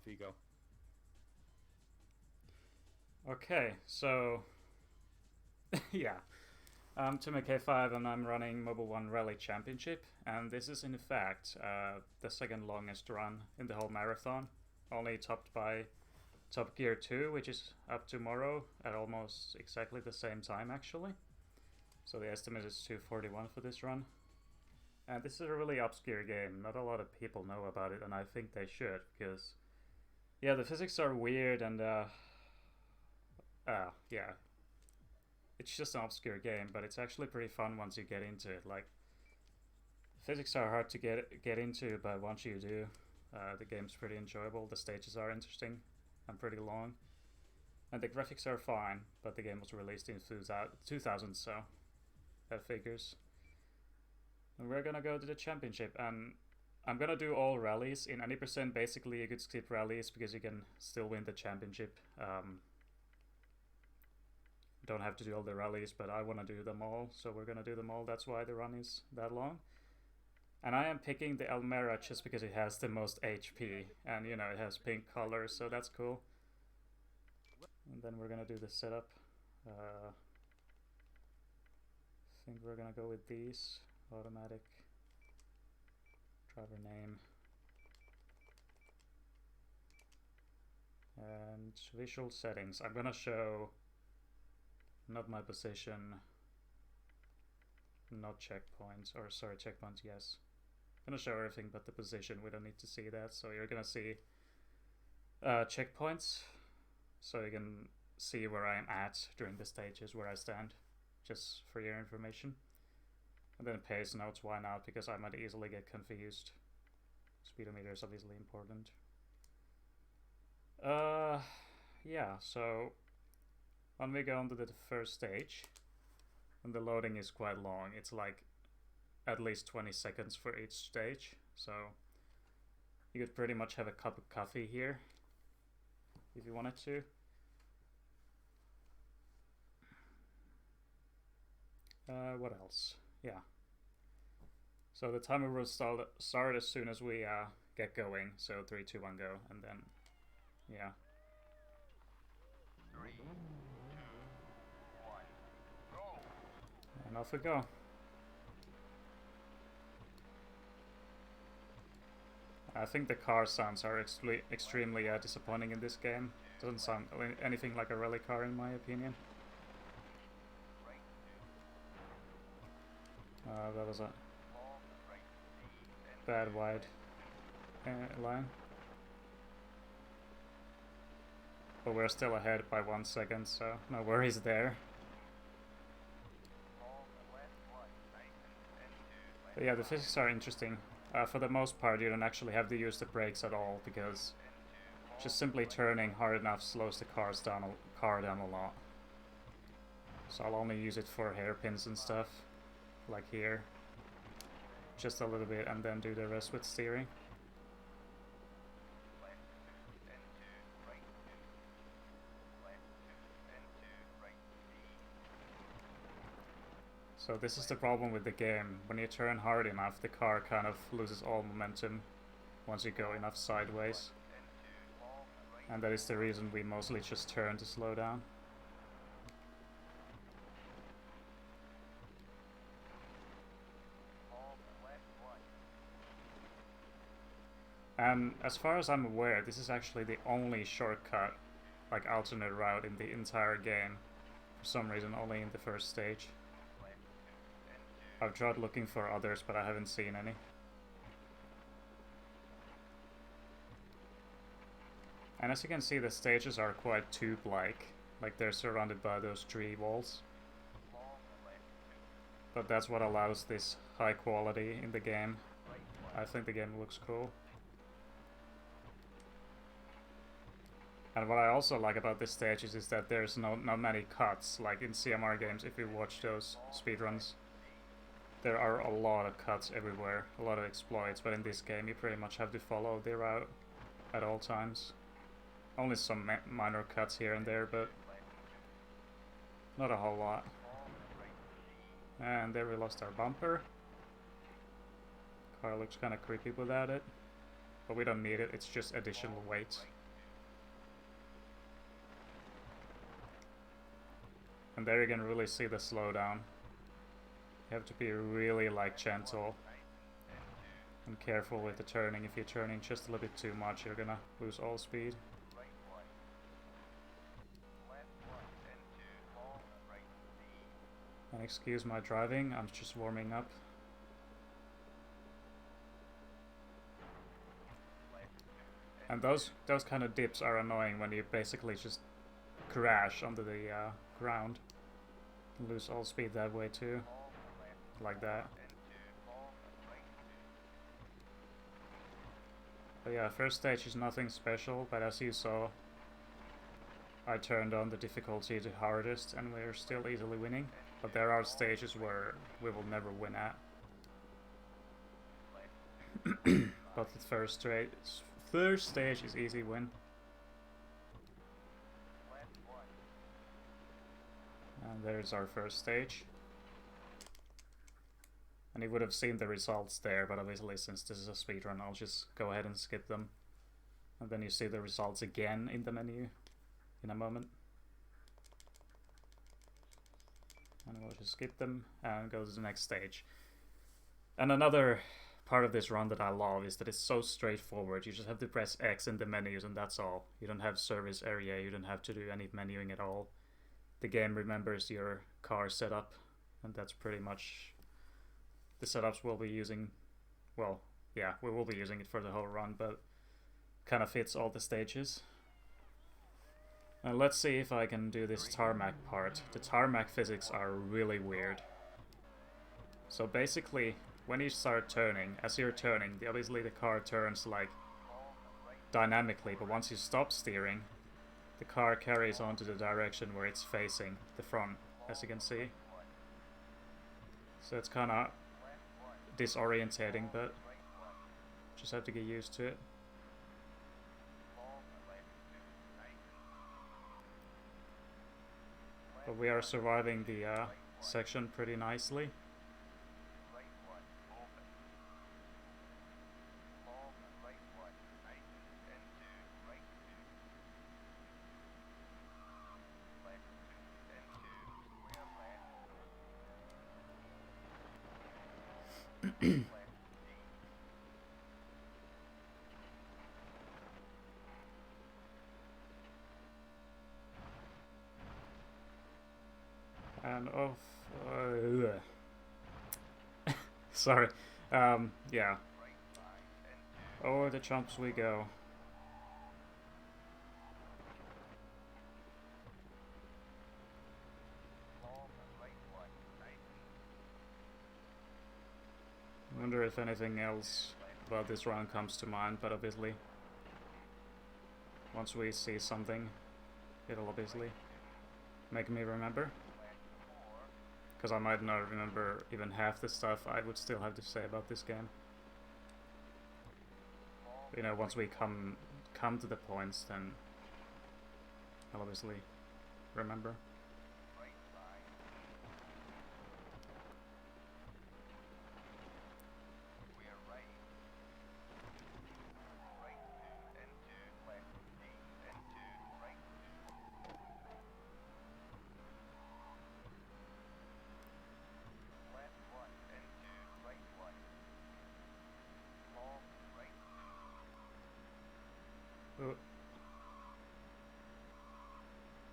off you go. Okay, so yeah, I'm TumeK5 and I'm running Mobil 1 Rally Championship, and this is in fact the second longest run in the whole marathon, only topped by Top Gear 2, which is up tomorrow at almost exactly the same time actually. So the estimate is 2:41 for this run. And this is a really obscure game, not a lot of people know about it, and I think they should, because yeah, the physics are weird and yeah, it's just an obscure game, but it's actually pretty fun once you get into it. Like, physics are hard to get into, but once you do, the game's pretty enjoyable. The stages are interesting and pretty long, and the graphics are fine. But the game was released in 2000, so that figures. And we're gonna go to the championship, and I'm gonna do all rallies in any percent. Basically, you could skip rallies because you can still win the championship. Don't have to do all the rallies, but I want to do them all, so we're gonna do them all. That's why the run is that long. And I am picking the Almera just because it has the most HP, and you know, it has pink colors, so that's cool. And then we're gonna do the setup. I think we're gonna go with these. Automatic. Driver name. And visual settings. I'm gonna show not my position, not checkpoints, or sorry, checkpoints, yes. I'm gonna show everything but the position. We don't need to see that, so you're gonna see checkpoints, so you can see where I'm at during the stages, where I stand, just for your information. And then pace notes, why not, because I might easily get confused. Speedometer is obviously important. Yeah, so when we go into the first stage, and the loading is quite long, it's like at least 20 seconds for each stage, so you could pretty much have a cup of coffee here if you wanted to. What else? Yeah. So the timer will start as soon as we get going. So 3, 2, 1, go, and then yeah. 3, 2, 1, go! And off we go. I think the car sounds are extremely disappointing in this game. Doesn't sound anything like a rally car in my opinion. That was a bad wide line. But we're still ahead by 1 second, so no worries there. But yeah, the physics are interesting. For the most part, you don't actually have to use the brakes at all, because just simply turning hard enough slows the car down a lot. So I'll only use it for hairpins and stuff, like here. Just a little bit, and then do the rest with steering. So this is the problem with the game. When you turn hard enough, the car kind of loses all momentum once you go enough sideways. And that is the reason we mostly just turn to slow down. And as far as I'm aware, this is actually the only shortcut, like alternate route in the entire game. For some reason, only in the first stage. I've tried looking for others, but I haven't seen any. And as you can see, the stages are quite tube-like. Like they're surrounded by those tree walls. But that's what allows this high quality in the game. I think the game looks cool. And what I also like about this stage is that there's not many cuts, like in CMR games. If you watch those speedruns, there are a lot of cuts everywhere, a lot of exploits, but in this game you pretty much have to follow the route at all times. Only some minor cuts here and there, but not a whole lot. And there we lost our bumper. Car looks kind of creepy without it, but we don't need it, it's just additional weight. And there you can really see the slowdown. You have to be really like gentle and careful with the turning. If you're turning just a little bit too much, you're gonna lose all speed. And excuse my driving, I'm just warming up. And those kind of dips are annoying when you basically just crash onto the ground. You lose all speed that way too. Like that. But yeah, first stage is nothing special, but as you saw, I turned on the difficulty to hardest and we're still easily winning. But there are stages where we will never win at. But the first stage is easy win. And there's our first stage. And you would have seen the results there, but obviously since this is a speedrun, I'll just go ahead and skip them. And then you see the results again in the menu in a moment. And we'll just skip them and go to the next stage. And another part of this run that I love is that it's so straightforward. You just have to press X in the menus and that's all. You don't have service area, you don't have to do any menuing at all. The game remembers your car setup, and that's pretty much the setups we'll be using. Well, yeah, we will be using it for the whole run, but kind of fits all the stages. And let's see if I can do this tarmac part. The tarmac physics are really weird. So basically, when you start turning, as you're turning, obviously the car turns like dynamically, but once you stop steering, the car carries on to the direction where it's facing the front, as you can see. So it's kind of disorientating, but just have to get used to it. But we are surviving the section pretty nicely. And off. Sorry. Yeah. Over the jumps we go. I wonder if anything else about this run comes to mind, but obviously once we see something, it'll obviously make me remember. Because I might not remember even half the stuff I would still have to say about this game. You know, once we come to the points, then I'll obviously remember.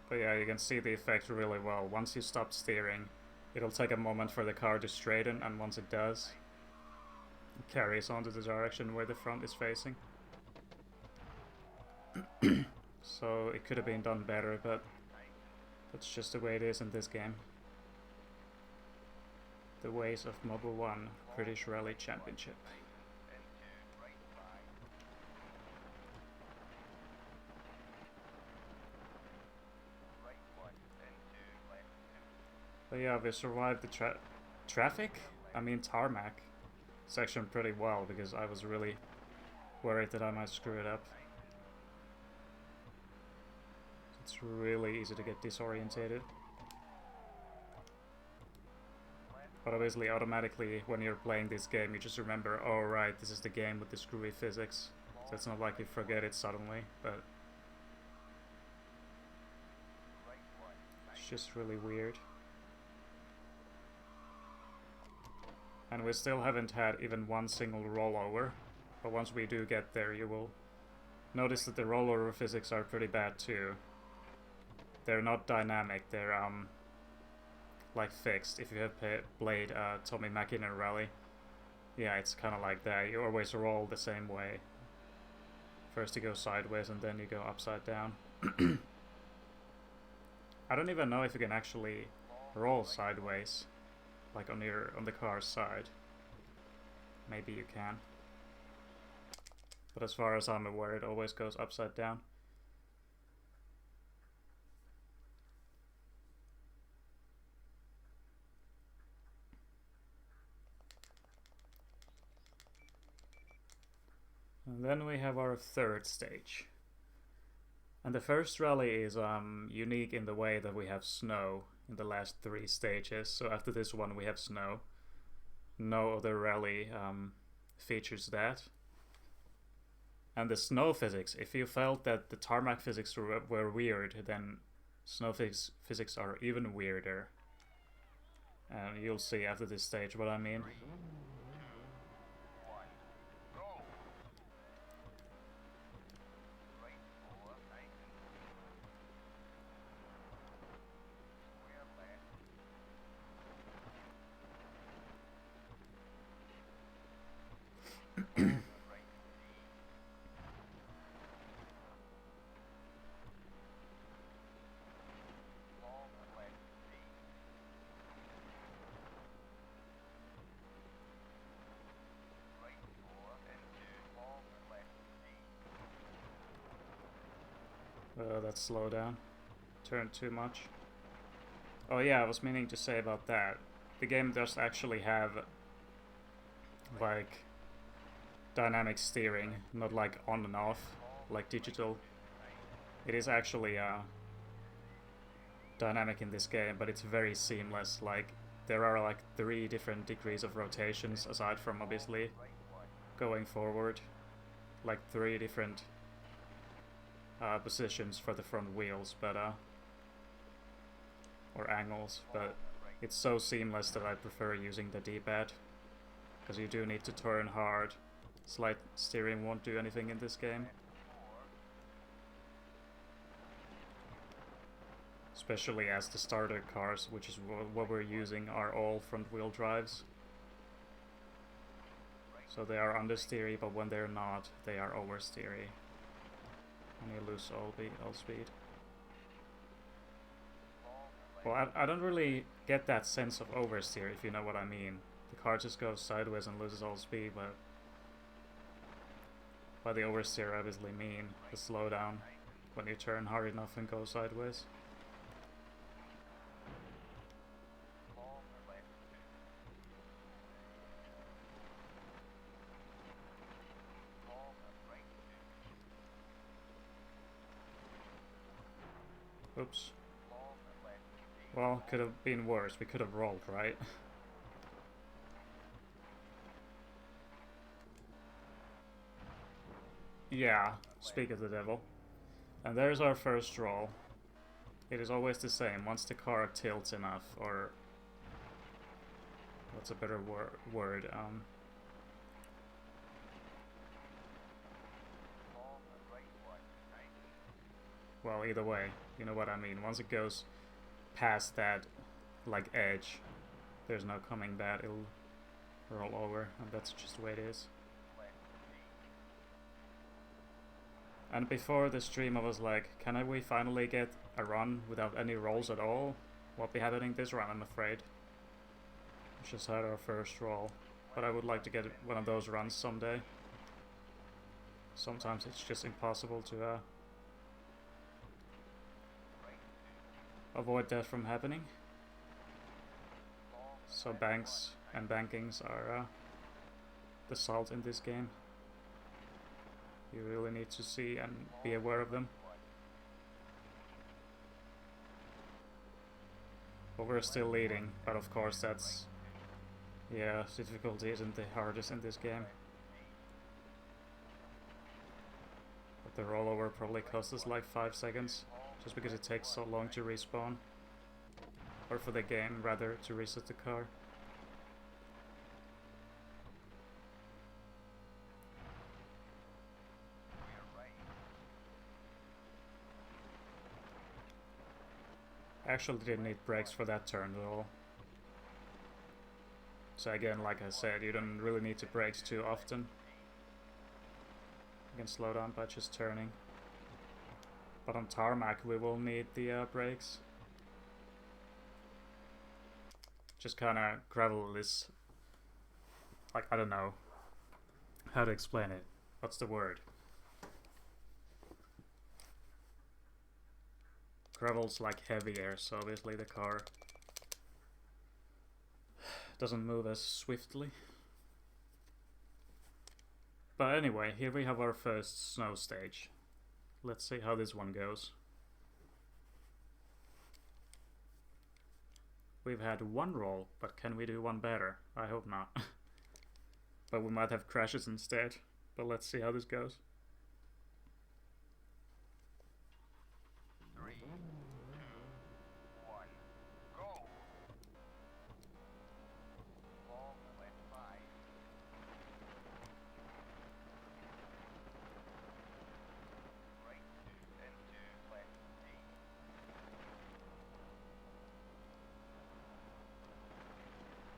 But yeah, you can see the effect really well. Once you stop steering, it'll take a moment for the car to straighten, and once it does, it carries on to the direction where the front is facing. So it could have been done better, but that's just the way it is in this game. The ways of Mobil 1 British Rally Championship. But yeah, we survived the traffic? I mean tarmac section pretty well, because I was really worried that I might screw it up. It's really easy to get disorientated. But obviously automatically when you're playing this game you just remember, oh right, this is the game with the screwy physics. So it's not like you forget it suddenly, but it's just really weird. And we still haven't had even one single rollover. But once we do get there, you will notice that the rollover physics are pretty bad too. They're not dynamic, they're like fixed. If you have played Tommy Mäkinen Rally, yeah, it's kind of like that. You always roll the same way. First you go sideways and then you go upside down. I don't even know if you can actually roll sideways, like on the car's side. Maybe you can. But as far as I'm aware, it always goes upside down. And then we have our third stage. And the first rally is unique in the way that we have snow in the last 3 stages. So after this one we have snow. No other rally features that. And the snow physics, if you felt that the tarmac physics were weird, then snow physics are even weirder. And you'll see after this stage what I mean. 3, 2, 1, go! Right 4, 90. Square left. Right D. Long left D. Right 4 into long left D. That's slow down. Turned too much. Oh yeah, I was meaning to say about that. The game does actually have like dynamic steering, not like on and off, like digital. It is actually dynamic in this game, but it's very seamless. Like there are like 3 different degrees of rotations aside from obviously going forward, like 3 different positions for the front wheels, but or angles, but it's so seamless that I prefer using the D-pad, because you do need to turn hard. Slight steering won't do anything in this game. Especially as the starter cars, which is what we're using, are all front wheel drives. So they are understeery, but when they're not, they are oversteery. And you lose all speed. Well, I don't really get that sense of oversteer, if you know what I mean. The car just goes sideways and loses all speed, but by the oversteer I obviously mean the slowdown when you turn hard enough and go sideways. Oops. Well, could have been worse. We could have rolled, right? Yeah, speak of the devil. And there's our first roll. It is always the same. Once the car tilts enough, or what's a better word? Well, either way, you know what I mean. Once it goes past that, like, edge, there's no coming back. It'll roll over, and that's just the way it is. And before the stream I was like, can we finally get a run without any rolls at all? Won't be happening this run, I'm afraid. We just had our first roll. But I would like to get one of those runs someday. Sometimes it's just impossible to avoid that from happening. So banks and bankings are the salt in this game. You really need to see and be aware of them. But we're still leading, but of course that's... yeah, difficulty isn't the hardest in this game. But the rollover probably cost us like 5 seconds, just because it takes so long to respawn. or for the game rather, to reset the car. We're right. I actually didn't need brakes for that turn at all. So again, like I said, you don't really need to brake too often. You can slow down by just turning. But on tarmac we will need the brakes. Just kinda gravel is... like, I don't know how to explain it. What's the word? Gravel's like heavier, so obviously the car doesn't move as swiftly. But anyway, here we have our first snow stage. Let's see how this one goes. We've had one roll, but can we do one better? I hope not. But we might have crashes instead. But let's see how this goes. 3, 2, 1, go! Long left 5. Right 2 into left D.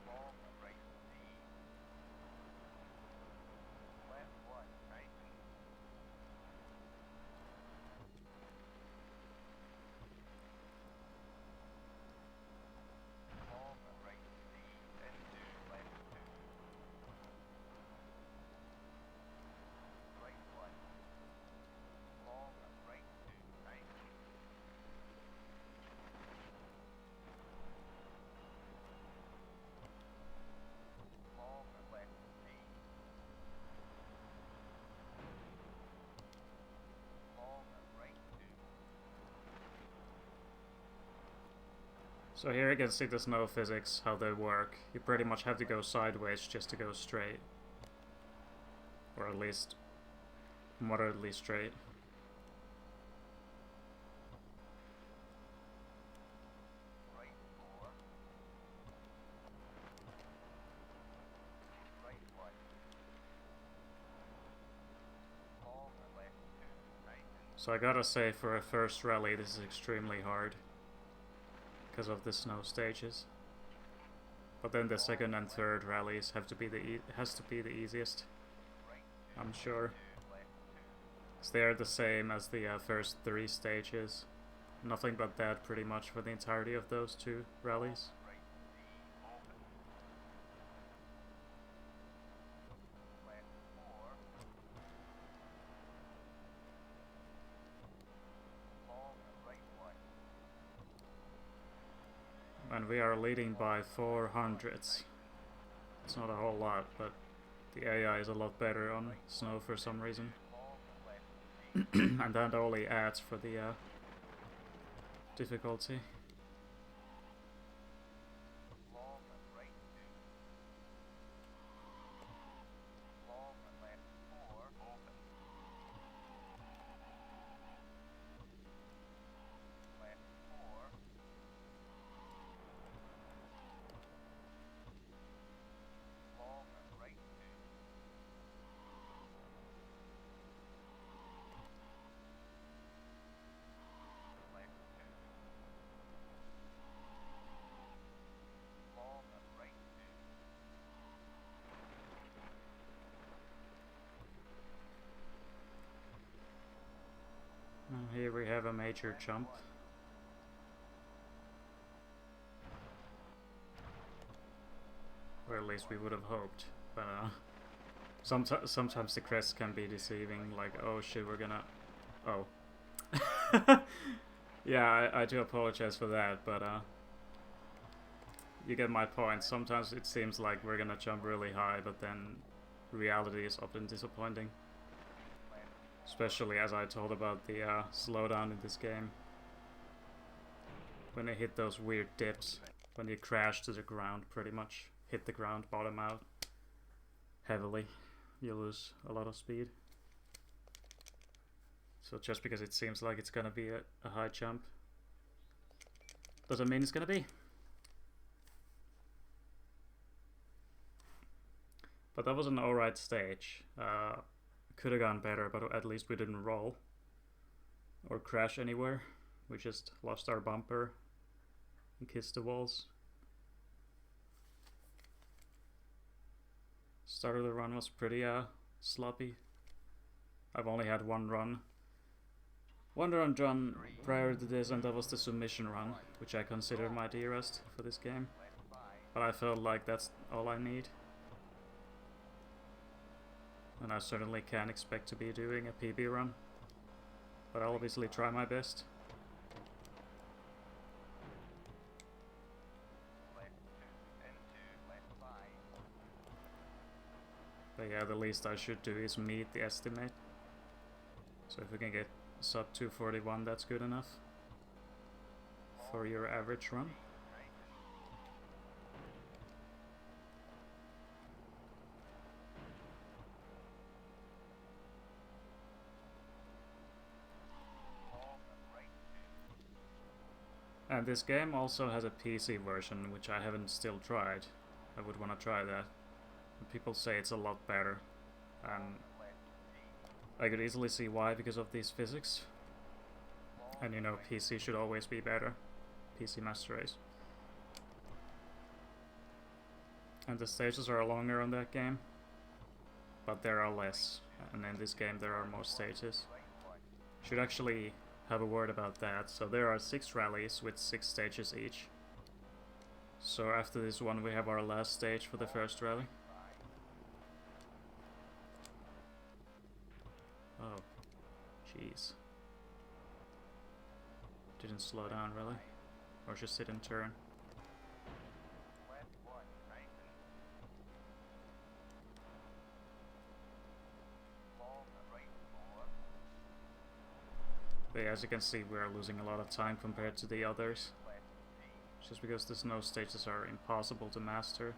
Long right D. Left 1 tighten. Long right D into left 2. Right 1. Long right 2 tighten. Long left D. Long right 2. So here you can see the snow physics, how they work. You pretty much have to go sideways just to go straight. Or at least moderately straight. Right 4. Right 1. Long left 2 tighten. So I gotta say, for a first rally this is extremely hard. Because of the snow stages. But then the second and third rallies have to be has to be the easiest, Right 2 I'm sure. left 2. Because they are the same as the first 3 stages. Nothing but that pretty much for the entirety of those 2 rallies. Right D open. Left 4. Long right 1. And we are leading by 400s. It's not a whole lot, but the AI is a lot better on snow for some reason. Long left D. And that only adds for the difficulty. Long right 2. Long left 4 open. Left 4. Long right 2. Left 2. Long right 2. And here we have a major jump. Or at least we would have hoped. But sometimes the crests can be deceiving, like, oh shit, we're gonna... Oh. Yeah, I do apologize for that, but you get my point. Sometimes it seems like we're gonna jump really high, but then reality is often disappointing. Especially as I told about the slowdown in this game. When they hit those weird dips, when you crash to the ground pretty much. Hit the ground, bottom out heavily, you lose a lot of speed. So just because it seems like it's gonna be a high jump doesn't mean it's gonna be. But that was an alright stage. Could have gone better, but at least we didn't roll or crash anywhere. We just lost our bumper and kissed the walls. Start of the run was pretty sloppy. I've only had one run done prior to this, and that was the submission run, which I consider my dearest for this game. But I felt like that's all I need. And I certainly can't expect to be doing a PB run. But I'll obviously try my best. But yeah, the least I should do is meet the estimate. So if we can get sub 241, that's good enough for your average run. And this game also has a PC version, which I haven't still tried. I would want to try that. People say it's a lot better. I could easily see why, because of these physics. And you know, PC should always be better. PC Master Race. And the stages are longer on that game, but there are less. And in this game there are more stages. Should actually have a word about that. So there are 6 rallies with 6 stages each. So after this one we have our last stage for the first rally. Oh, jeez. Didn't slow down really, or just didn't turn. But yeah, as you can see, we are losing a lot of time compared to the others. Just because the snow stages are impossible to master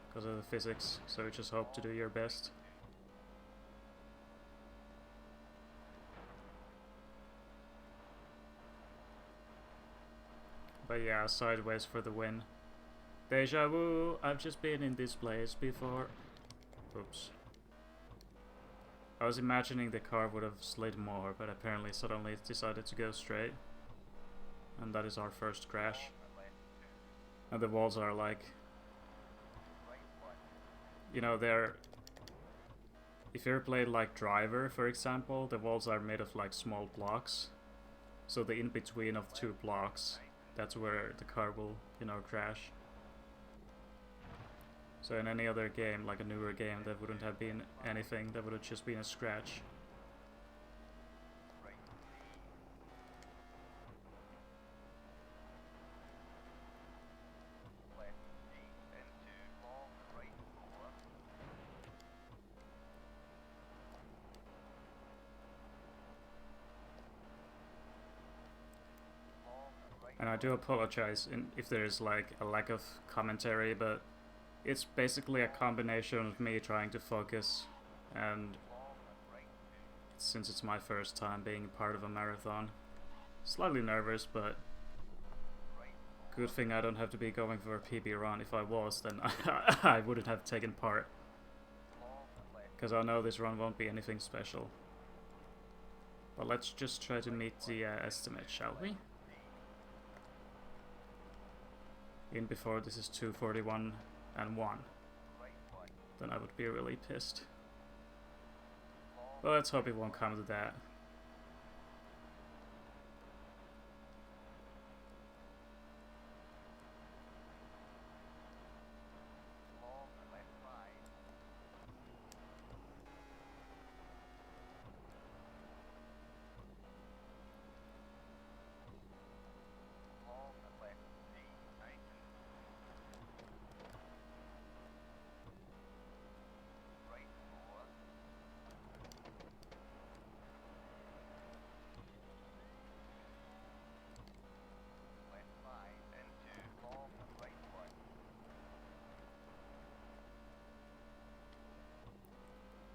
because of the physics, so you just hope to do your best. But yeah, sideways for the win. Deja vu, I've just been in this place before. Oops. I was imagining the car would have slid more, but apparently suddenly it decided to go straight. And that is our first crash. And the walls are like... You know, they're... If you ever played like Driver, for example, the walls are made of like small blocks. So the in-between of 2 blocks, that's where the car will, you know, crash. So in any other game, like a newer game, that wouldn't have been anything, that would have just been a scratch. And I do apologize if there's like a lack of commentary, but it's basically a combination of me trying to focus, and since it's my first time being part of a marathon, slightly nervous, but good thing I don't have to be going for a PB run. If I was, then I wouldn't have taken part, because I know this run won't be anything special. But let's just try to meet the estimate, shall we? In before this is 241 and 1, then I would be really pissed. But let's hope it won't come to that.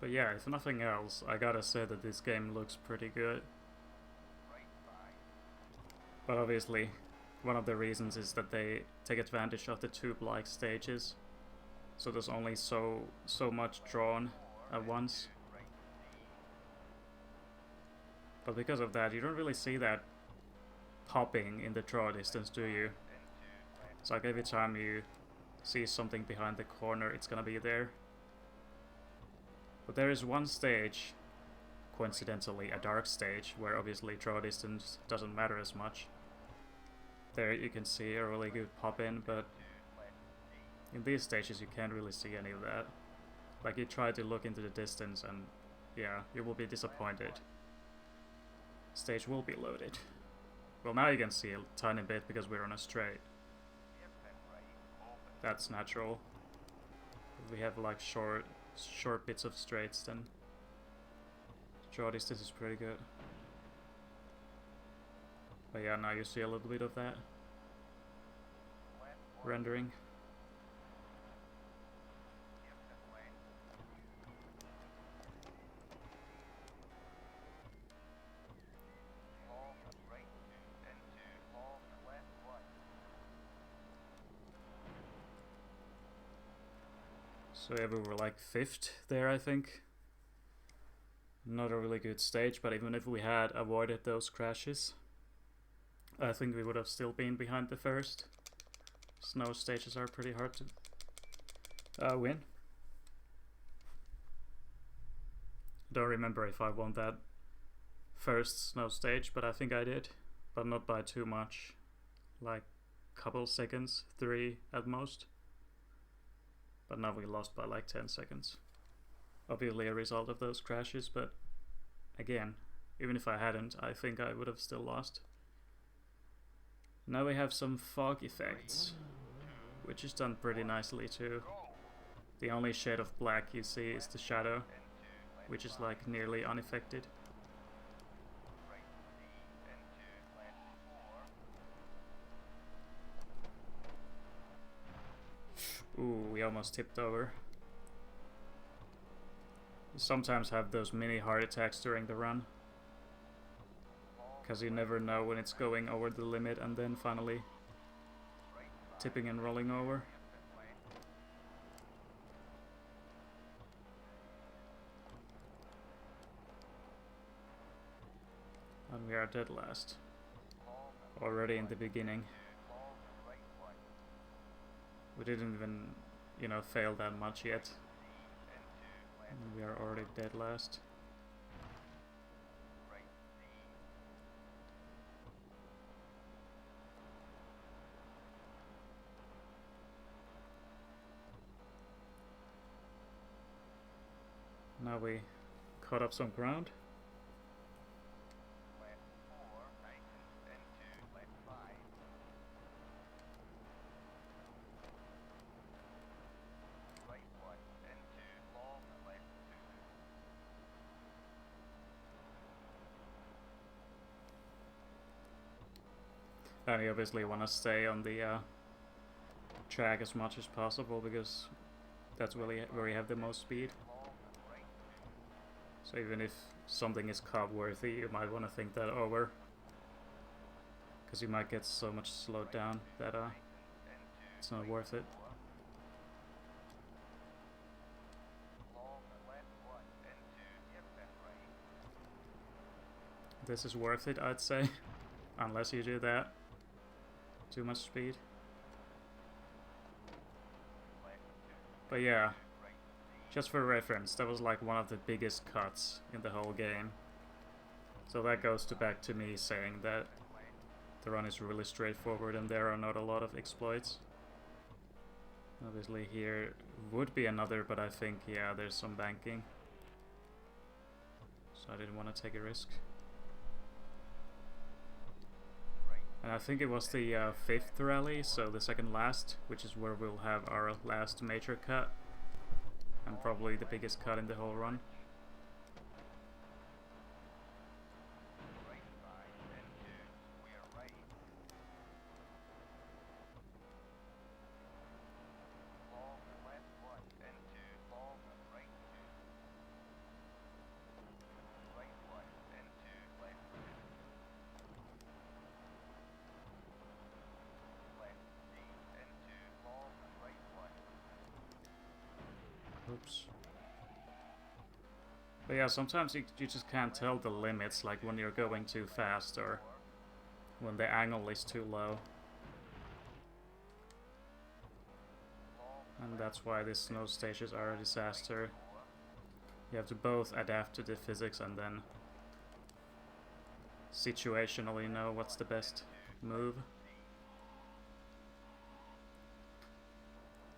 But yeah, if nothing else, I gotta say that this game looks pretty good. But obviously, one of the reasons is that they take advantage of the tube-like stages. so there's only so much drawn at once. But because of that, you don't really see that popping in the draw distance, do you? It's like every time you see something behind the corner, it's gonna be there. But there is one stage, coincidentally a dark stage, where obviously draw distance doesn't matter as much. There you can see a really good pop in, but in these stages you can't really see any of that. Like, you try to look into the distance and yeah, you will be disappointed. Stage will be loaded. Well, now you can see a tiny bit because we're on a straight. That's natural. If we have like short bits of straights, then draw distance is pretty good. But yeah, now you see a little bit of that rendering. So yeah, we were like 5th there, I think. Not a really good stage, but even if we had avoided those crashes, I think we would have still been behind the first. Snow stages are pretty hard to win. Don't remember if I won that first snow stage, but I think I did. But not by too much. Like couple seconds, 3 at most. But now we lost by like 10 seconds. Obviously a result of those crashes, but again, even if I hadn't, I think I would have still lost. Now we have some fog effects, which is done pretty nicely too. The only shade of black you see is the shadow, which is like nearly unaffected. Ooh, we almost tipped over. You sometimes have those mini heart attacks during the run, because you never know when it's going over the limit and then finally tipping and rolling over. And we are dead last. Already in the beginning. We didn't even, you know, fail that much yet. And we are already dead last. Now we caught up some ground. And you obviously want to stay on the track as much as possible, because that's really where you have the most speed. So even if something is cop worthy, you might want to think that over, because you might get so much slowed down that it's not worth it. This is worth it, I'd say, unless you do that. Too much speed. But yeah, just for reference, that was like one of the biggest cuts in the whole game. So that goes back to me saying that the run is really straightforward and there are not a lot of exploits. Obviously here would be another, but I think, yeah, there's some banking. So I didn't want to take a risk. And I think it was the 5th rally, so the second last, which is where we'll have our last major cut. And probably the biggest cut in the whole run. Oops. But yeah, sometimes you just can't tell the limits, like when you're going too fast or when the angle is too low. And that's why these snow stages are a disaster. You have to both adapt to the physics and then situationally know what's the best move.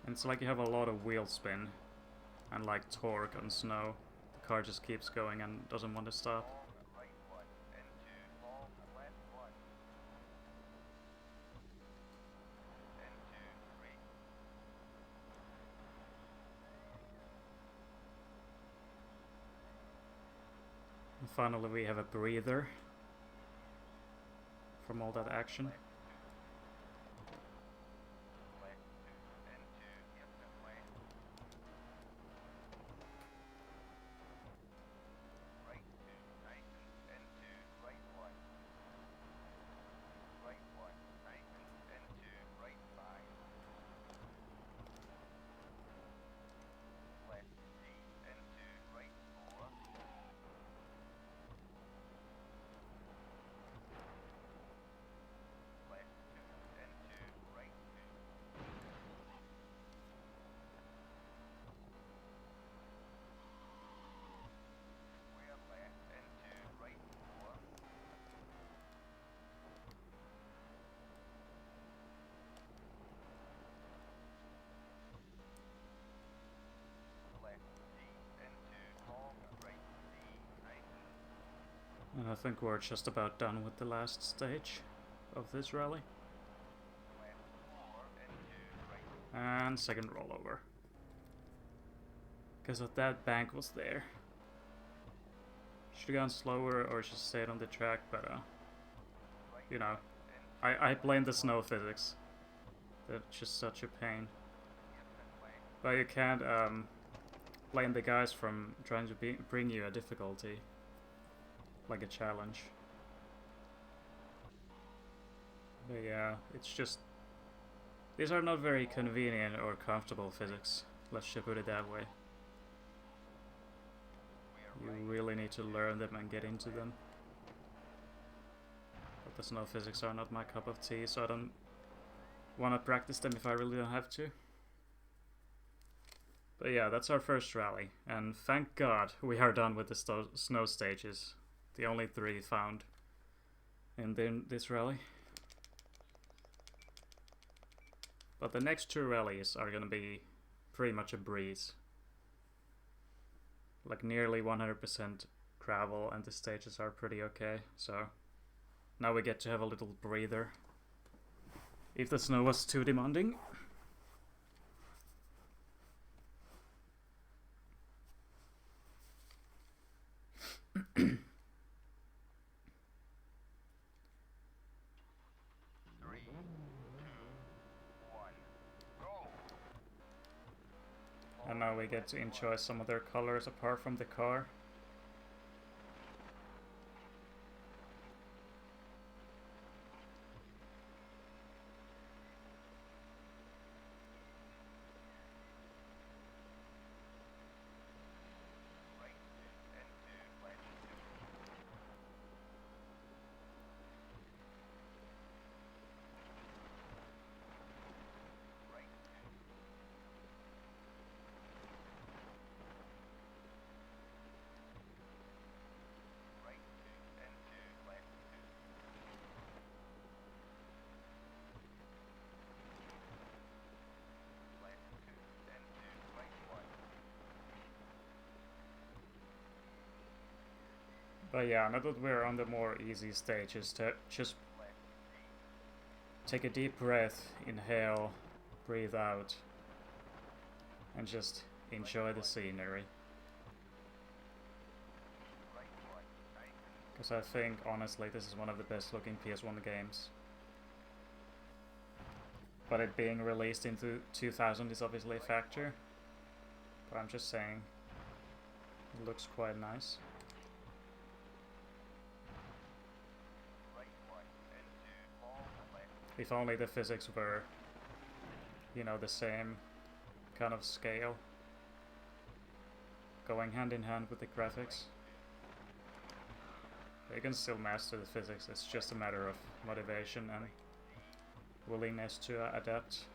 And it's like you have a lot of wheel spin and like torque on snow. The car just keeps going and doesn't want to stop. And finally we have a breather from all that action. And I think we're just about done with the last stage of this rally. And second rollover. Because that bank was there. Should have gone slower or just stayed on the track, but you know, I blame the snow physics. They're just such a pain. But you can't blame the guys from trying to bring you a difficulty. Like a challenge. But yeah, it's just... These are not very convenient or comfortable physics. Let's just put it that way. You really need to learn them and get into them. But the snow physics are not my cup of tea, so I don't want to practice them if I really don't have to. But yeah, that's our first rally. And thank God we are done with the snow stages. The only 3 found in this rally. But the next 2 rallies are gonna be pretty much a breeze. Like nearly 100% gravel, and the stages are pretty okay. So now we get to have a little breather. If the snow was too demanding. And now we get to enjoy some of their colors apart from the car. But yeah, now that we're on the more easy stages, to just take a deep breath, inhale, breathe out, and just enjoy the scenery. Because I think, honestly, this is one of the best looking PS1 games. But it being released into 2000 is obviously a factor. But I'm just saying, it looks quite nice. If only the physics were, you know, the same kind of scale. going hand in hand with the graphics. You can still master the physics, it's just a matter of motivation and willingness to adapt.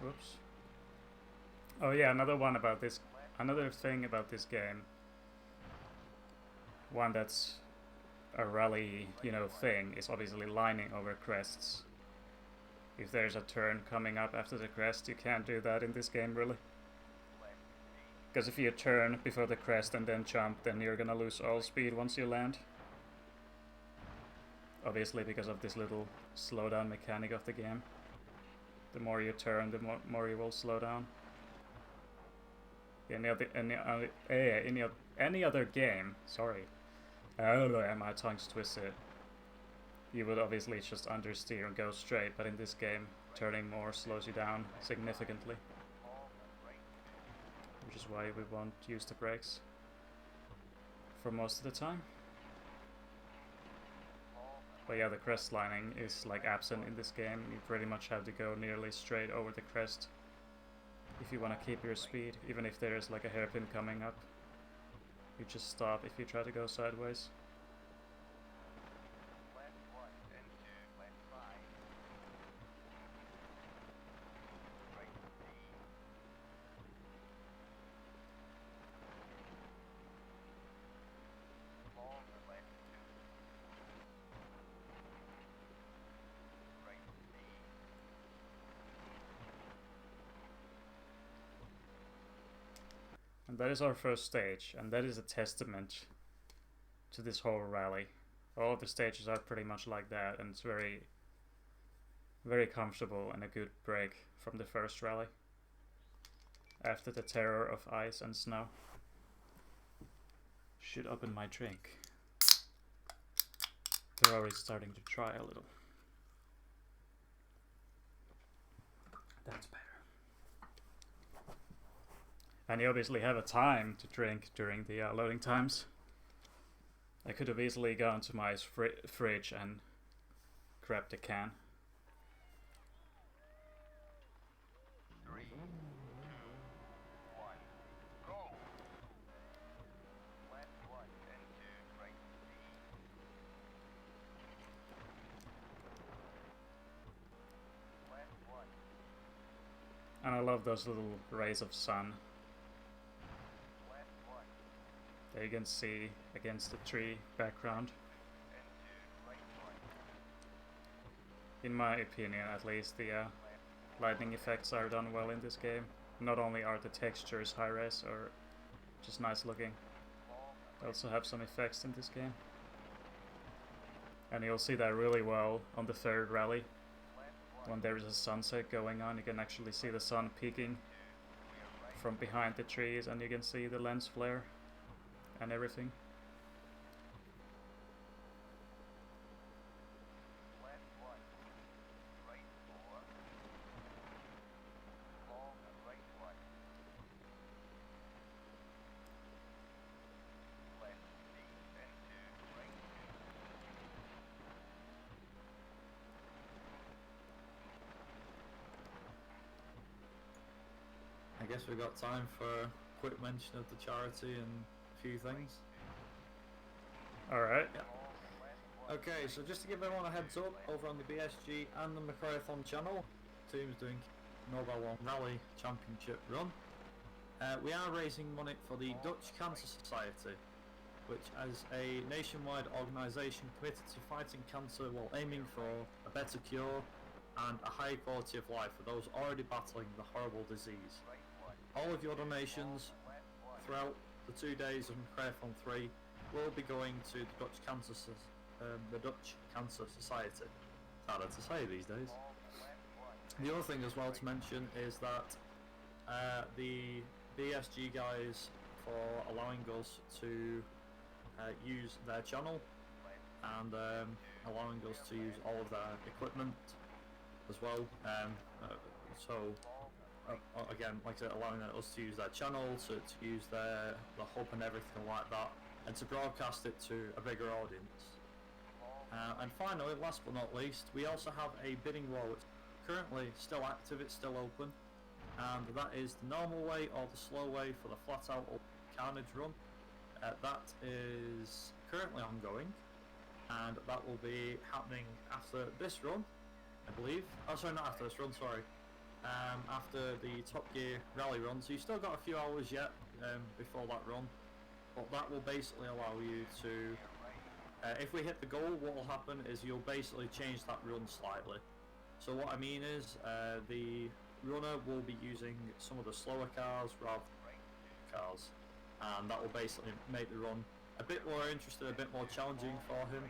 Whoops. Oh yeah, another thing about this game. One that's a rally, thing is obviously lining over crests. If there's a turn coming up after the crest, you can't do that in this game really. Because if you turn before the crest and then jump, then you're gonna lose all speed once you land. Obviously because of this little slowdown mechanic of the game. The more you turn, the more you will slow down. Any other game, sorry. Oh, my tongue's twisted. You would obviously just understeer and go straight, but in this game, turning more slows you down significantly. Which is why we won't use the brakes for most of the time. But yeah, the crest lining is like absent in this game. You pretty much have to go nearly straight over the crest if you want to keep your speed, even if there is like a hairpin coming up. You just stop if you try to go sideways. And that is our first stage, and that is a testament to this whole rally. All of the stages are pretty much like that, and it's very, very comfortable and a good break from the first rally after the terror of ice and snow. Should open my drink. They're already starting to dry a little. That's better. And you obviously have a time to drink during the loading times. I could have easily gone to my fridge and grabbed a can. 3, 2, 1, go! Left 1 into right C. Left 1. And I love those little rays of sun that you can see against the tree background. In my opinion, at least, the lighting effects are done well in this game. Not only are the textures high-res or just nice looking, they also have some effects in this game. And you'll see that really well on the third rally. When there is a sunset going on, you can actually see the sun peeking from behind the trees, and you can see the lens flare and everything. Left 1, right 4, long right 1, left C into right 2. I guess we've got time for a quick mention of the charity and few things. Alright. Yeah. Okay, so just to give everyone a heads up, over on the BSG and the McRaeathon channel, team's doing Mobil 1 Rally Championship run. We are raising money for the Dutch Cancer Society, which is a nationwide organisation committed to fighting cancer while aiming for a better cure and a higher quality of life for those already battling the horrible disease. All of your donations throughout the 2 days of McRaeathon 3 will be going to the Dutch Cancer Society. It's harder to say these days. The other thing as well to mention is that the BSG guys, for allowing us to use their channel and allowing us to use all of their equipment as well. Again, like I said, allowing us to use their channel, to use the hub and everything like that, and to broadcast it to a bigger audience. And finally, last but not least, we also have a bidding war. It's currently still active, it's still open, and that is the normal way or the slow way for the flat out carnage run. That is currently ongoing, and that will be happening after this run, I believe. Oh, sorry, not after this run, sorry. After the Top Gear rally run, so you've still got a few hours yet before that run, but that will basically allow you to, if we hit the goal, what will happen is you'll basically change that run slightly. So what I mean is, the runner will be using some of the slower cars rather than cars, and that will basically make the run a bit more interesting, a bit more challenging for him.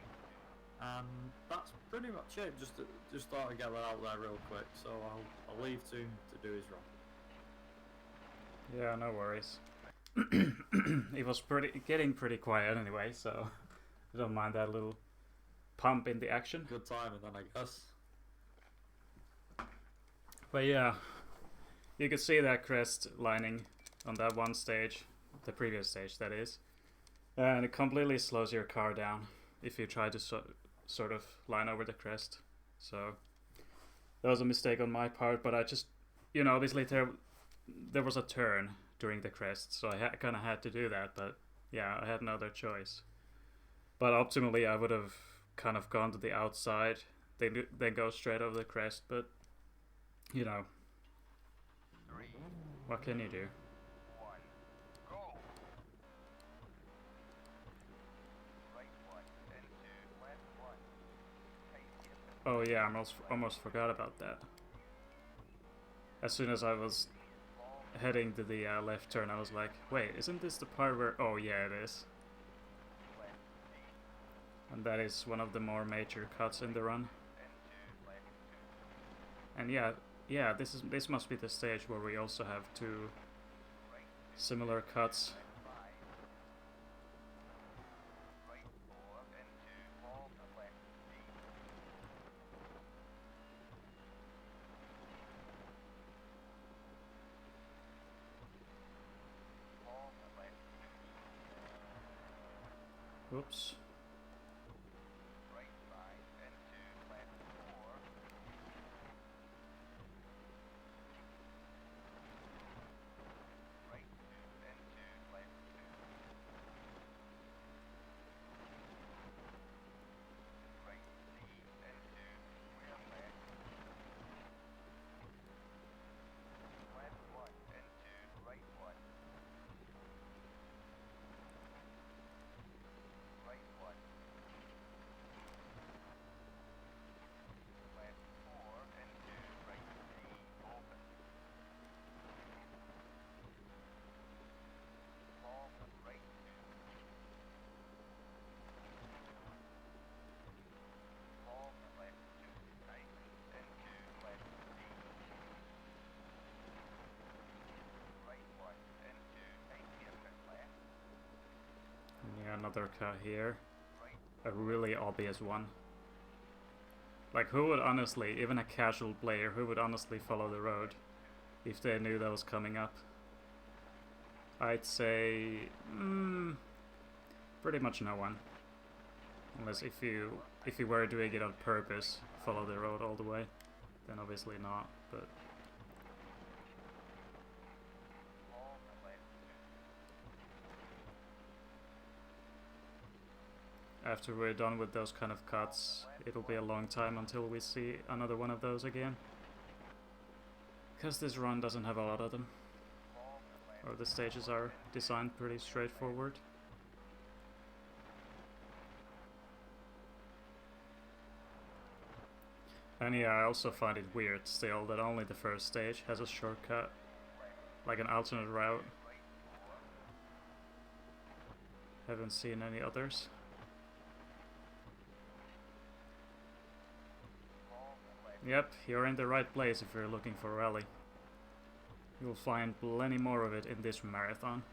And that's pretty much it. Just thought I'd get that out there real quick. So I'll leave to do his run. Yeah, no worries. It was getting pretty quiet anyway, so I don't mind that little pump in the action. Good timing then, I guess. But yeah, you could see that crest lining on that one stage, the previous stage that is, and it completely slows your car down if you try to sort of line over the crest. So that was a mistake on my part, but I just, obviously there was a turn during the crest, so I kind of had to do that, but yeah, I had no other choice. But optimally I would have kind of gone to the outside, then go straight over the crest, but what can you do? Oh yeah, I almost forgot about that. As soon as I was heading to the left turn, I was like, wait, isn't this the part where... Oh yeah, it is. And that is one of the more major cuts in the run. And yeah, this must be the stage where we also have two similar cuts. Oops. Another cut here, a really obvious one. Like, who would honestly, even a casual player, who would honestly follow the road if they knew that was coming up? I'd say pretty much no one, unless if you were doing it on purpose, follow the road all the way, then obviously not. But after we're done with those kind of cuts, it'll be a long time until we see another one of those again. Because this run doesn't have a lot of them. Or the stages are designed pretty straightforward. And yeah, I also find it weird still that only the first stage has a shortcut, like an alternate route. Haven't seen any others. Yep, you're in the right place if you're looking for rally. You'll find plenty more of it in this marathon.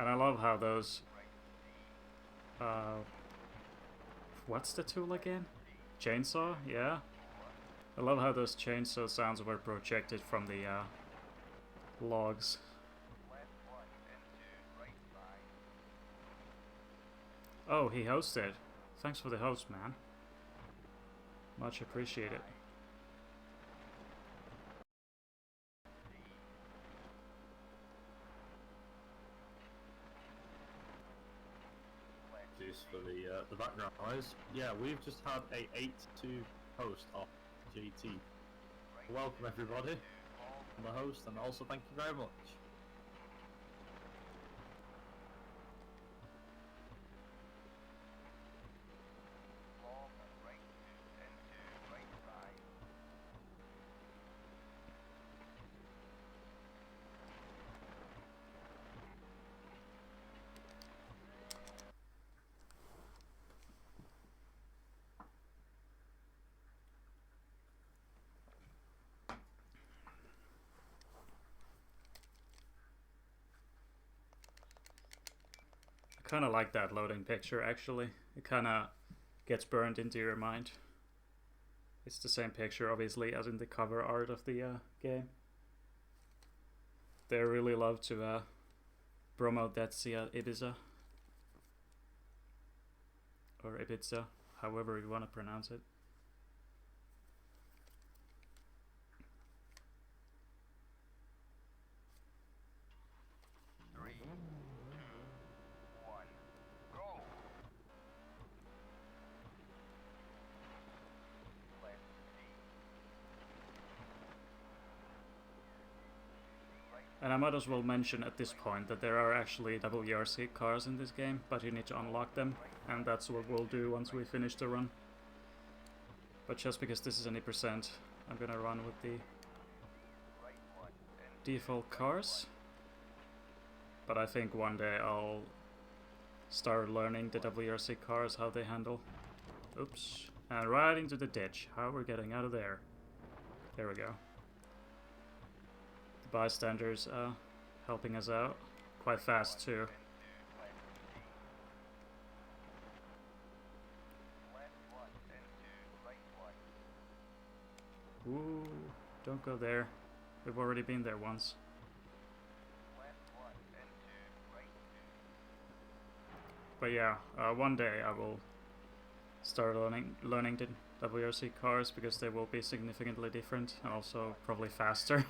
And I love how those... what's the tool again? Chainsaw? Yeah. I love how those chainsaw sounds were projected from the logs. Oh, he hosted. Thanks for the host, man. Much appreciated. For the background noise. Yeah, we've just had a 8-2 host off GT. Welcome everybody, I'm the host, and also thank you very much. I kind of like that loading picture, actually. It kind of gets burned into your mind. It's the same picture, obviously, as in the cover art of the game. They really love to promote that Ibiza. Or Ibiza, however you want to pronounce it. And I might as well mention at this point that there are actually WRC cars in this game, but you need to unlock them, and that's what we'll do once we finish the run. But just because this is an E%, I'm gonna run with the default cars. But I think one day I'll start learning the WRC cars, how they handle. Oops. And right into the ditch. How we're getting out of there. There we go. Bystanders helping us out quite fast too. Ooh, don't go there. We've already been there once. But yeah, one day I will start learning the WRC cars because they will be significantly different and also probably faster.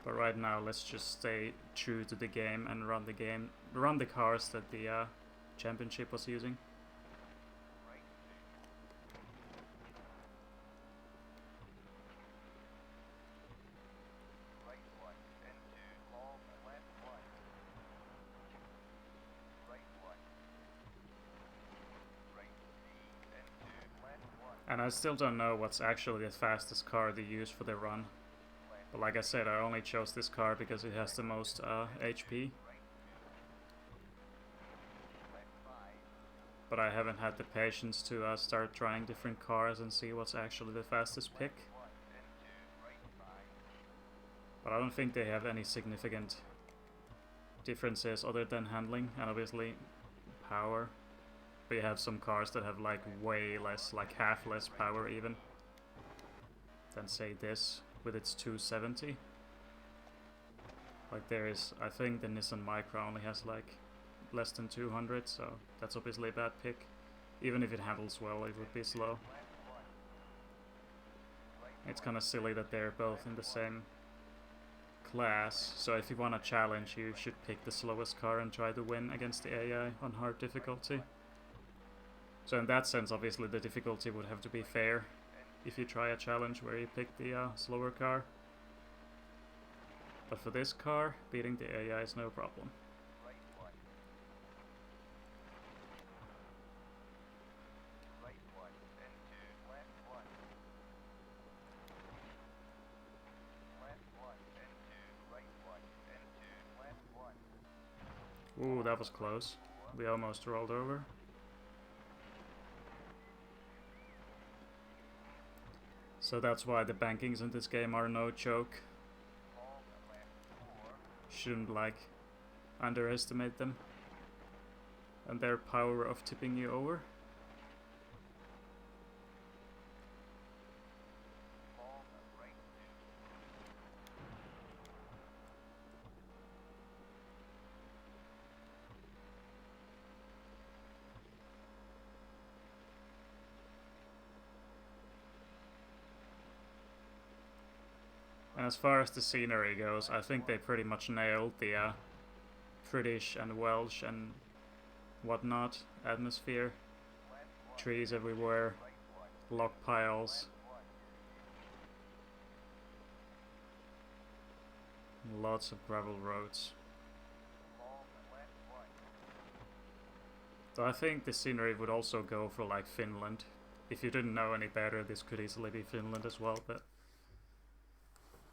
But right now, let's just stay true to the game and run the cars that the championship was using. And I still don't know what's actually the fastest car to use for the run. But like I said, I only chose this car because it has the most HP. But I haven't had the patience to start trying different cars and see what's actually the fastest pick. But I don't think they have any significant differences other than handling and obviously power. But you have some cars that have like way less, like half less power even than say this with its 270. Like there is, I think the Nissan Micra only has like less than 200, so that's obviously a bad pick. Even if it handles well, it would be slow. It's kind of silly that they're both in the same class, so if you want a challenge you should pick the slowest car and try to win against the AI on hard difficulty. So in that sense, obviously the difficulty would have to be fair if you try a challenge where you pick the slower car. But for this car, beating the AI is no problem. Ooh, that was close. We almost rolled over. So that's why the bankings in this game are no joke. long and left 4, Shouldn't like underestimate them and their power of tipping you over. long and right 2. And as far as the scenery goes, I think they pretty much nailed the British and Welsh and whatnot atmosphere. Left 1, Trees everywhere, right 1, log piles, left 1, lots of gravel roads. long and left 1, So I think the scenery would also go for like Finland. If you didn't know any better, this could easily be Finland as well, but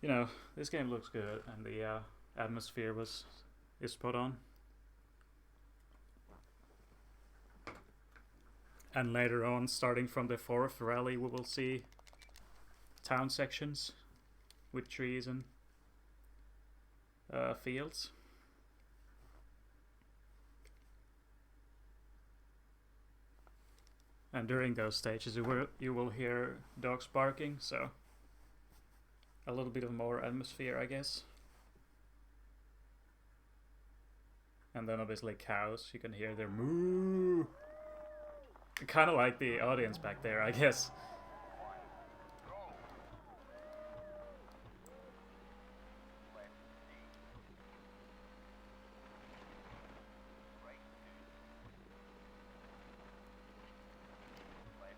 you know, this game looks good and the atmosphere is spot on. And later on, starting from the 4th rally, we will see town sections with trees and fields. And during those stages, you will hear dogs barking, so a little bit of more atmosphere, I guess. And then obviously cows, you can hear their moo. Kind of like the audience back there, I guess. go, left D, right 2, left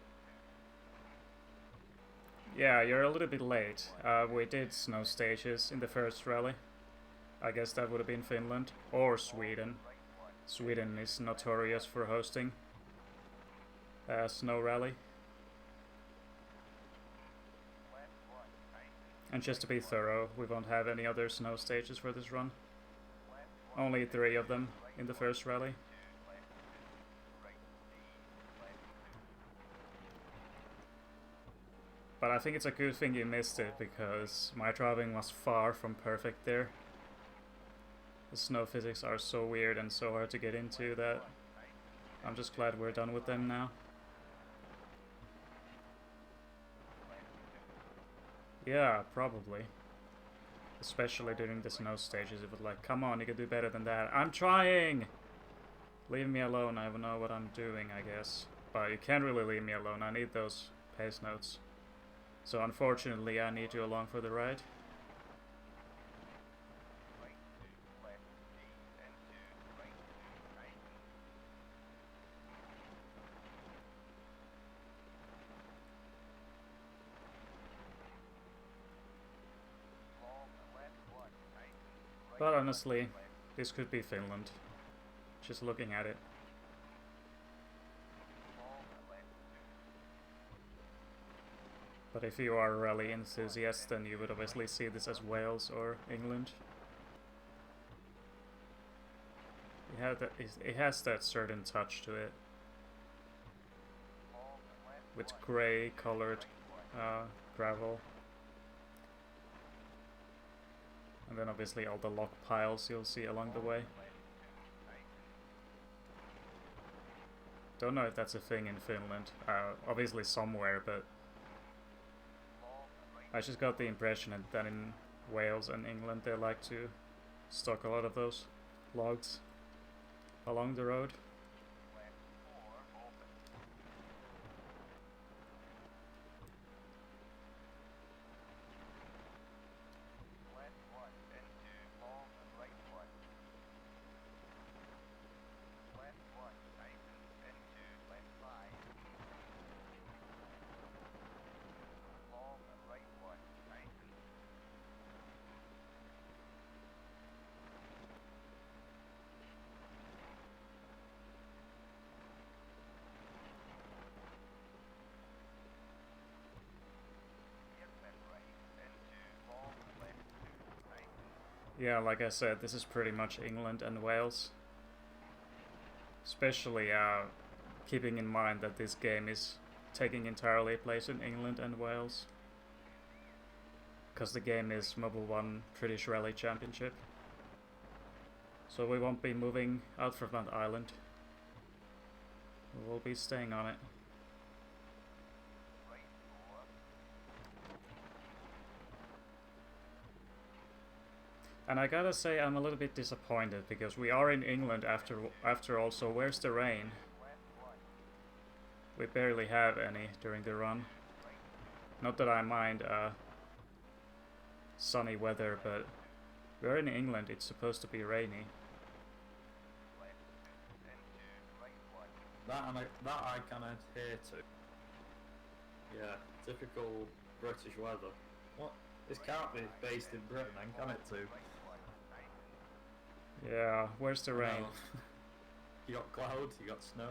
2, Yeah, you're a little bit late. We did snow stages in the first rally. I guess that would have been Finland or Sweden. right 1, Sweden is notorious for hosting a snow rally. left 1, tighten, And just to be thorough, we won't have any other snow stages for this run. left 1, Only 3 of them in the first rally. 2, left 2, right D, left 2, But I think it's a good thing you missed it, because my driving was far from perfect there. The snow physics are so weird and so hard to get into that I'm just glad we're done with them now. Yeah, probably. Especially during the snow stages, it was like, come on, you can do better than that. I'm trying! Leave me alone, I know what I'm doing, I guess. But you can't really leave me alone, I need those pace notes. So unfortunately, I need you along for the ride. right 2, left D, and 2, right 2, tighten, long and left 1, tighten, right But 1, honestly, left this could be Finland. Just looking at it. long and left 2, But if you are a rally enthusiast, then you would obviously see this as Wales or England. It has that certain touch to it, long and left with 1, grey colored right 1, gravel. And then obviously all the log piles you'll see along the way. left 2, tighten, Don't know if that's a thing in Finland, obviously somewhere, but long and right I just got the impression that in Wales and England they like to stock a lot of those logs along the road. left 4, open, left 1, and 2, long and right 1, left 1, tighten, and 2, left 5, long and right 1, tighten, hairpin right, and 2, long and left 2, tighten, Yeah, like I said, this is pretty much England and Wales. Especially keeping in mind that this game is taking entirely place in England and Wales. because the game is Mobil 1 British Rally Championship. So we won't be moving out from that island. We'll be staying on it. And I gotta say, I'm a little bit disappointed because we are in England after all, so where's the rain? We barely have any during the run. Not that I mind sunny weather, but we're in England, it's supposed to be rainy. That I can adhere to. Yeah, typical British weather. What? This can't be based in Britain, then, can it too? Yeah, where's the rain? No. You got clouds, you got snow,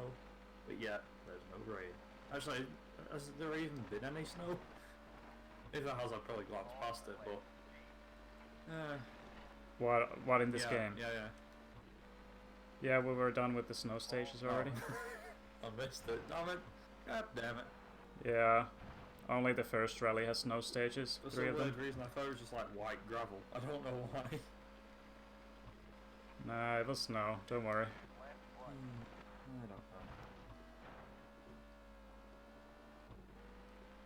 but yet there's no rain. Actually, has there even been any snow? If there has, I'd probably glance past it, but... What in this yeah, game? Yeah. Yeah, we were done with the snow stages already. I missed it. Damn it. God damn it. Yeah, only the first rally has snow stages. For 3 some of them. weird reason, I thought it was just like white gravel. I don't know why. Nah, it was snow. Don't worry. I don't know.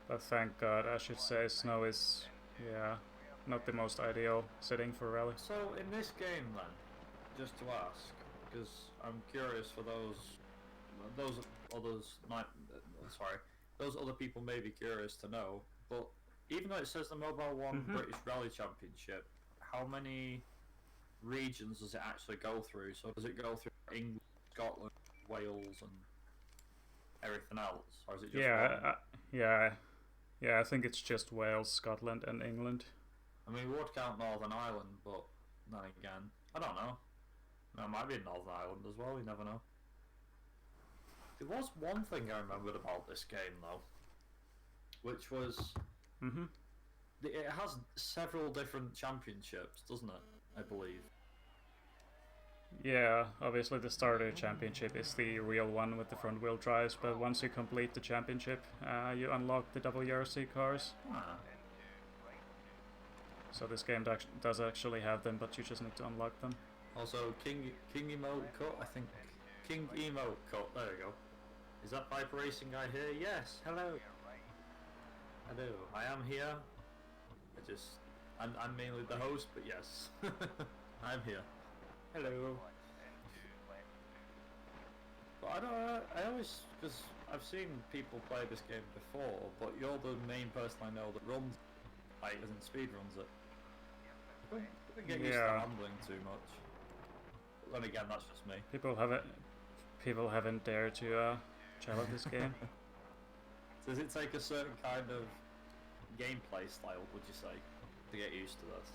But thank God, I should say, snow is, yeah, not the most ideal setting for rally. So in this game then, just to ask, because I'm curious for those other people may be curious to know, but even though it says the Mobil 1 British Rally Championship, how many regions does it actually go through? So does it go through England, Scotland, Wales and everything else, or is it just one? Yeah, I think it's just Wales, Scotland and England. I mean, we would count Northern Ireland, but then again, I don't know. It might be in Northern Ireland as well, you never know. There was one thing I remembered about this game though, which was it has several different championships, doesn't it? I believe. Yeah, obviously the starter championship is the real one with the front wheel drives, but once you complete the championship, you unlock the WRC cars. Ah. So this game does actually have them, but you just need to unlock them. Also, King Emote Cut, I think. King Emote Cut, there we go. Is that Viper Racing guy here? Yes, hello. Hello, I am here. I'm mainly the host, but yes. I'm here. Hello. But I always, because I've seen people play this game before, but you're the main person I know that runs, like, as in speed runs it. I don't get used to handling too much. But then again, that's just me. People haven't dared to challenge this game. Does it take a certain kind of gameplay style, would you say, to get used to this?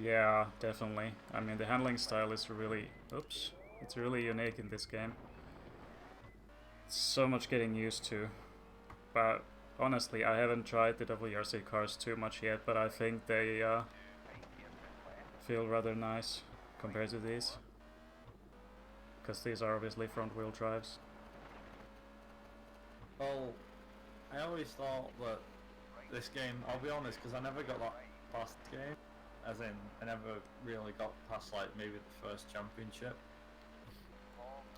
Yeah, definitely. I mean, the handling style is really... Oops. It's really unique in this game. So much getting used to. But honestly, I haven't tried the WRC cars too much yet, but I think they feel rather nice compared to these. Because these are obviously front wheel drives. Well, I always thought that this game, I'll be honest, because I never got that past game. As in, I never really got past, like, maybe the first championship.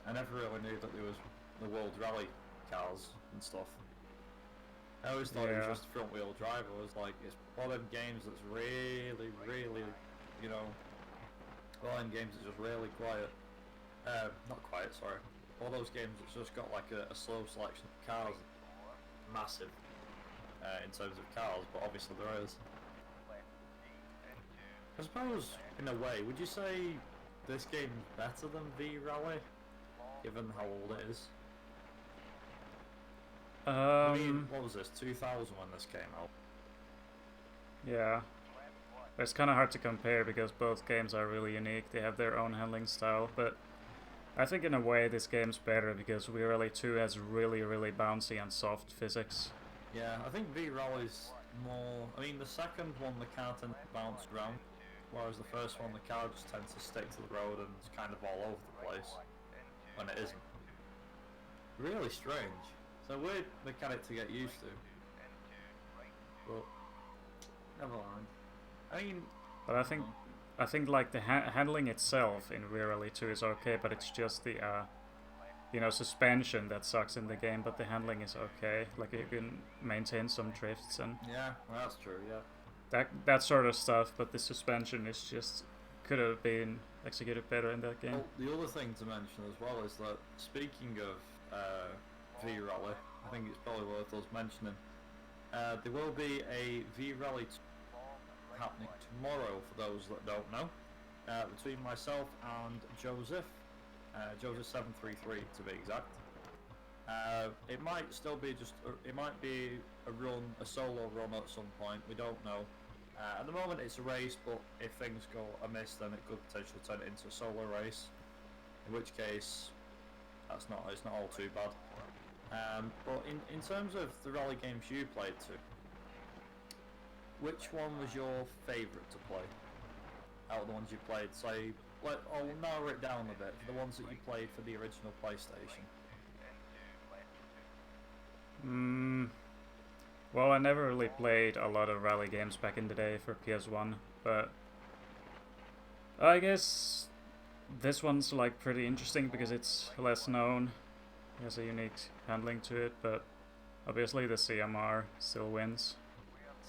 I never really knew that there was the World Rally cars and stuff. I always thought it was just front wheel drive. I was like, it's one of them games that's really, you know, one of them games that's just really quiet. Not quiet, sorry. All those games that's just got like a slow selection of cars. Massive in terms of cars, but obviously there is. I suppose, in a way, would you say this game's better than V-Rally, given how old it is? I mean, what was this, 2000 when this came out? Yeah. It's kind of hard to compare because both games are really unique. They have their own handling style, but I think in a way this game's better because V-Rally 2 has really bouncy and soft physics. Yeah, I think V-Rally's more... I mean, the second one, the car tends to bounce around, whereas the first one, the car just tends to stick to the road and it's kind of all over the place, when it isn't. Really strange. It's a weird mechanic to get used to. But, never mind. I mean, But I think like the handling itself in Rear Rally 2 is okay, but it's just the you know, suspension that sucks in the game. But the handling is okay. Like you can maintain some drifts and yeah, well, that's true. Yeah. that sort of stuff. But the suspension is just could have been executed better in that game. Well, the other thing to mention as well is that speaking of V-Rally, I think it's probably worth us mentioning. There will be a V-Rally happening tomorrow for those that don't know, between myself and Joseph, Joseph733 to be exact. It might still be it might be a solo run at some point, we don't know. At the moment it's a race, but if things go amiss then it could potentially turn it into a solo race, in which case it's not all too bad. But in terms of the rally games you played to, which one was your favourite to play out of the ones you played? Say, I'll narrow it down a bit for the ones that you played for the original PlayStation. Well, I never really played a lot of rally games back in the day for PS1, but I guess this one's like pretty interesting because it's less known. It has a unique handling to it, but obviously the CMR still wins.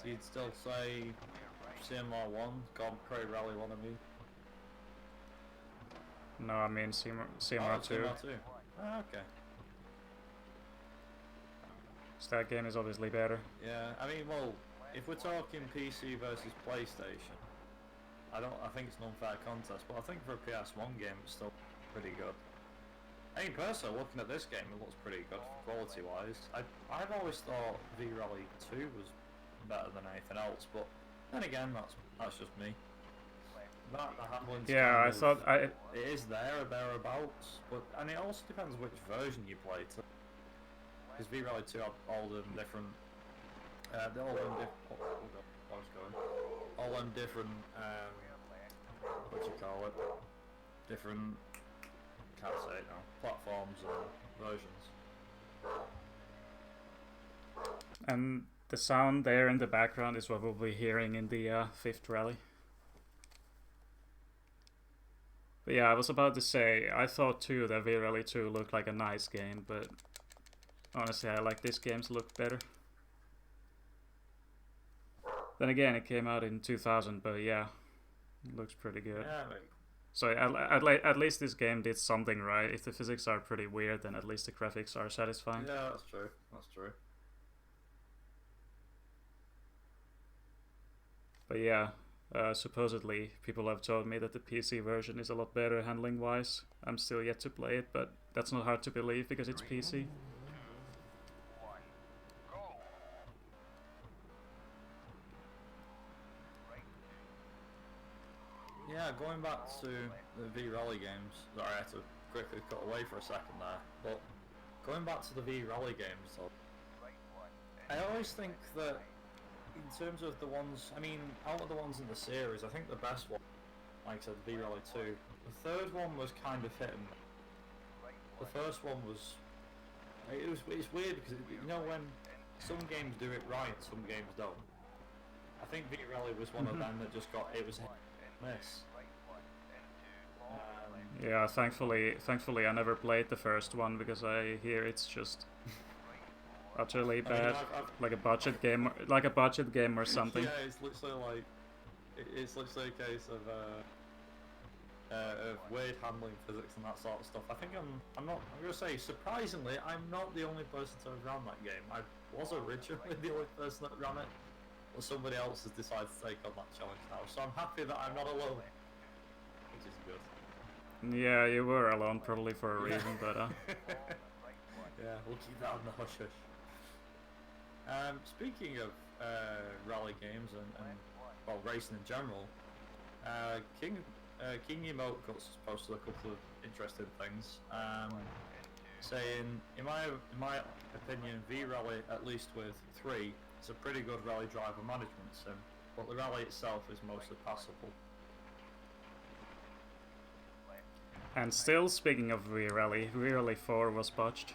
So you'd still say CMR 1, God Prairie Rally 1, I mean? No, I mean CMR 2. CMR 2. Ah, okay. So that game is obviously better. Yeah, I mean, well, if we're talking PC versus PlayStation, I think it's an unfair contest, but I think for a PS1 game it's still pretty good. I mean, personally, looking at this game, it looks pretty good quality-wise. I've always thought V-Rally 2 was better than anything else, but then again, that's just me. The handling's Yeah, I thought it is there or thereabouts, and it also depends which version you play to. Because V-Rally 2 have all them different, all them different, what do you call it? Different, can't say it now, platforms and versions. And the sound there in the background is what we'll be hearing in the 5th rally. But yeah, I was about to say, I thought too that V-Rally 2 looked like a nice game, but honestly I like this game's look better. Then again, it came out in 2000, but yeah, it looks pretty good. Yeah, mate. So at least this game did something right. If the physics are pretty weird, then at least the graphics are satisfying. Yeah, that's true. That's true. But yeah, supposedly people have told me that the PC version is a lot better handling wise. I'm still yet to play it, but that's not hard to believe because it's PC. Yeah, going back to the V-Rally games, sorry I had to quickly cut away for a second there, but going back to the V-Rally games though, I always think that in terms of the ones, I mean, out of the ones in the series, I think the best one, like I said, V-Rally 2, the third one was kind of hit and miss. The first one was, it's weird because, you know, when some games do it right, some games don't. I think V-Rally was one of them that just it was hit and miss. Yeah, thankfully I never played the first one because I hear it's just utterly bad, like a budget game, or something. Yeah, it's literally a case of weird handling physics and that sort of stuff. I think I'm gonna say, surprisingly, I'm not the only person to have run that game. I was originally the only person that ran it, but somebody else has decided to take on that challenge now. So I'm happy that I'm not alone, which is good. Yeah, you were alone probably for a reason, but yeah, we'll keep that on the hush hush. Speaking of rally games and well, racing in general, King Emote posted a couple of interesting things, saying, in my opinion, V-Rally, at least with 3, is a pretty good rally driver management sim, but the rally itself is mostly passable. And still, speaking of V-Rally 4 was botched.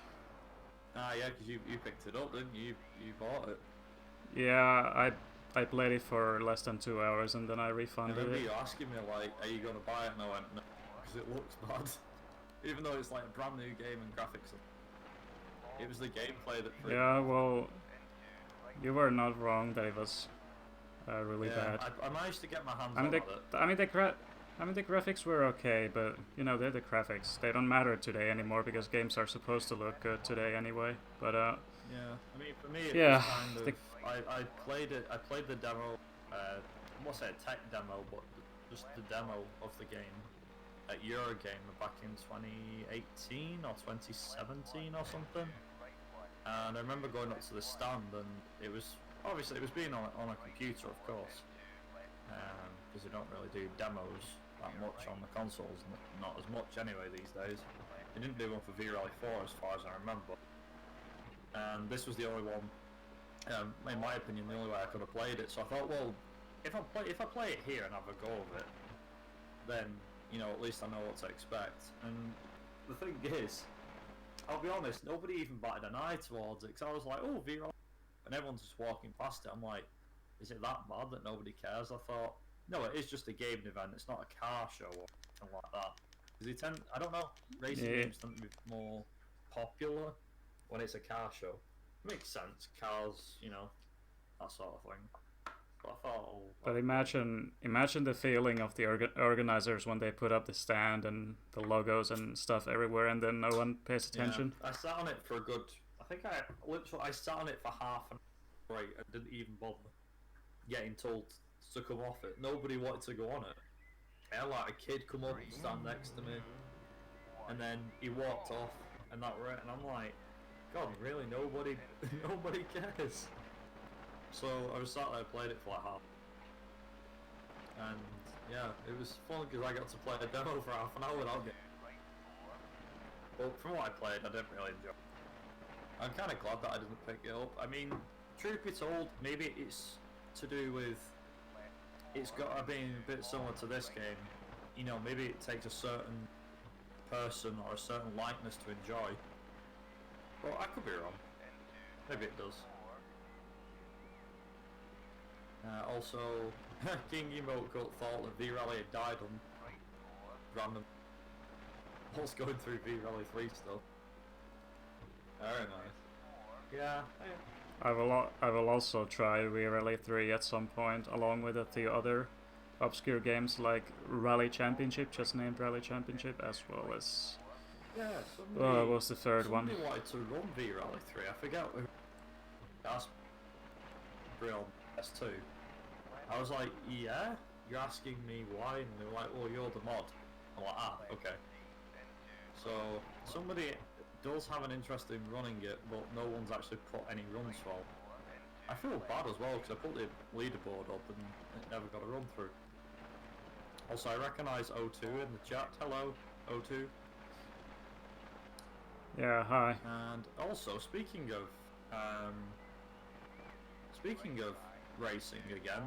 Ah, yeah, because you picked it up, didn't you? You bought it. Yeah, I I played it for less than 2 hours and then I I refunded remember it. you asking me like, are you going to buy it? And I went, no, because it looks bad. Even though it's like a brand new game and graphics. It was the gameplay that... Yeah, well, you were not wrong that it was really bad. I managed to get my hands I mean, on it. I mean, the graphics were okay, but you know, they're the graphics. They don't matter today anymore because games are supposed to look good today anyway. But yeah, I mean, for me, it yeah, was kind of... I played it. I played the demo. I won't say a tech demo, but just the demo of the game at Eurogamer back in 2018 or 2017 or something. And I remember going up to the stand, and it was obviously it was being on a computer, of course, because they don't really do demos that much on the consoles, not as much anyway these days. They didn't do one for V-Rally 4 as far as I remember, and this was the only one, in my opinion, the only way I could have played it. So I thought, well, if I play it here and have a go of it, then you know at least I know what to expect. And the thing is, I'll be honest, nobody even batted an eye towards it, because I was like, oh, V-Rally, and everyone's just walking past it. I'm like, is it that bad that nobody cares? I thought, no, it is just a gaming event, it's not a car show or something like that. Because I don't know, racing games tend to be more popular when it's a car show. Makes sense, cars, you know, that sort of thing. But I thought, oh, but imagine the feeling of the organizers when they put up the stand and the logos and stuff everywhere, and then no one pays attention. Yeah, I sat on it for a good... I sat on it for half an hour. Right, I didn't even bother getting told to come off it. Nobody wanted to go on it. I had like a kid come up and stand next to me, and then he walked off, and that were it. And I'm like, God, really? Nobody cares. So I was sat there, played it for like half, and yeah, it was fun because I got to play a demo for half an hour without getting. But from what I played, I didn't really enjoy it. I'm kind of glad that I didn't pick it up. I mean, truth be told, maybe it's to do with it's got to be a bit similar to this game. You know, maybe it takes a certain person or a certain likeness to enjoy. Well, I could be wrong. Maybe it does. Also, King Emote thought that V-Rally had died on random. What's going through V-Rally 3 stuff? Very nice. Yeah. I will also try V-Rally 3 at some point, along with a few other obscure games like Rally Championship, just named Rally Championship, as well as... Yeah, what was the third one? Somebody wanted to run V-Rally 3, I forget who. That's real S2. I was like, yeah? You're asking me why? And they were like, well, you're the mod. I'm like, ah, okay. So, somebody does have an interest in running it, but no one's actually put any runs for. I feel bad as well, because I put the leaderboard up and it never got a run through. Also, I recognise O2 in the chat. Hello, O2. Yeah, hi. And also, speaking of racing again,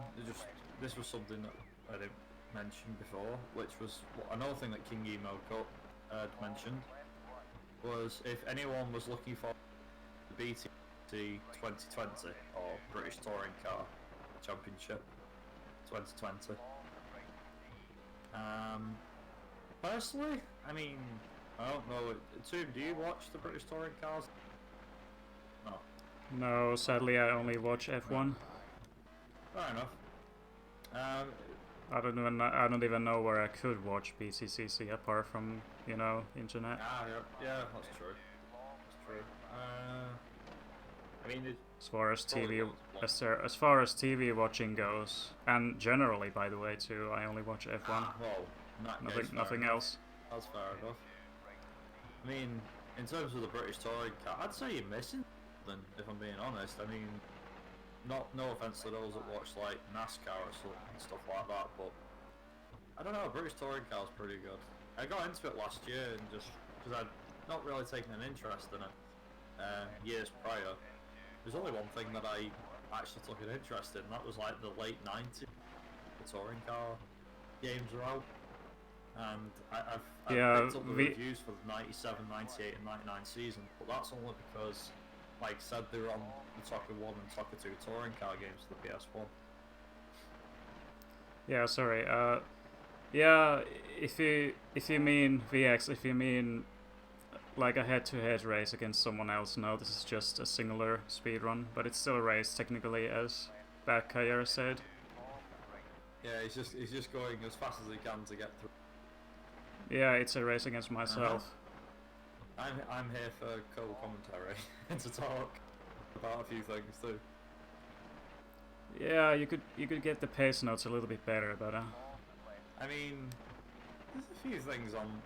this was something that I didn't mention before, which was another thing that King Emo had mentioned, was if anyone was looking for the BTC 2020 or British Touring Car Championship 2020. Personally, I mean, I don't know. Toom, do you watch the British Touring Cars? No. No, sadly I only watch F1. Fair enough. I don't even know where I could watch BCCC apart from, you know, internet. Yeah, that's true. That's true. I mean, as far as TV watching goes, and generally, by the way, too, I only watch F1. Well, nothing else. That's fair enough. I mean, in terms of the British touring car, I'd say you're missing something, if I'm being honest. I mean, no offense to those that watch like NASCAR or stuff like that, but I don't know, British touring car's pretty good. I got into it last year and just because I'd not really taken an interest in it years prior. There's only one thing that I actually took an interest in, that was like the late 90s. The touring car games were out, and I've picked up the reviews for the 97, 98 and 99 season, but that's only because, like I said, they were on the Toka 1 and Toka 2 touring car games for the PS1. Yeah, sorry. Yeah, if you mean VX, if you mean like a head-to-head race against someone else, no, this is just a singular speedrun, but it's still a race technically, as Bad Kayara said. Yeah, he's just going as fast as he can to get through. Yeah, it's a race against myself. I'm here for co-commentary and to talk about a few things too. Yeah, you could get the pace notes a little bit better, but I mean, there's a few things on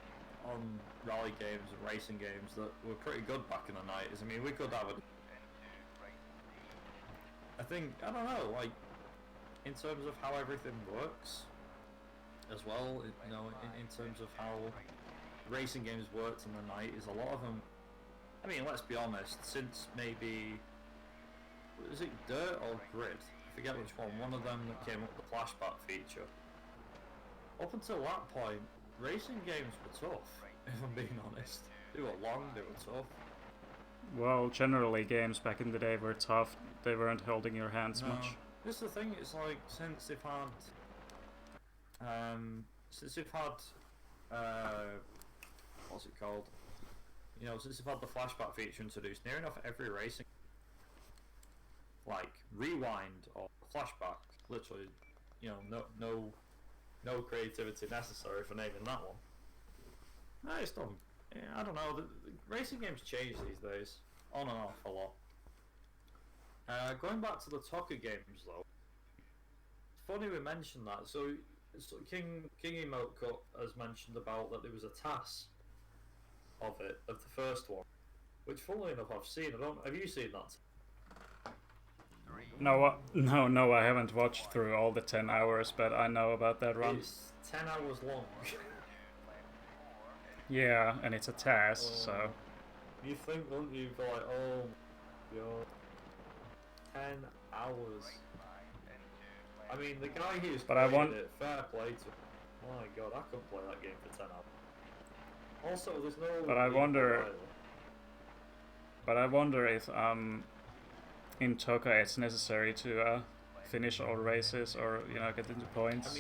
rally games and racing games that were pretty good back in the 90s. I mean, we could have I think, I don't know, like, in terms of how everything works as well, you know, in terms of how racing games worked in the 90s, a lot of them, I mean, let's be honest, since maybe, was it Dirt or Grid? I forget which one of them that came up with the flashback feature. Up until that point, racing games were tough, if I'm being honest. They were long, they were tough. well, generally games back in the day were tough. They weren't holding your hands much. This is the thing, it's like, since they've had, what's it called? You know, since they've had the flashback feature introduced, near enough every racing, like, rewind or flashback, literally, you know, no creativity necessary for naming that one. No, it's done. Yeah, I don't know, the racing games change these days, on and off a lot. Going back to the Tokka games though, it's funny we mentioned that. So King Emote Cup has mentioned about that there was a TAS of the first one, which funnily enough I've seen. Have you seen that? No, I haven't watched through all the 10 hours, but I know about that run. It's 10 hours long. Yeah, and it's a task, so... You think, don't you, for like, oh my god, 10 hours. I mean, the guy who's playing it, fair play to him. My god, I couldn't play that game for 10 hours. Also, there's no... But I wonder if, in Tokka it's necessary to, finish all races or, you know, get into points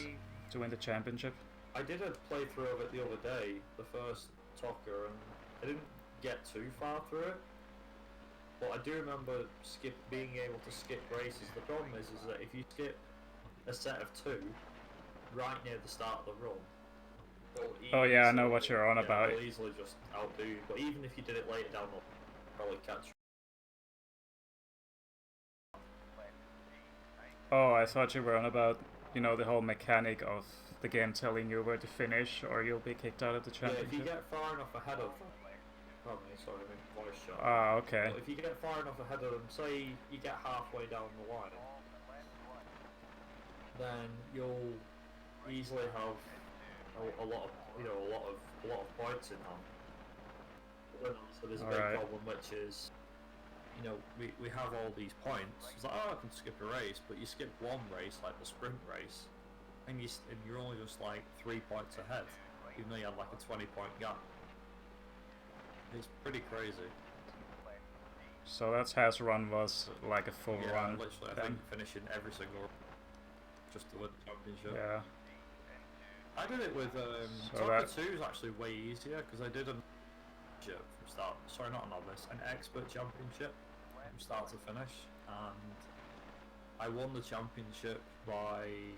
to win the championship. I did a playthrough of it the other day, the first Tokka, and I didn't get too far through it. But I do remember being able to skip races. The problem is that if you skip a set of 2 right near the start of the run, oh yeah, I know what you're on about. They'll easily just outdo you. But even if you did it later down, they'll probably catch you. Oh, I thought you were on about, you know, the whole mechanic of the game telling you where to finish or you'll be kicked out of the championship. Yeah, if you get far enough ahead of them, pardon me, sorry, I'm in voice shot. Ah, okay. But if you get far enough ahead of them, say you get halfway down the line, then you'll easily have a lot of points in hand. So there's a big problem, which is, you know, we have all these points. It's like, oh, I can skip a race, but you skip one race, like the sprint race, and you're only just like 3 points ahead, even though you have like a 20-point gap. It's pretty crazy. So that TAS run was like a full run. Literally, I think finishing every single just to win the championship. Yeah. I did it with Tokka 2 is actually way easier because I did a championship from start. Sorry, not a novice, an expert championship from start to finish, and I won the championship by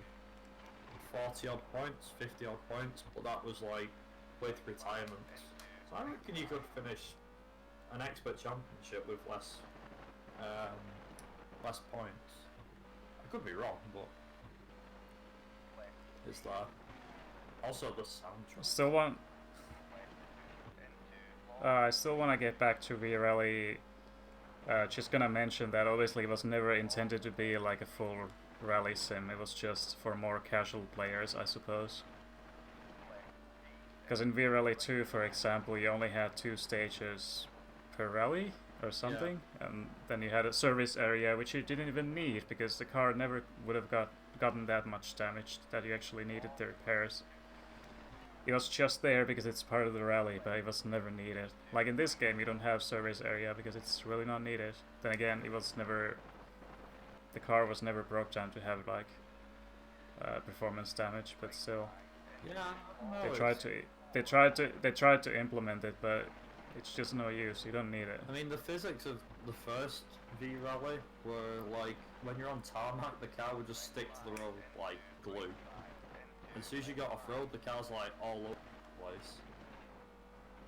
40 odd points, 50 odd points, but that was like with retirement. So I reckon you could finish an expert championship with less points. I could be wrong, but it's that. Also the soundtrack. I still want to get back to V-Rally. Just gonna mention that obviously it was never intended to be like a full rally sim. It was just for more casual players, I suppose. Because in V-Rally 2, for example, you only had 2 stages per rally or something, and then you had a service area which you didn't even need because the car never would have gotten that much damage that you actually needed the repairs. It was just there because it's part of the rally, but it was never needed. Like in this game, you don't have service area because it's really not needed. Then again, the car was never broke down to have like performance damage, but still, Yeah, no, they tried to implement it, but it's just no use. You don't need it. I mean, the physics of the first V Rally were like, when you're on tarmac, the car would just stick to the road like glue. As soon as you got off-road, the car's like all over the place.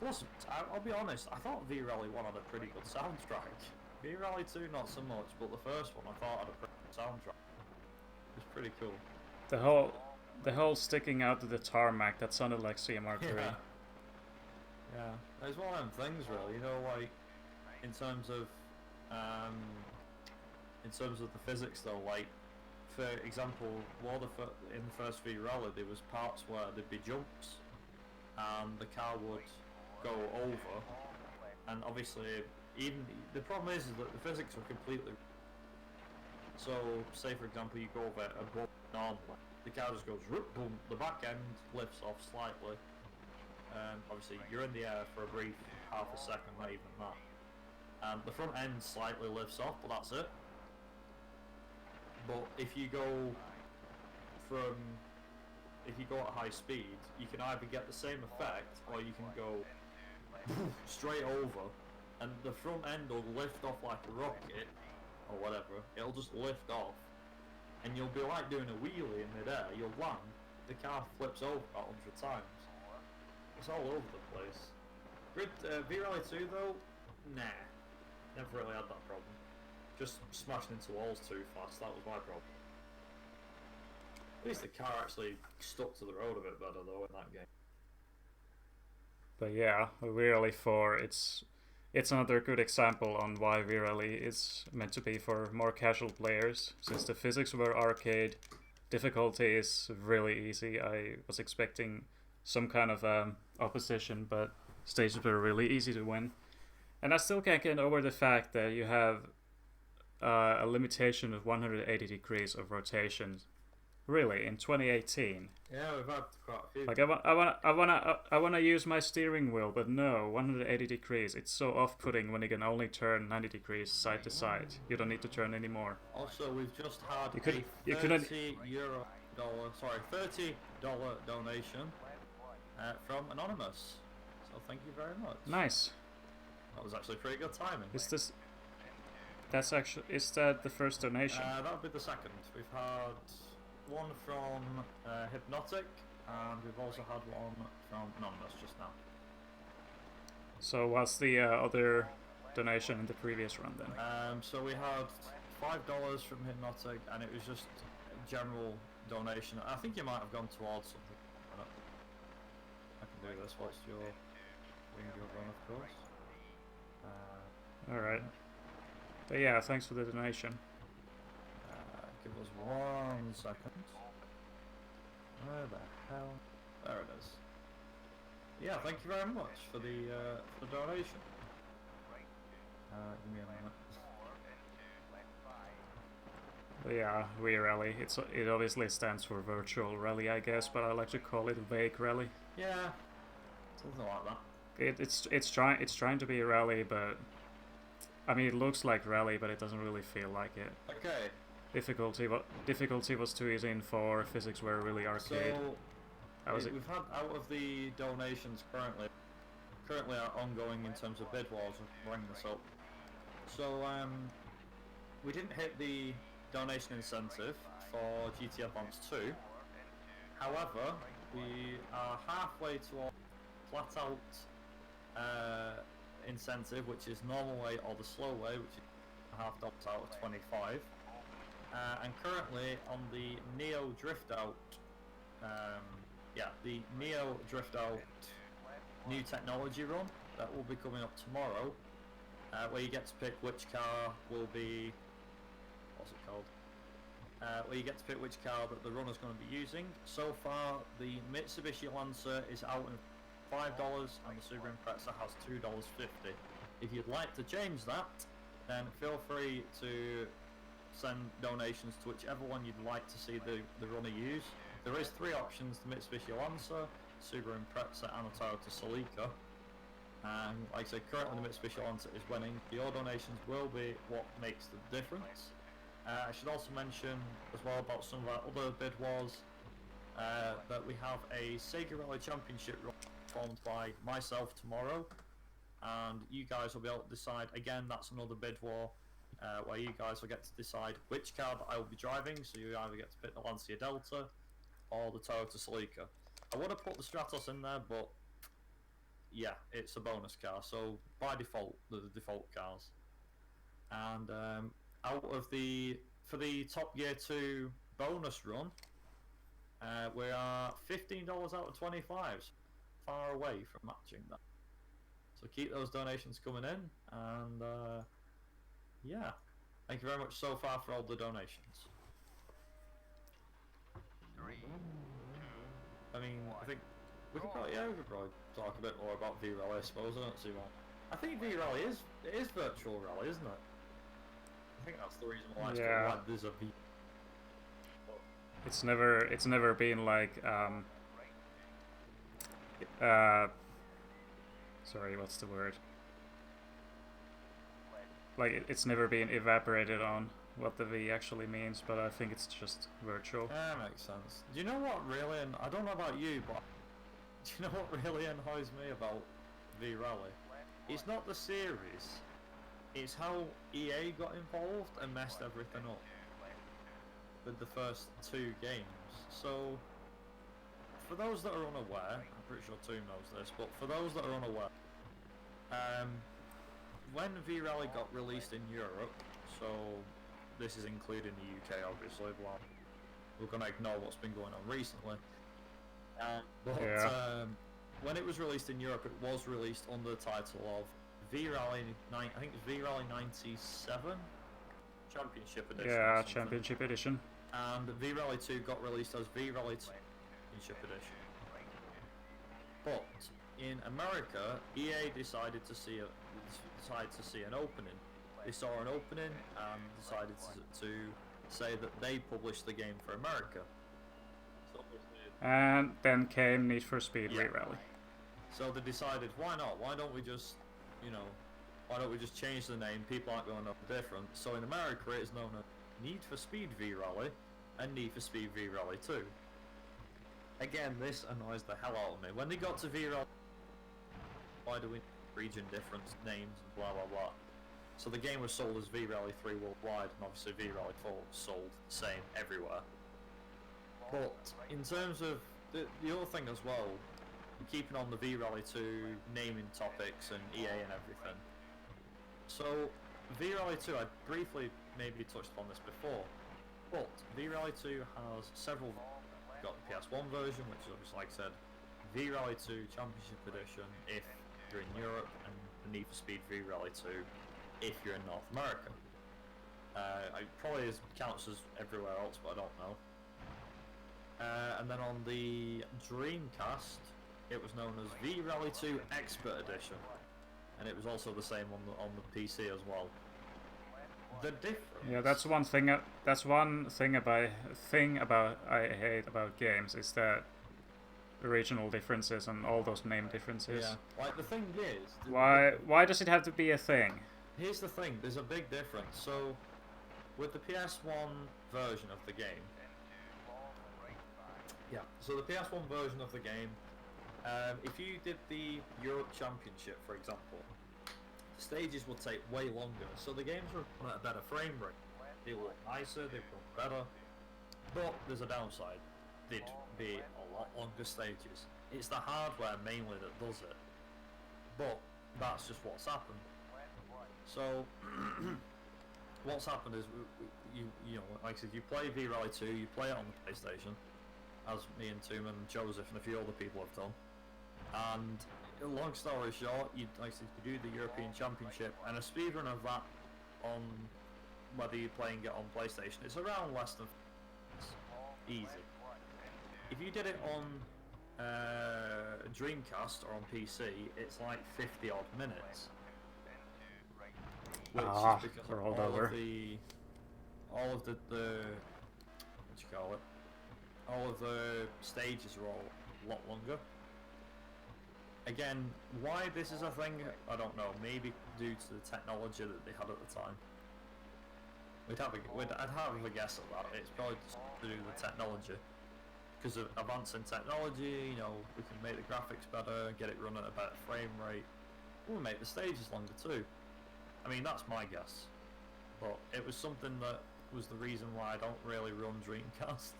Plus, I'll be honest, I thought V Rally 1 had a pretty good soundtrack. V Rally 2 not so much, but the first one I thought had a pretty good soundtrack. It was pretty cool. The whole sticking out to the tarmac, that sounded like CMR3. Yeah, it's one of them things, really. You know, like in terms of the physics, though. Like, for example, in the first V Rally, there was parts where there'd be jumps, and the car would go over, and obviously, even the problem is that the physics are completely. So, say for example, you go over a bump normally, the car just goes boom, the back end lifts off slightly. Obviously, you're in the air for a brief half a second, not even that. And the front end slightly lifts off, but that's it. But if you go at high speed, you can either get the same effect, or you can go straight over, and the front end will lift off like a rocket, or whatever. It'll just lift off, and you'll be like doing a wheelie in midair. You'll land, the car flips over about 100 times. It's all over the place. V-Rally 2 though, nah. Never really had that problem. Just smashing into walls too fast, that was my problem. At least the car actually stuck to the road a bit better though in that game. But yeah, V-Rally 4, it's another good example on why V-Rally is meant to be for more casual players, since the physics were arcade, difficulty is really easy. I was expecting some kind of opposition, but stages were really easy to win. And I still can't get over the fact that you have a limitation of 180 degrees of rotation. Really, in 2018. Yeah, we've had quite a few. Like I wanna use my steering wheel, but no, 180 degrees. It's so off-putting when you can only turn 90 degrees side to side. You don't need to turn anymore. Also, we've just had You a couldn't. $30 donation from Anonymous. So thank you very much. Nice. That was actually pretty good timing. Is that the first donation? That would be the second. We've had one from Hypnotic, and we've also had one from Anonymous just now. So what's the other donation in the previous run then? So we had $5 from Hypnotic, and it was just a general donation. I think you might have gone towards something. I can do this whilst you're doing your run, of course. Alright. But yeah, thanks for the donation. Give us 1 second. Where the hell? There it is. Yeah, thank you very much for the donation. Give me a minute. But yeah, V-Rally. It obviously stands for Virtual Rally, I guess, but I like to call it Vague Rally. Yeah, something like that. It's trying to be a rally, but I mean it looks like rally, but it doesn't really feel like it. Okay. Difficulty was too easy in 4. Physics were really arcade. So we've had out of the donations currently are ongoing in terms of bid wars. I'll bring this up. So we didn't hit the donation incentive for GT Advance 2. However, we are halfway towards flat out incentive, which is normal way or the slow way, which is $1.5 out of 25. And currently on the Neo Drift Out, the Neo Drift Out new technology run that will be coming up tomorrow, where you get to pick which car will be, what's it called? Where you get to pick which car that the runner's going to be using. So far, the Mitsubishi Lancer is out in $5, and the Subaru Impreza has $2.50. If you'd like to change that, then feel free to send donations to whichever one you'd like to see the runner use. There is 3 options: the Mitsubishi Lancer, Subaru Impreza, and the Toyota Celica. And like I said, currently the Mitsubishi Lancer is winning. Your donations will be what makes the difference. I should also mention as well about some of our other bid wars that we have a Sega Rally Championship formed by myself tomorrow, and you guys will be able to decide. Again, that's another bid war where you guys will get to decide which car that I will be driving. So you either get to pick the Lancia Delta or the Toyota Celica. I would have put the Stratos in there, but yeah, it's a bonus car. So by default, they're the default cars. And for the Top Gear 2 bonus run, we are $15 out of 25, far away from matching that. So keep those donations coming in, and yeah, thank you very much so far for all the donations. 3, 2, I mean, I think we could probably talk a bit more about V-Rally, I suppose. I don't see why. I think V-Rally is virtual rally, isn't it? I think that's the reason why it's Yeah. called there's a V. It's never been like sorry, what's the word? Like it's never been evaporated on what the V actually means, but I think it's just virtual. That makes sense. Do you know what really, and I don't know about you, but do you know what really annoys me about V-Rally? It's not the series, it's how EA got involved and messed everything up with the first 2 games. So, for those that are unaware, I'm pretty sure Toom knows this, but for those that are unaware, when V-Rally got released in Europe, so this is including the UK obviously, but we're going to ignore what's been going on recently. When it was released in Europe, it was released under the title of V-Rally, I think it's V-Rally 97 Championship Edition. Yeah, Championship Edition. And V-Rally 2 got released as V-Rally 2 Championship Edition. But in America, EA decided to see an opening. They saw an opening and decided to say that they published the game for America. And then came Need for Speed Yeah. Re-Rally. So they decided, why not? Why don't we just change the name? People aren't going to know the difference. So in America, it is known as Need for Speed V-Rally and Need for Speed V-Rally 2. Again, this annoys the hell out of me. When they got to V-Rally, why do we region different names and blah blah blah? So the game was sold as V-Rally 3 worldwide, and obviously V-Rally 4 was sold the same everywhere. But in terms of the other thing as well, keeping on the V-Rally 2 naming topics and EA and everything. So V-Rally 2, I briefly maybe touched upon this before, but V-Rally 2 has several. You've got the PS1 version, which is obviously, like I said, V-Rally 2 Championship Edition if you're in Europe, and the Need for Speed V-Rally 2 if you're in North America. It probably counts as everywhere else, but I don't know. And then on the Dreamcast, it was known as V-Rally 2 Expert Edition, and it was also the same on the PC as well. The difference. Yeah, that's one thing. That's one thing about I hate about games is that regional differences and all those name differences. Yeah. Like the thing is. Why does it have to be a thing? Here's the thing. There's a big difference. So, with the PS1 version of the game. Yeah. So the PS1 version of the game, if you did the Europe Championship, for example, stages would take way longer. So the games were at a better frame rate. They look nicer. They look better. But there's a downside. They'd be a lot longer stages. It's the hardware mainly that does it. But that's just what's happened. So what's happened is you know, like I said, you play V-Rally 2, you play it on the PlayStation, as me and Toom and Joseph and a few other people have done. And long story short, you do the European Championship, and a speedrun of that on whether you're playing it on PlayStation, it's around less than easy. If you did it on Dreamcast or on PC, it's like 50 odd minutes. Which is because we're all over. of the what do you call it? All of the stages are all a lot longer. Again, why this is a thing, I don't know. Maybe due to the technology that they had at the time. I'd have a guess at that. It's probably just to do with the technology. Because of advancing technology, you know, we can make the graphics better and get it run at a better frame rate. We'll make the stages longer too. I mean, that's my guess. But it was something that was the reason why I don't really run Dreamcast.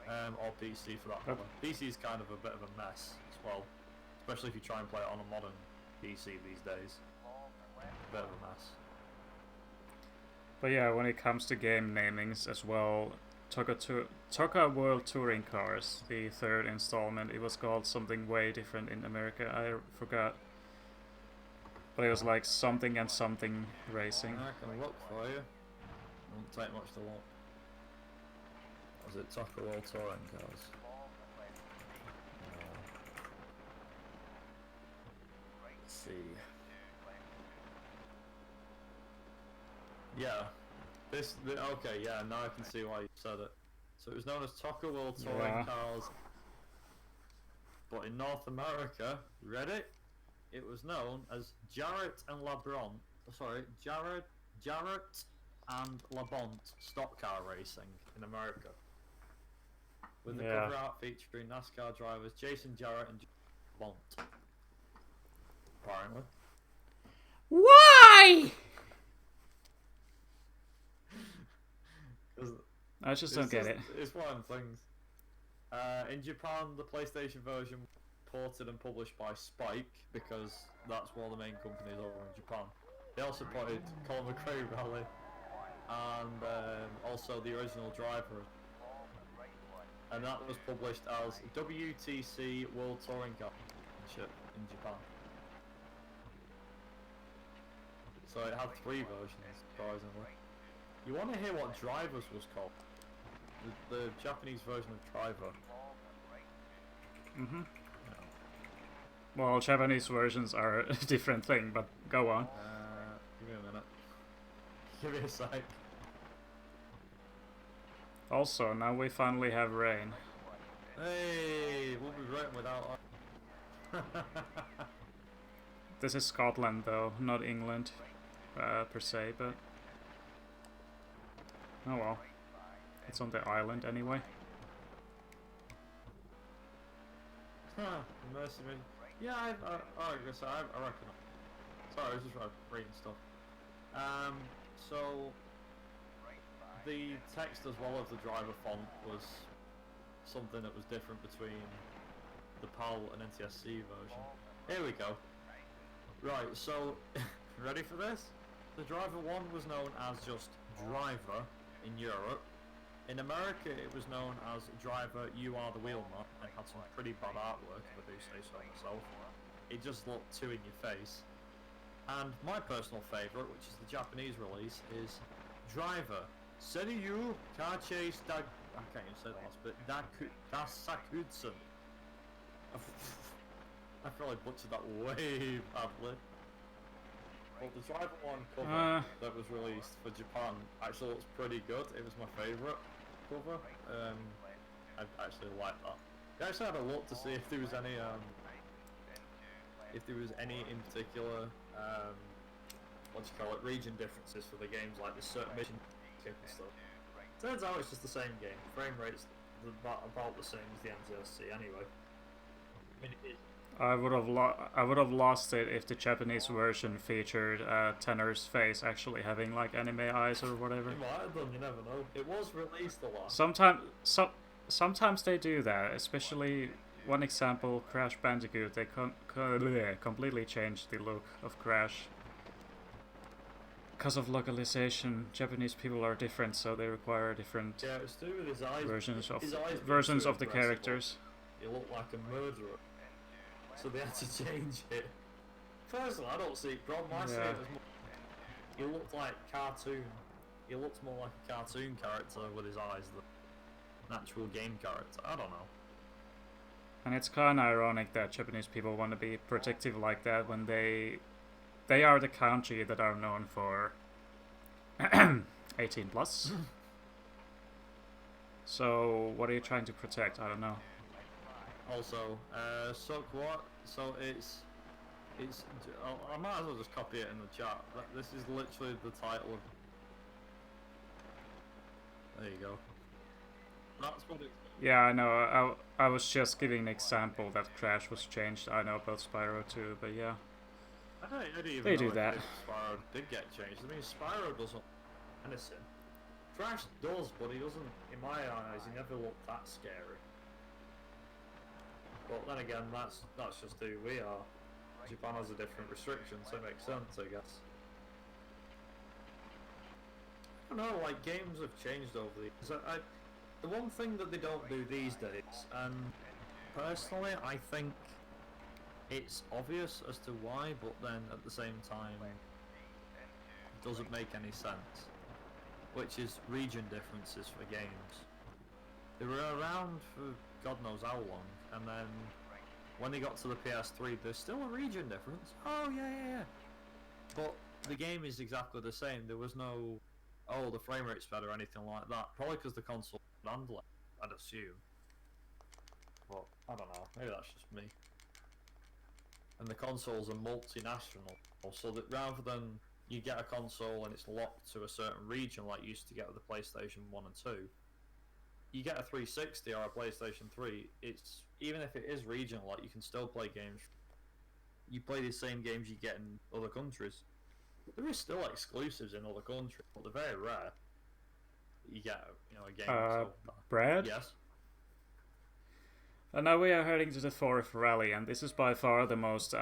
Or PC for that matter. PC is kind of a bit of a mess as well. Especially if you try and play it on a modern PC these days. A bit of a mess. But yeah, when it comes to game namings as well, Toka World Touring Cars, the third installment, it was called something way different in America. I forgot. But it was like something and something racing. I can look for you. Won't take much to look. Was it Toka World Touring Cars? Let's see. Yeah. Okay, yeah, now I can see why you said it. So it was known as Toka World Touring Cars. But in North America, ready? It was known as Jarrett and Labont Stock Car Racing in America. With the cover art featuring NASCAR drivers Jason Jarrett and Labont. Apparently. Why? I just don't get it. It's one of them things. In Japan, the PlayStation version ported and published by Spike because that's one of the main companies over in Japan. They also ported Colin McRae Rally and also the original driver, and that was published as WTC World Touring Car Championship in Japan. So it had 3 versions, surprisingly. You want to hear what Drivers was called? The Japanese version of Driver. Mm-hmm. Well, Japanese versions are a different thing, but go on. Give me a minute. Give me a sec. Also, now we finally have rain. Hey, we'll be rain without... This is Scotland, though, not England, per se, but... Oh well. It's on the island anyway. Mercy me. Yeah, I guess I reckon. Sorry, I was just reading stuff. So the text as well as the driver font was something that was different between the PAL and NTSC version. Here we go. Right, so ready for this? The driver one was known as just Driver in Europe. In America, it was known as Driver, You Are the Wheelman, and had some pretty bad artwork, if I do say so myself. It just looked too in your face. And my personal favourite, which is the Japanese release, is Driver, Senryu Car Chase Dag... I can't even say the last bit. Dasakutsun. I feel I butchered that way badly. Well, the Driver one cover that was released for Japan actually looks pretty good. It was my favourite cover. I actually like that. I actually had a look to see if there was any in particular what do you call it, region differences for the games, like the certain mission skip and stuff. Turns out it's just the same game. Frame rate's about the same as the NTSC anyway. I mean, it is. I would have lost it if the Japanese version featured Tenor's face actually having like anime eyes or whatever. You might have done, you never know. It was released a lot. Sometimes they do that, especially one example, Crash Bandicoot. They completely changed the look of Crash. Because of localization, Japanese people are different, so they require different it's to do with his eyes. versions of the characters. He looked like a murderer. So they had to change it. Personally, I don't see a problem. I see it as more... He looked like cartoon. He looked more like a cartoon character with his eyes than an actual game character. I don't know. And it's kind of ironic that Japanese people want to be protective like that when they are the country that are known for 18 plus. So what are you trying to protect? I don't know. Also, so it's I might as well just copy it in the chat. This is literally the title of There you go. That's what it. Yeah, I know. I was just giving an example that Crash was changed. I know about Spyro too, but yeah. I don't even They know do that. if Spyro did get changed. I mean, Spyro doesn't anything. Crash does, but he doesn't. In my eyes, he never looked that scary. But then again, that's just who we are. Japan has a different restriction, so it makes sense, I guess. I don't know, like games have changed over the years. The one thing that they don't do these days, and personally, I think it's obvious as to why, but then at the same time, it doesn't make any sense. Which is region differences for games. They were around for God knows how long, and then when they got to the PS3, there's still a region difference. Oh yeah. But the game is exactly the same. There was no, oh, the frame rate's better or anything like that. Probably because the console could handle it, I'd assume. But I don't know. Maybe that's just me. And the consoles are multinational, so that rather than you get a console and it's locked to a certain region like you used to get with the PlayStation 1 and 2, you get a 360 or a PlayStation 3, it's, even if it is regional, like you can still play games. You play the same games you get in other countries. There is still exclusives in other countries, but they're very rare. You get, a game. Brad? Yes. And now we are heading to the fourth rally, and this is by far the most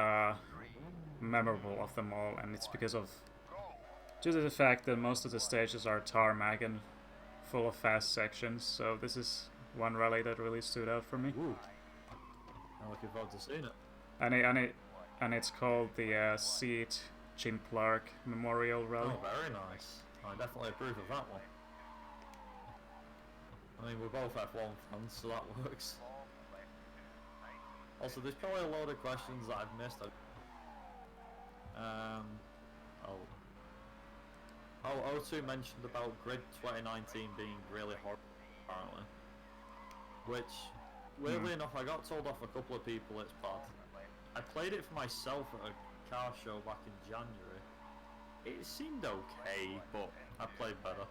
memorable of them all, and it's because of due to the fact that most of the stages are tarmac and full of fast sections. So this is one rally that really stood out for me. Ooh. I'm looking forward to seeing it. And it's called the Seat Jim Clark Memorial Rally. Oh, very nice. I definitely approve of that one. I mean, we're both F1 fans, so that works. Also, there's probably a load of questions that I've missed. O2 mentioned about Grid 2019 being really horrible, apparently. Which, weirdly enough, I got told off a couple of people it's bad. I played it for myself at a car show back in January. It seemed okay, but I played better.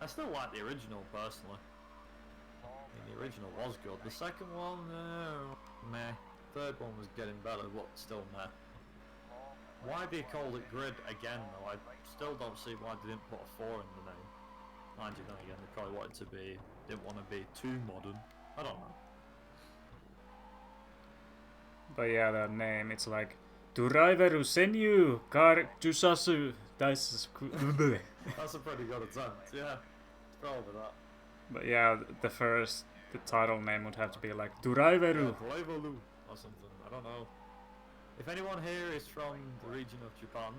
I still like the original, personally. I mean, the original was good. The second one, meh. Third one was getting better, but still meh. Why they called it Grid again, though, I still don't see why they didn't put a 4 in the name. Mind you, then again, they probably wanted to be, didn't want to be too modern. I don't know. But yeah, the name, it's like Driveru Senyu Kar Jusasu That's a pretty good attempt, yeah. Probably that. But yeah, the title name would have to be like Driveru. Yeah, Driveru or something, I don't know. If anyone here is from the region of Japan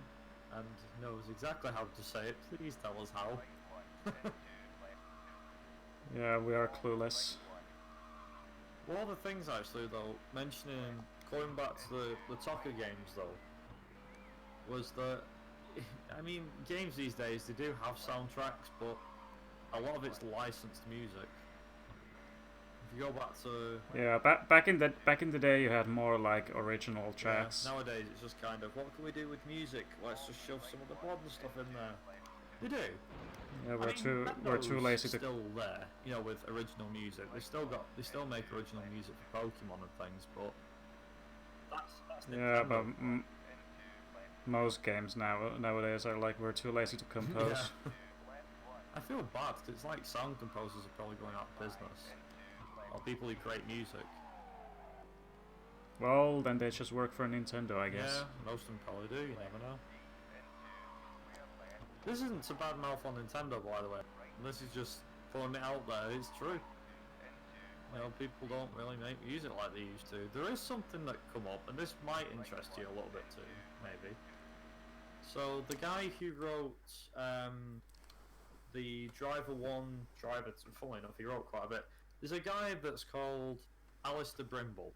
and knows exactly how to say it, please tell us how. Yeah, we are clueless. One of the things actually though, going back to the Tokka games though, was that, I mean, games these days, they do have soundtracks, but a lot of it's licensed music. If you go back to... Yeah, back in the day you had more like original tracks. Yeah, nowadays it's just kind of, what can we do with music? Let's just shove some of the modern stuff in there. They do. Yeah, we're too lazy to... still there, with original music. They still make original music for Pokemon and things, but that's yeah, Nintendo. but most games nowadays are like, we're too lazy to compose. Yeah. I feel bad because it's like sound composers are probably going out of business, or people who create music. Well, then they just work for Nintendo, I guess. Yeah, most of them probably do. You never know. This isn't a bad mouth on Nintendo, by the way. This is just putting it out there. It's true. People don't really make music like they used to. There is something that come up, and this might interest you a little bit too, maybe. So the guy who wrote the Driver 1, Driver 2, funnily enough, he wrote quite a bit. There's a guy that's called Alistair Brimble.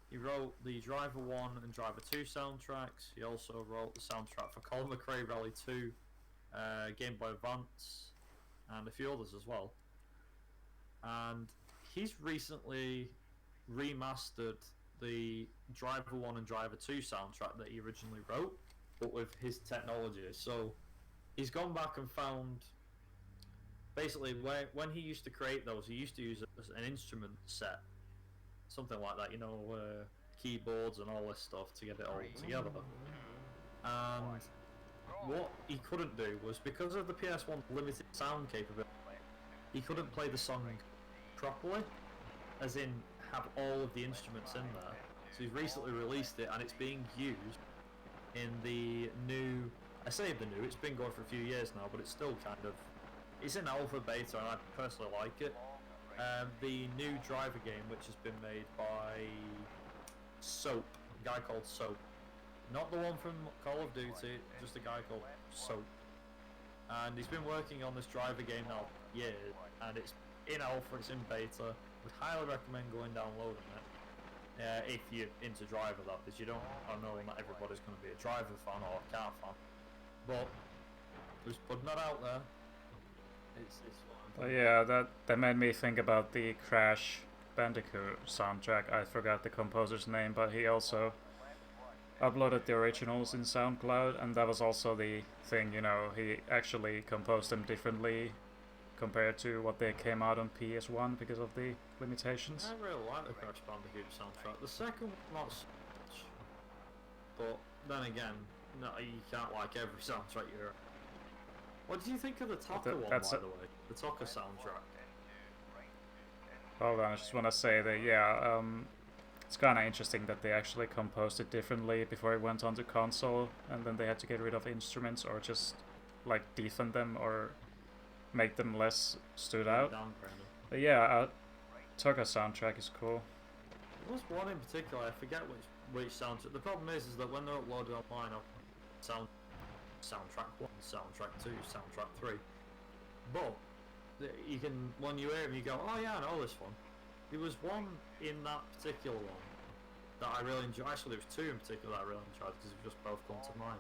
He wrote the Driver 1 and Driver 2 soundtracks. He also wrote the soundtrack for Colin McRae Rally 2, Game Boy Advance, and a few others as well. And he's recently remastered the Driver 1 and Driver 2 soundtrack that he originally wrote, but with his technology. So he's gone back and found basically when he used to create those, he used to use an instrument set, something like that, keyboards and all this stuff to get it all together. And what he couldn't do was, because of the PS1's limited sound capability, he couldn't play the song properly, as in have all of the instruments in there. So he's recently released it, and it's being used in the new. I say the new. It's been going for a few years now, but it's still kind of. It's in alpha beta, and I personally like it. The new driver game, which has been made by Soap, a guy called Soap, not the one from Call of Duty, just a guy called Soap. And he's been working on this driver game now for years, and it's in alpha, it's in beta. Would highly recommend going downloading it. If you're into driver, that is. I know not everybody's going to be a driver fan or a car fan, but just putting that out there. It's But yeah, that made me think about the Crash Bandicoot soundtrack. I forgot the composer's name, but he also uploaded the originals in SoundCloud, and that was also the thing, he actually composed them differently compared to what they came out on PS1 because of the limitations. I really like the Crash Bandicoot soundtrack. The second one, not so much, but then again, no, you can't like every soundtrack you hear. What do you think of the Tokka one, by the way? The Tokka soundtrack. Hold on, I just want to say that, it's kind of interesting that they actually composed it differently before it went onto console, and then they had to get rid of instruments or just, deefen them or make them less stood out. But yeah, Tokka soundtrack is cool. There was one in particular, I forget which soundtrack. The problem is that when they're uploaded online, soundtrack 1, soundtrack 2, soundtrack 3. But you can, when you hear them, you go, oh yeah, I know this one. There was one in that particular one that I really enjoyed. Actually, there was two in particular that I really enjoyed because they've just both come to mind.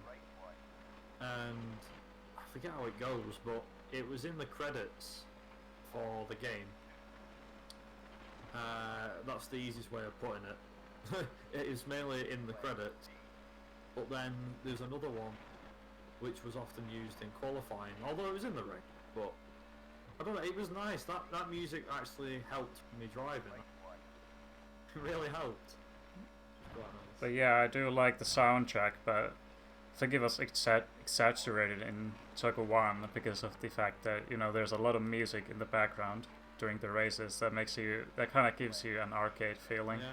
And I forget how it goes, but it was in the credits for the game. That's the easiest way of putting it. It is mainly in the credits. But then there's another one which was often used in qualifying, although it was in the ring. But I don't know, it was nice. That music actually helped me driving. It really helped. Quite nice. But yeah, I do like the soundtrack, but I think it was exaggerated in Tokka 1 because of the fact that, there's a lot of music in the background during the races that kind of gives you an arcade feeling. Yeah.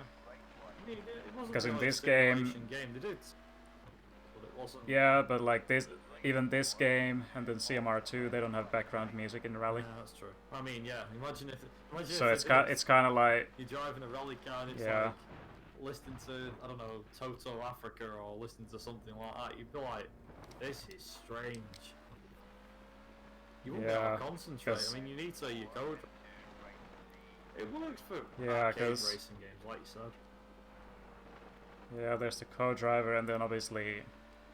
I mean, it wasn't because in really this a game, they did, but it wasn't. Yeah, but even this game and then CMR2, they don't have background music in the rally. Yeah, that's true. I mean, yeah. Imagine if so it's kind of like you're driving a rally car and it's like listening to, I don't know, Toto Africa or listening to something like that. You'd be like, this is strange. You wouldn't be able to concentrate. I mean, you need to your code. It works for arcade racing games, like you said. Yeah, there's the co-driver, and then obviously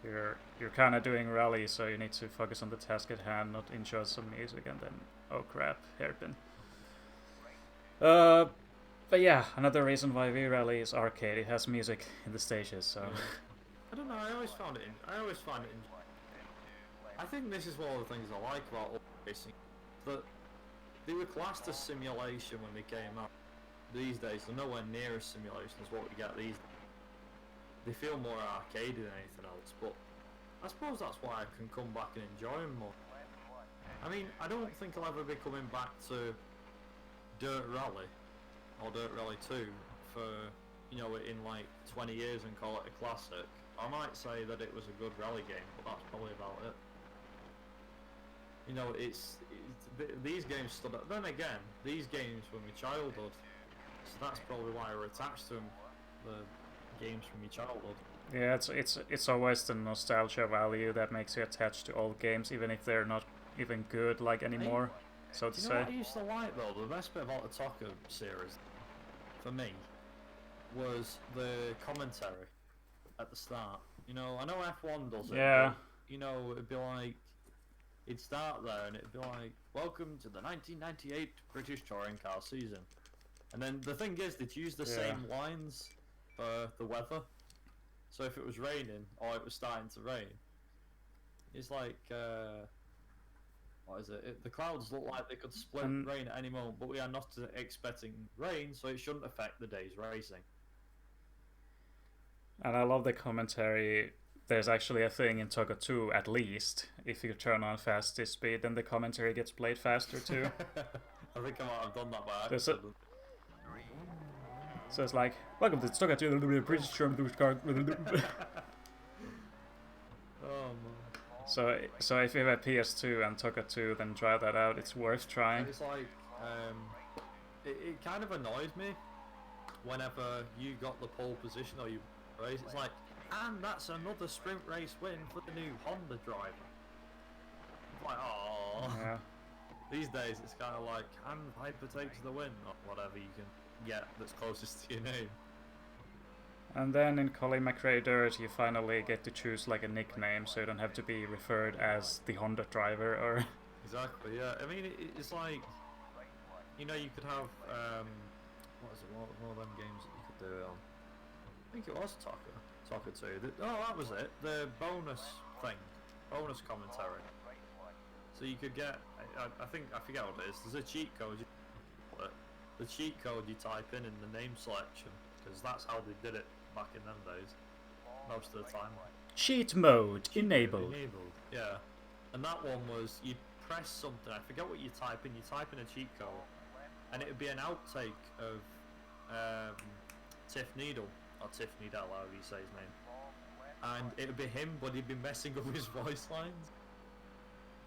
you're kind of doing rally, so you need to focus on the task at hand, not enjoy some music, and then oh crap, hairpin. But yeah, another reason why V-Rally is arcade. It has music in the stages, so. Yeah. I don't know. I always find it. I think this is one of the things I like about racing, that they were classed as simulation when they came out. These days, they're nowhere near as simulation as what we get these days. They feel more arcade than anything else, but I suppose that's why I can come back and enjoy them more. I mean, I don't think I'll ever be coming back to Dirt Rally or Dirt Rally 2 for, in 20 years and call it a classic. I might say that it was a good rally game, but that's probably about it. These games stood up. Then again, these games were my childhood, so that's probably why we're attached to them. The games from your childhood. Yeah, it's always the nostalgia value that makes you attached to old games, even if they're not even good anymore. So to say. What I used to like though, the best bit about the Tokka series, for me, was the commentary at the start. I know F1 does it. Yeah. But, it'd be like, it'd start there and it'd be like, welcome to the 1998 British Touring Car season. And then the thing is, they'd use the same lines for the weather. So if it was raining or it was starting to rain, it's like what is it? The clouds look like they could split And- rain at any moment, but we are not expecting rain, so it shouldn't affect the day's racing. And I love the commentary. There's actually a thing in Togo 2, at least, if you turn on fastest speed, then the commentary gets played faster too. I think I might have done that by There's a- accident. So it's like, welcome to Togo 2, the British German car. Oh man. So if you have a PS2 and Togo 2, then try that out. It's worth trying. It's like, it kind of annoys me whenever you got the pole position or you race. It's like, and that's another sprint race win for the new Honda driver. It's like, oh. Yeah. These days it's kind of like, and Viper takes the win, or whatever you can get that's closest to your name. And then in Colin McRae Dirt, you finally get to choose like a nickname, so you don't have to be referred as the Honda driver or. Exactly, yeah. I mean, it's like, you know, you could have, what is it, one of them games that you could do it on. I think it was Talker 2. Oh, that was it. The bonus thing. Bonus commentary. So you could get, I think, I forget what it is. There's a cheat code. The cheat code you type in the name selection, because that's how they did it back in them days. Most of the time. Cheat mode enabled. Yeah. And that one was, you'd press something, I forget what you type in a cheat code, and it would be an outtake of Tiff Needle, or Tiff Needle, however you say his name. And it would be him, but he'd be messing up his voice lines.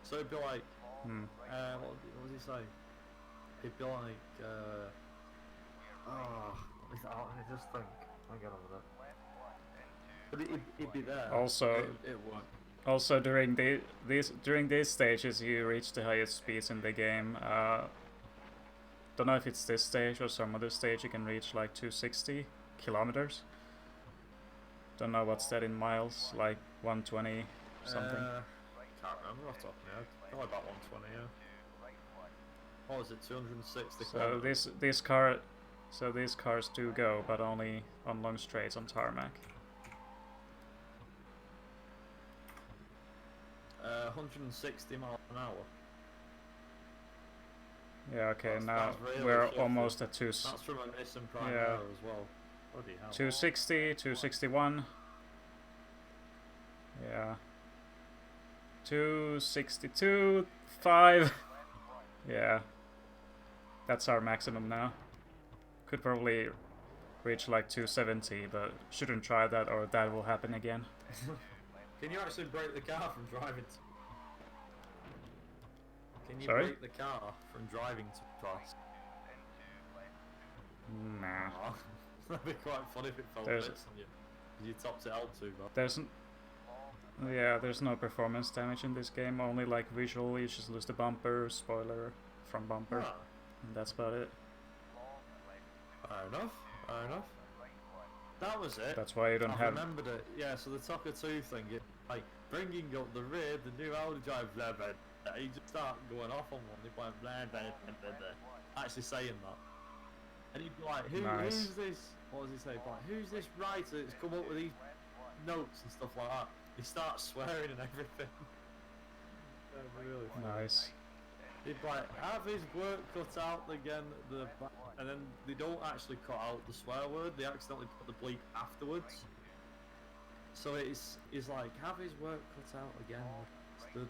So it'd be like, what does he say? It'd be like, let me just think. I get over that. But it'd be there. Also, it worked. Also during these stages, you reach the highest speeds in the game. Don't know if it's this stage or some other stage. You can reach like 260 kilometers. Don't know what's that in miles, like 120 something. Can't remember off the top of my head. Probably about 120, yeah. What was it, 260 So these cars do go, but only on long straights on tarmac. 160 miles an hour. Yeah, okay, That's now really we're shifty. almost at That's from a Nissan Primera Yeah. as well. Bloody hell. 260, 261. Yeah. 262, 5. Yeah. That's our maximum now. Could probably reach like 270, but shouldn't try that or that will happen again. Can you actually brake the car from driving Can you Sorry? brake the car from driving too fast? Nah. Oh, that'd be quite funny if it fell There's- bits on you. You topped it out too bad. There's no performance damage in this game, only like visual, you just lose the bumper, spoiler from bumper, Ah, and that's about it. fair enough. That was it. That's why you don't I've have... remembered it. Yeah, so the Tucker 2 thing, like bringing up the rear, the new Audi drive, blah, blah, blah. You just start going off on one. They went blah, blah, blah, blah, blah. Actually saying that. And he'd be like, Nice. who's this? What does he say? Like, who's this writer that's come up with these notes and stuff like that? He starts swearing and everything. Really funny. Nice. He'd like have his work cut out again at the back, and then they don't actually cut out the swear word. They accidentally put the bleep afterwards. So it's like have his work cut out again, stood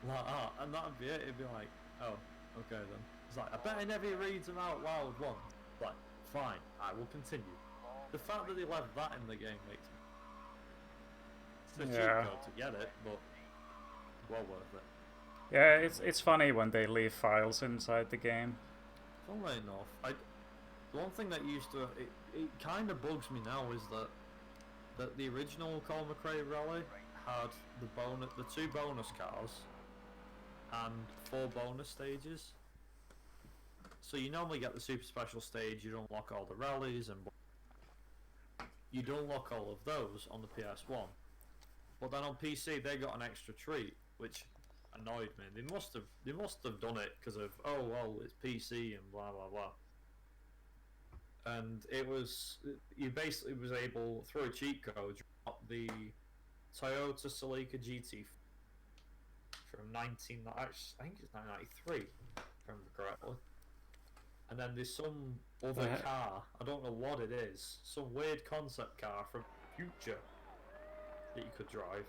like that, and that'd be it. It'd be like, oh, okay then. It's like I bet he never reads them out loud once. Like, fine, I will continue. The fact that they left that in the game makes it's a cheat Yeah. code to get it, but well worth it. Yeah, it's funny when they leave files inside the game. Funnily enough, the one thing that used to it kind of bugs me now is that the original Colin McRae Rally had the 2 bonus cars and 4 bonus stages. So you normally get the super special stage, you unlock all the rallies, and you'd unlock all of those on the PS1. But then on PC they got an extra treat, which annoyed me. They must have done it because of it's PC and blah blah blah. And it was you basically was able through a cheat code drop the Toyota Celica GT from 19. I think it's 1993, if I remember correctly. And then there's some other car. I don't know what it is. Some weird concept car from future that you could drive.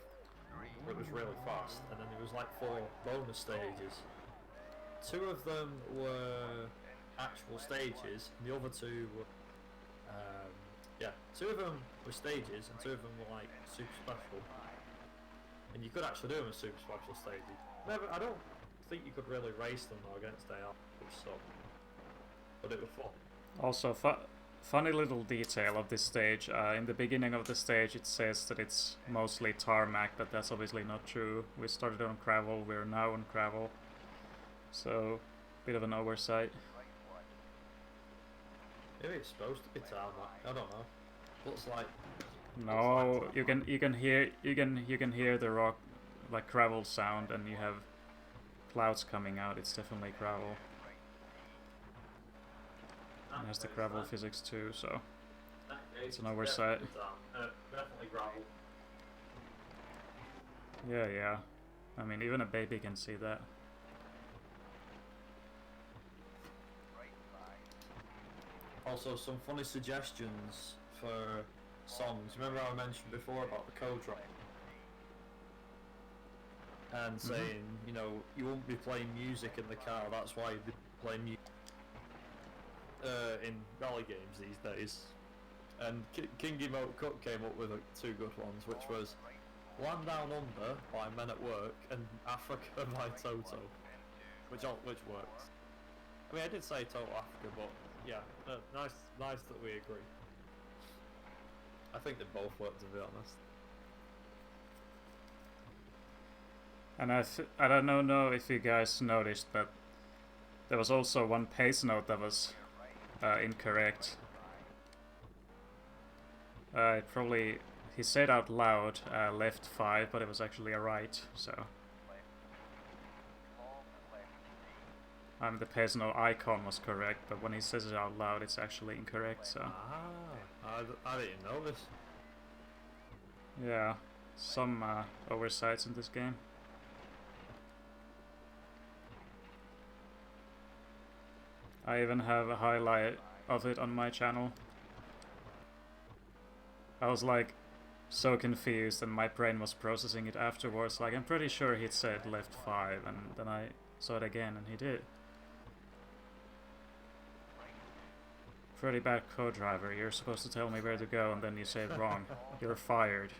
Where it was really fast. And then there was like 4 bonus stages. 2 of them were actual stages, and the other 2 were. 2 of them were stages, and 2 of them were like super special. And you could actually do them as super special stages. I don't think you could really race them though against AI, which sucked. But it was fun. Also, funny little detail of this stage. In the beginning of the stage, it says that it's mostly tarmac, but that's obviously not true. We started on gravel. We're now on gravel. So, bit of an oversight. Maybe it's supposed to be tarmac. I don't know. Looks like. No, you can hear the rock, like gravel sound, and you have clouds coming out. It's definitely gravel. It has the gravel physics too, so it's an oversight. Definitely gravel. Yeah. I mean, even a baby can see that. Also, some funny suggestions for songs. Remember how I mentioned before about the code drop? And saying, you know, you won't be playing music in the car, that's why they play music in rally games these days. And King Emote Cook came up with 2 good ones, which was Land Down Under by Men at Work and Africa by Toto, which works. I mean, I did say Toto Africa, but yeah, nice that we agree. I think they both work, to be honest. And I don't know if you guys noticed, but there was also one pace note that was incorrect. He said out loud left 5, but it was actually a right, so. The pace note icon was correct, but when he says it out loud, it's actually incorrect, so. I didn't know this. Yeah, some oversights in this game. I even have a highlight of it on my channel. I was like so confused and my brain was processing it afterwards. Like, I'm pretty sure he'd said left 5, and then I saw it again and he did. Pretty bad co-driver. You're supposed to tell me where to go and then you say it wrong. You're fired.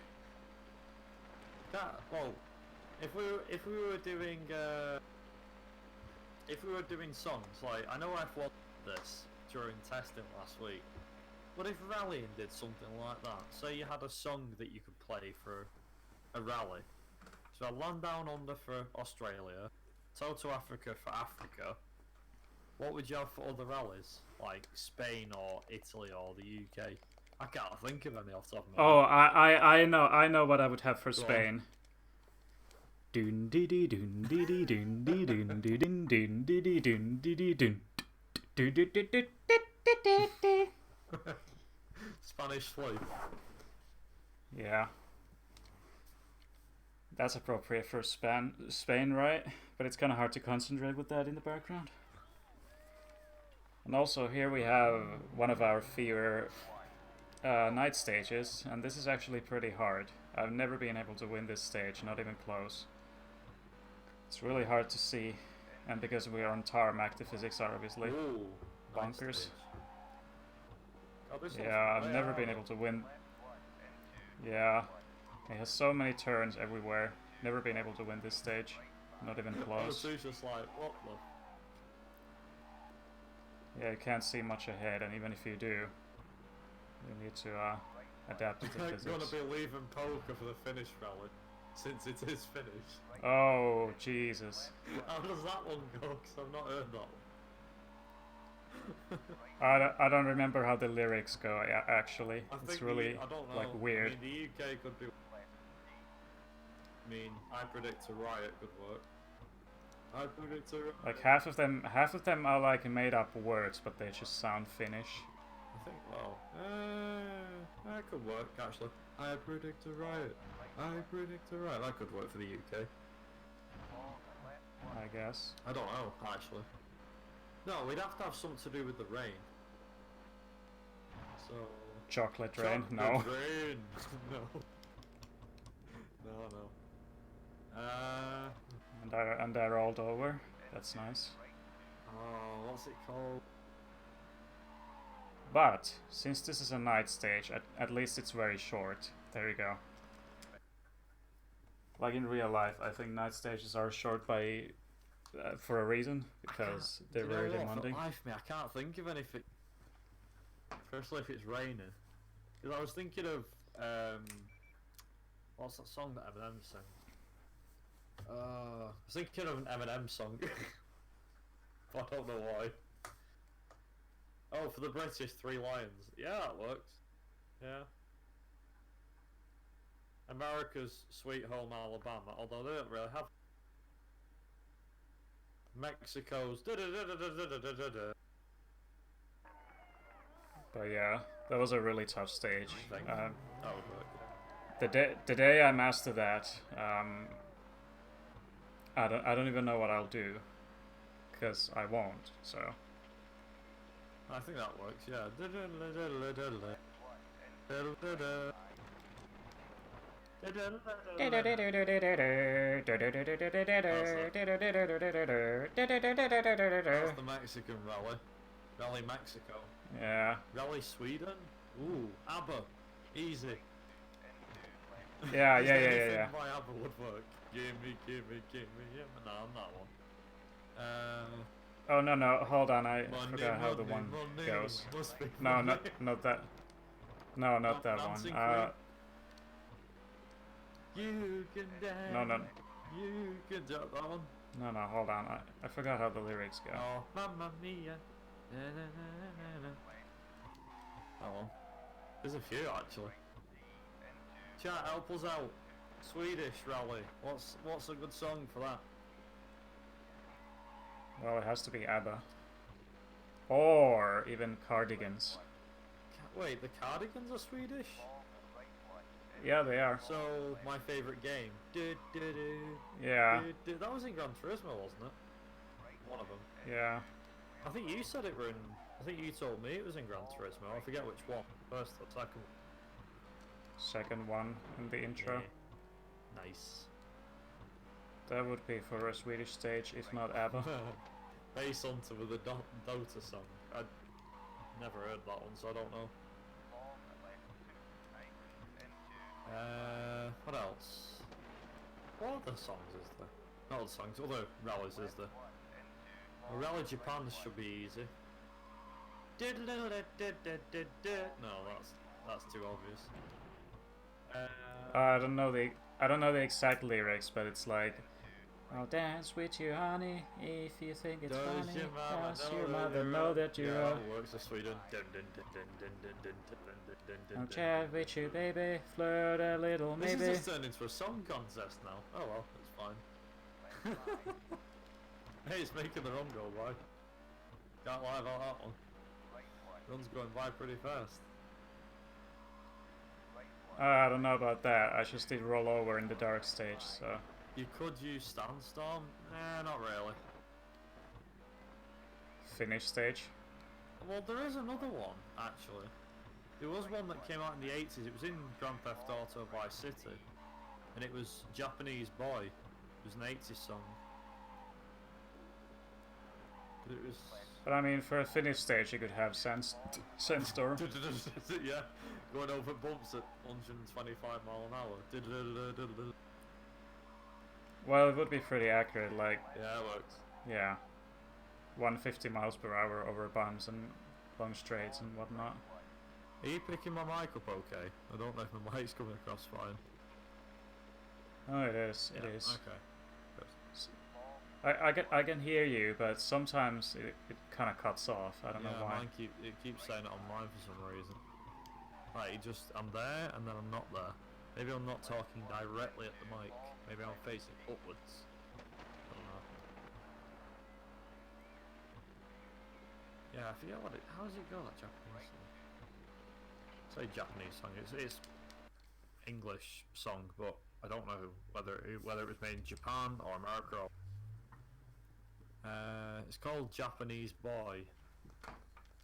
Well, if we were doing songs, like, I know F1 did this during testing last week, but if rallying did something like that, say you had a song that you could play for a rally, so Land Down Under for Australia, Toto Africa for Africa, what would you have for other rallies, like Spain or Italy or the UK? I can't think of any off the top of my head. Oh, I know what I would have for Spain. Doon dee dee doon dee dee doon dee doon dee doon doon dee dee doon dee dee doon do do do do do. Spanish flu. Yeah. That's appropriate for Spain, right? But it's kind of hard to concentrate with that in the background. And also here we have one of our fewer night stages, and this is actually pretty hard. I've never been able to win this stage, not even close. It's really hard to see, and because we are on tarmac, the physics are obviously bonkers. Yeah, I've never been able to win. Yeah, it has so many turns everywhere. Never been able to win this stage, not even close. It's just like, what the? Yeah, you can't see much ahead, and even if you do, you need to adapt to the physics. You're gonna be leaving poker for the finish rally, since it is finished. Oh, Jesus. How does that one go? Because I've not heard that one. I don't remember how the lyrics go, actually. It's really, I don't know. like, weird. I mean, the UK could be... I mean, I predict a riot could work. I predict a riot. Like, half of them are, like, made up words, but they just sound Finnish. I think, well, that could work, actually. I predict a riot. I predict a riot. That could work for the UK. I guess. I don't know, actually. No, we'd have to have something to do with the rain. So... Chocolate rain? Chocolate No. rain! No. No. And they're rolled over. That's nice. Oh, what's it called? But since this is a night stage, at least it's very short. There you go. Like in real life, I think night stages are short by for a reason, because they're very demanding. For life, me, I can't think of anything. Especially if it's raining. Because I was thinking of what's that song that Eminem sang? I was thinking of an Eminem song. I don't know why. Oh, for the British, 3 Lions. Yeah, that works. Yeah. America's Sweet Home Alabama, although they don't really have. Mexico's da-da-da-da-da-da-da-da. But yeah, that was a really tough stage. That would work. The day I master that, I don't even know what I'll do, because I won't. So I think that works. Yeah. That's the Mexican rally. Rally Mexico. yeah, Rally Sweden. Ooh, ABBA. Easy. yeah. Anything by ABBA would work. Gimme. Yeah, no, not one. Oh no, hold on, I Money, forgot how the money, one money, goes. must be No, money. not that. No, not that Dancing one. You can dance. No. You can jump that one. No, hold on. I forgot how the lyrics go. Oh, mamma mia. Na, na, na, na, na. That one. There's a few actually. Chat, help us out. Swedish rally. What's a good song for that? Well, it has to be ABBA. Or even Cardigans. Wait, the Cardigans are Swedish? Yeah, they are. So, my favourite game. Yeah, That was in Gran Turismo, wasn't it? One of them. yeah. I think you said it were in... I think you told me it was in Gran Turismo. I forget which one. First or second. Second one in the intro. Yeah. Nice. That would be for a Swedish stage, if not ABBA. Bass Hunter with a Dota song. I'd never heard that one, so I don't know. What else? What other songs is there? Not other songs, other rallies is there? Well, Rally Japan should be easy. No, that's too obvious. I don't know the exact lyrics, but it's like, I'll dance with you, honey, if you think it's funny. Does your mother know that you're yeah, a... that works for Sweden. I'll chat with you, baby, flirt a little, This maybe. is just turned into a song contest now. Oh well, it's fine. Hey, it's making the run go by. Can't lie about that one. Run's going by pretty fast. I don't know about that. I just did roll over in the dark stage, so... You could use Sandstorm. Nah, not really. Finish stage. Well, there is another one, actually. There was one that came out in the 80s. It was in Grand Theft Auto Vice City. And it was Japanese Boy. It was an 80s song. But it was... But I mean, for a finish stage, you could have Sandstorm. Yeah, going over bumps at 125 mile an hour. Well, it would be pretty accurate, like, Yeah, it works. yeah, 150 miles per hour over bumps and long straights and whatnot. Are you picking my mic up okay? I don't know if my mic's coming across fine. Oh, it is. Yeah, It is. Okay. I can hear you, but sometimes it kind of cuts off. I don't know why. Mine keeps saying it on mine for some reason. Like, I'm there and then I'm not there. Maybe I'm not talking directly at the mic. Maybe I'm facing upwards. I don't know. Yeah, I forget what it... How does it go, that Japanese song? Say Japanese song. It's English song, but I don't know whether it was made in Japan or America or... It's called Japanese Boy.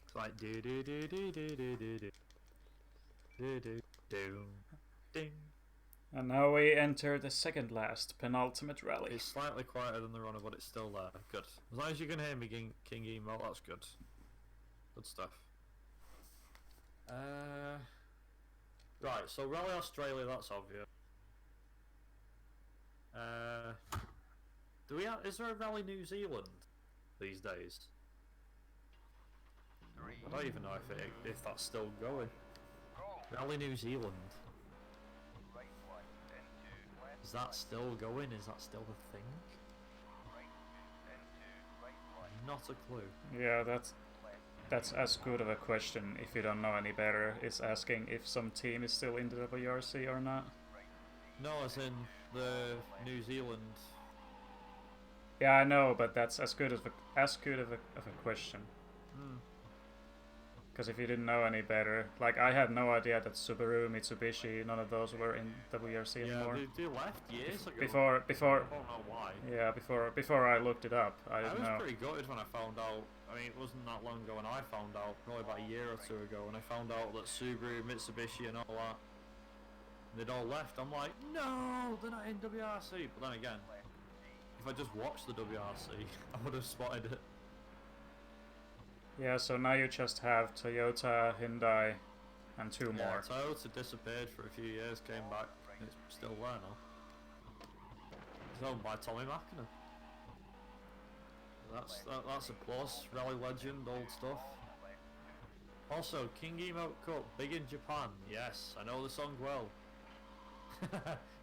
It's like do do do do do do do do do do do ding. And now we enter the second last penultimate rally. It's slightly quieter than the runner, but it's still there. Good. As long as you can hear me, King Emo, that's good. Good stuff. Right, so Rally Australia, that's obvious. Is there a Rally New Zealand these days? I don't even know if that's still going. Rally New Zealand. Is that still going? Is that still a thing? Not a clue. Yeah, that's as good of a question if you don't know any better. It's asking if some team is still in the WRC or not. No, as in the New Zealand. Yeah, I know, but that's as good of a question. Because if you didn't know any better, like I had no idea that Subaru, Mitsubishi, none of those were in WRC anymore. Yeah, they left years ago. Before, I don't know why. yeah, before I looked it up, I didn't know. I was pretty gutted when I found out. I mean, it wasn't that long ago when I found out, probably about a year or two ago, when I found out that Subaru, Mitsubishi and all that, they'd all left. I'm like, no, they're not in WRC. But then again, if I just watched the WRC, I would have spotted it. Yeah, so now you just have Toyota, Hyundai, and two more. Toyota disappeared for a few years, came back, it's still there now. It's owned by Tommy Makinen. That's a plus. Rally legend, old stuff. Also, King Emote Cup, big in Japan. Yes, I know the song well.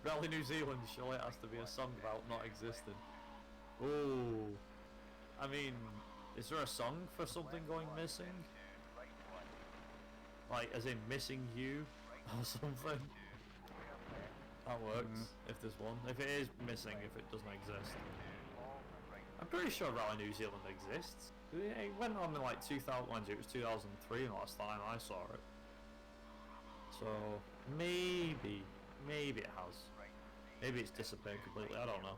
Rally New Zealand, surely it has to be a song about not existing. Ooh. I mean, is there a song for something going missing? Like, as in missing you or something? That works, if there's one. If it is missing, if it doesn't exist. I'm pretty sure Rally New Zealand exists. It went on in like 2000, it was 2003 last time I saw it. So, maybe it has. Maybe it's disappeared completely, I don't know.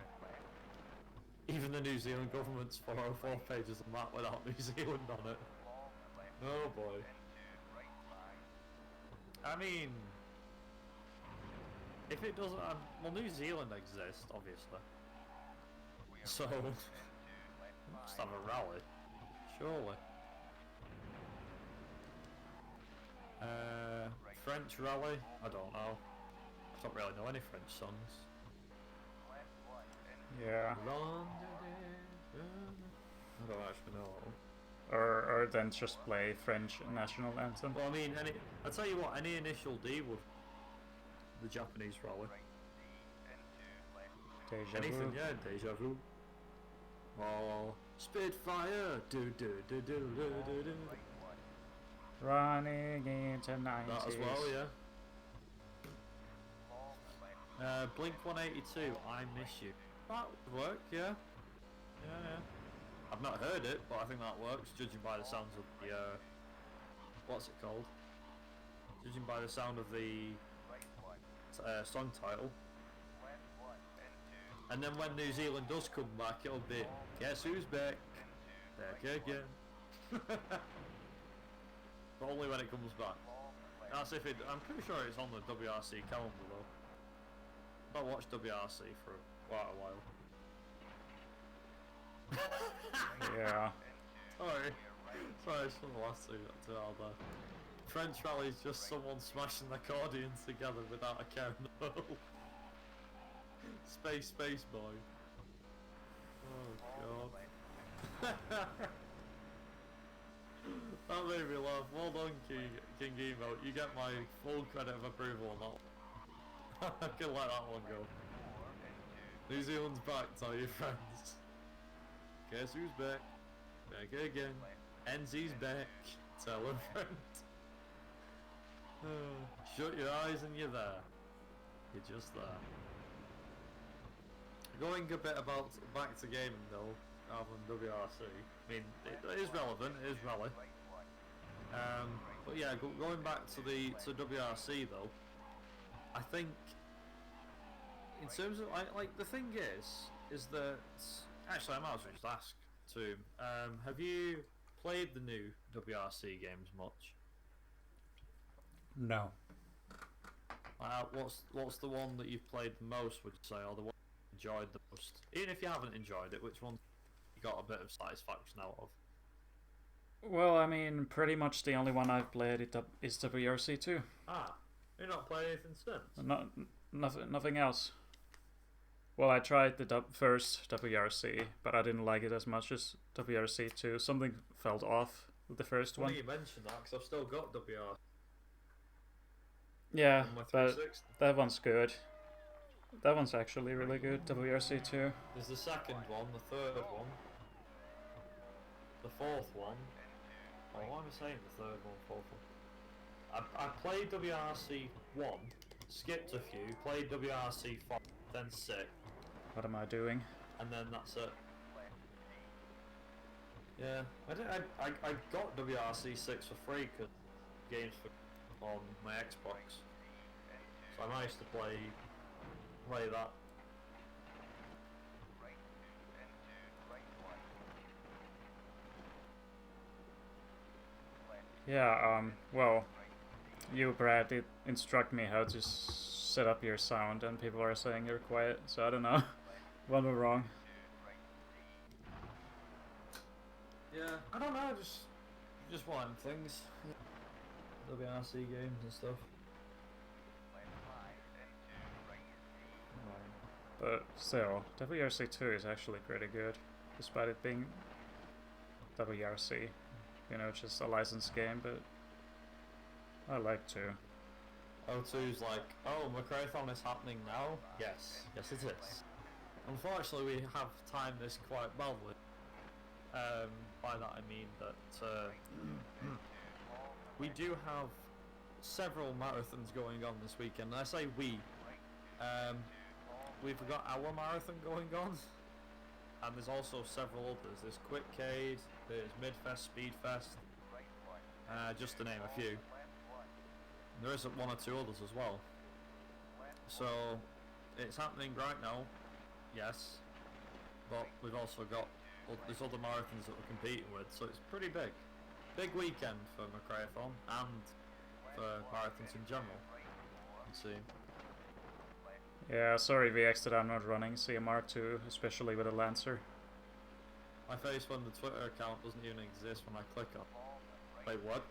Even the New Zealand government's 404 pages a map without New Zealand on it. Oh boy. I mean, if it doesn't have, well, New Zealand exists, obviously. So, must have a rally, surely. French rally? I don't know. I don't really know any French songs. Yeah. I don't actually know. Or then just play French national anthem. Well, I mean, I'll tell you what, any initial D would. The Japanese rally. Deja Anything, vu. yeah, Deja Vu. Oh, Spitfire! Do do do do do do do. Running into 90s. That as well, yeah. Blink 182, I Miss You. That would work, yeah. Yeah. I've not heard it, but I think that works, judging by the sounds of the, what's it called? Judging by the sound of the song title. And then when New Zealand does come back, it'll be, guess who's back? Back again. But only when it comes back. That's if it, I'm pretty sure it's on the WRC calendar though. I've not watched WRC for quite a while. Yeah. Sorry, it's from the last two out there. French rally is just someone smashing the accordions together without a care in the world. Space boy. Oh god. That made me laugh. Well done, King Emote. You get my full credit of approval on that. I can let that one go. New Zealand's back, tell your friends. Guess who's back? Back again. NZ's back. Tell a friend. Shut your eyes and you're there. You're just there. Going a bit back to gaming though, rather than WRC. I mean, it is relevant. It is rally. But yeah, going back to WRC though, I think in terms of like the thing is that actually I might as well just ask Tomb, have you played the new WRC games much? No. What's the one that you've played the most, would you say, or the one you enjoyed the most? Even if you haven't enjoyed it, which one you got a bit of satisfaction out of? Well, I mean, pretty much the only one I've played is WRC 2. Ah, you've not played anything since? Nothing else. Well, I tried the first WRC, but I didn't like it as much as WRC 2. Something felt off with the first one. Funny you mentioned that, because I've still got WRC Yeah, on my but 360. that one's good. That one's actually really good, WRC 2. There's the second one, the third one, the fourth one. Oh, why am I saying the third one, fourth one? I played WRC 1, skipped a few, played WRC 5, then 6, What am I doing? and then that's it. Yeah, I got WRC 6 for free because games on my Xbox, so I managed to play that. Yeah, well, you, Brad, did instruct me how to set up your sound, and people are saying you're quiet, so I don't know. One were wrong. Yeah, I don't know, just one of them things. WRC games and stuff. But still, WRC 2 is actually pretty good, despite it being WRC. You know, just a licensed game, but I like to. O2's like, oh, McRaeathon is happening now? Yes, yes it is. Unfortunately, we have timed this quite badly. By that I mean that we do have several marathons going on this weekend. And I say we. We've got our marathon going on, and there's also several others. There's Quickcade, there's Midfest, Speedfest, just to name a few. There is one or two others as well. So it's happening right now, yes, but we've also got there's other marathons that we're competing with, so it's pretty big weekend for McRaeathon and for marathons in general. Let's see. Yeah, sorry VX that I'm not running CMR2, especially with a Lancer. My face when the Twitter account doesn't even exist when I click on. Wait, what?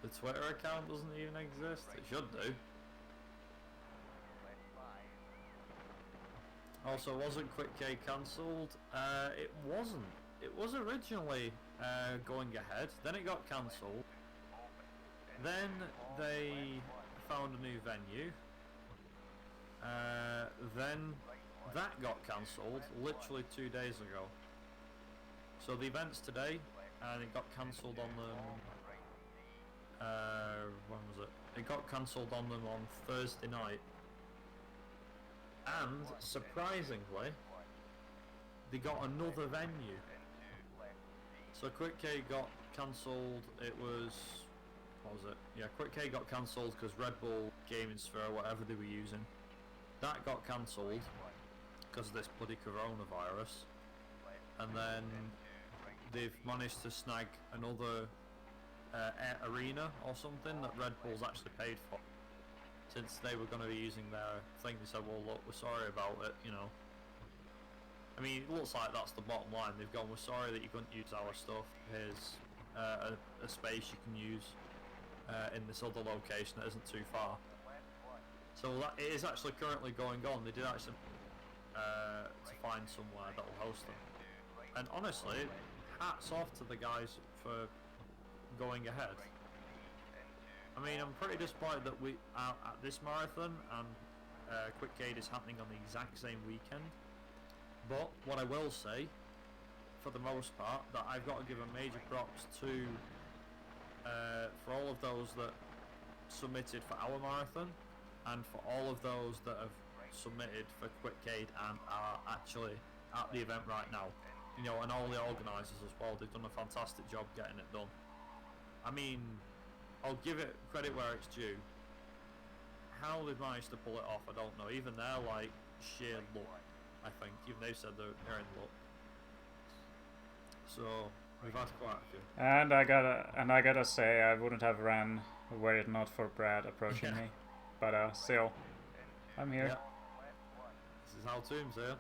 The Twitter account doesn't even exist? It should do. Also, wasn't Quickcade cancelled? It wasn't. It was originally going ahead, then it got cancelled. Then they found a new venue. Then that got cancelled literally 2 days ago. So the event's today, and it got cancelled on them. When was it? It got cancelled on them on Thursday night. And surprisingly, they got another venue. So Quickcade got cancelled. It was, what was it? Yeah, Quickcade got cancelled because Red Bull Gaming Sphere, whatever they were using, that got cancelled because of this bloody coronavirus. And then they've managed to snag another arena or something that Red Bull's actually paid for. Since they were going to be using their thing, they said, well look, we're sorry about it, you know. I mean, it looks like that's the bottom line. They've gone, we're sorry that you couldn't use our stuff. Here's a space you can use in this other location that isn't too far. So that it is actually currently going on. They did actually to find somewhere that will host them. And honestly, hats off to the guys for going ahead. I mean, I'm pretty disappointed that we are at this marathon and Quickcade is happening on the exact same weekend. But what I will say, for the most part, that I've got to give a major props to for all of those that submitted for our marathon, and for all of those that have submitted for Quickcade and are actually at the event right now. You know, and all the organisers as well. They've done a fantastic job getting it done. I mean, I'll give it credit where it's due. How they've managed to pull it off, I don't know. Even they're like sheer luck, I think. Even they've said they're in luck. So we've had quite a few. And I gotta say, I wouldn't have ran were it not for Brad approaching Yeah. me. But still, I'm here. Yeah. This is how Tomb's here.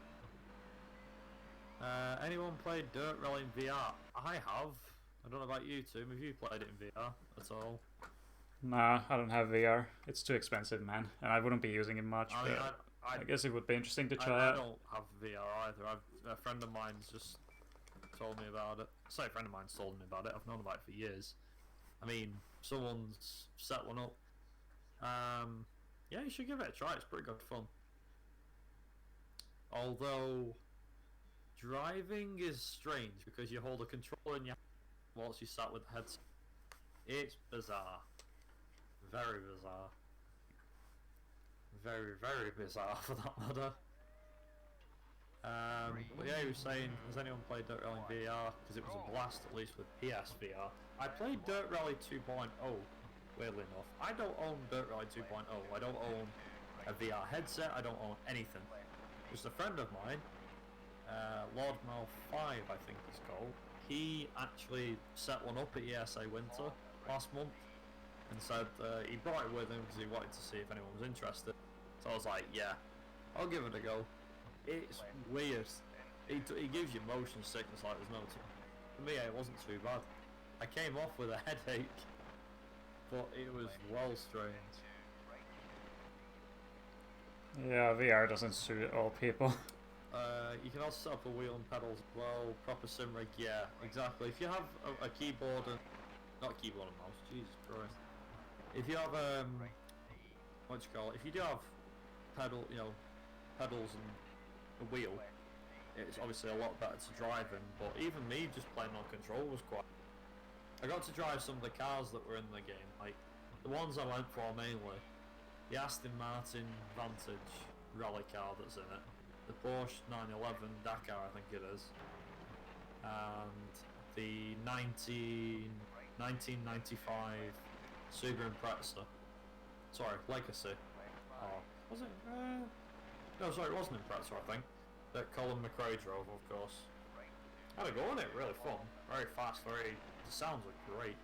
Anyone played Dirt Rally in VR? I have. I don't know about you, Tomb. Have you played it in VR at all? Nah, I don't have VR. It's too expensive, man, and I wouldn't be using it much. I mean, But I I guess it would be interesting to try I out. don't have VR either. A friend of mine's just told me about it. Sorry, a friend of mine's told me about it. I've known about it for years. I mean, someone's set one up. Yeah, you should give it a try. It's pretty good fun. Although driving is strange because you hold a controller in your hand whilst you sat with the headset. It's bizarre. Very bizarre. Very, very bizarre for that matter. But yeah, he was saying, has anyone played Dirt Rally VR? Because it was a blast, at least with PSVR. I played Dirt Rally 2.0, weirdly enough. I don't own Dirt Rally 2.0. I don't own a VR headset. I don't own anything. Just a friend of mine, Lord Mal 5, I think he's called. He actually set one up at ESA Winter last month and said he brought it with him because he wanted to see if anyone was interested. So I was like, yeah, I'll give it a go. It's weird. He gives you motion sickness like there's no For me, it wasn't too bad. I came off with a headache, but it was well strange. Yeah, VR doesn't suit all people. You can also set up a wheel and pedals as well. Proper sim rig, yeah, exactly. If you have a keyboard and not keyboard and mouse, Jesus Christ. If you have what do you call it? If you do have pedals and a wheel, it's obviously a lot better to drive in. But even me just playing on control was quite. I got to drive some of the cars that were in the game, like the ones I went for mainly. The Aston Martin Vantage rally car that's in it, the Porsche 911 Dakar I think it is, and the 1995 Subaru Impreza. Sorry, Legacy. Oh, was it? No, sorry, it wasn't Impreza, I think. That Colin McRae drove, of course. Had a go on it, really fun. Very fast, the sounds are great.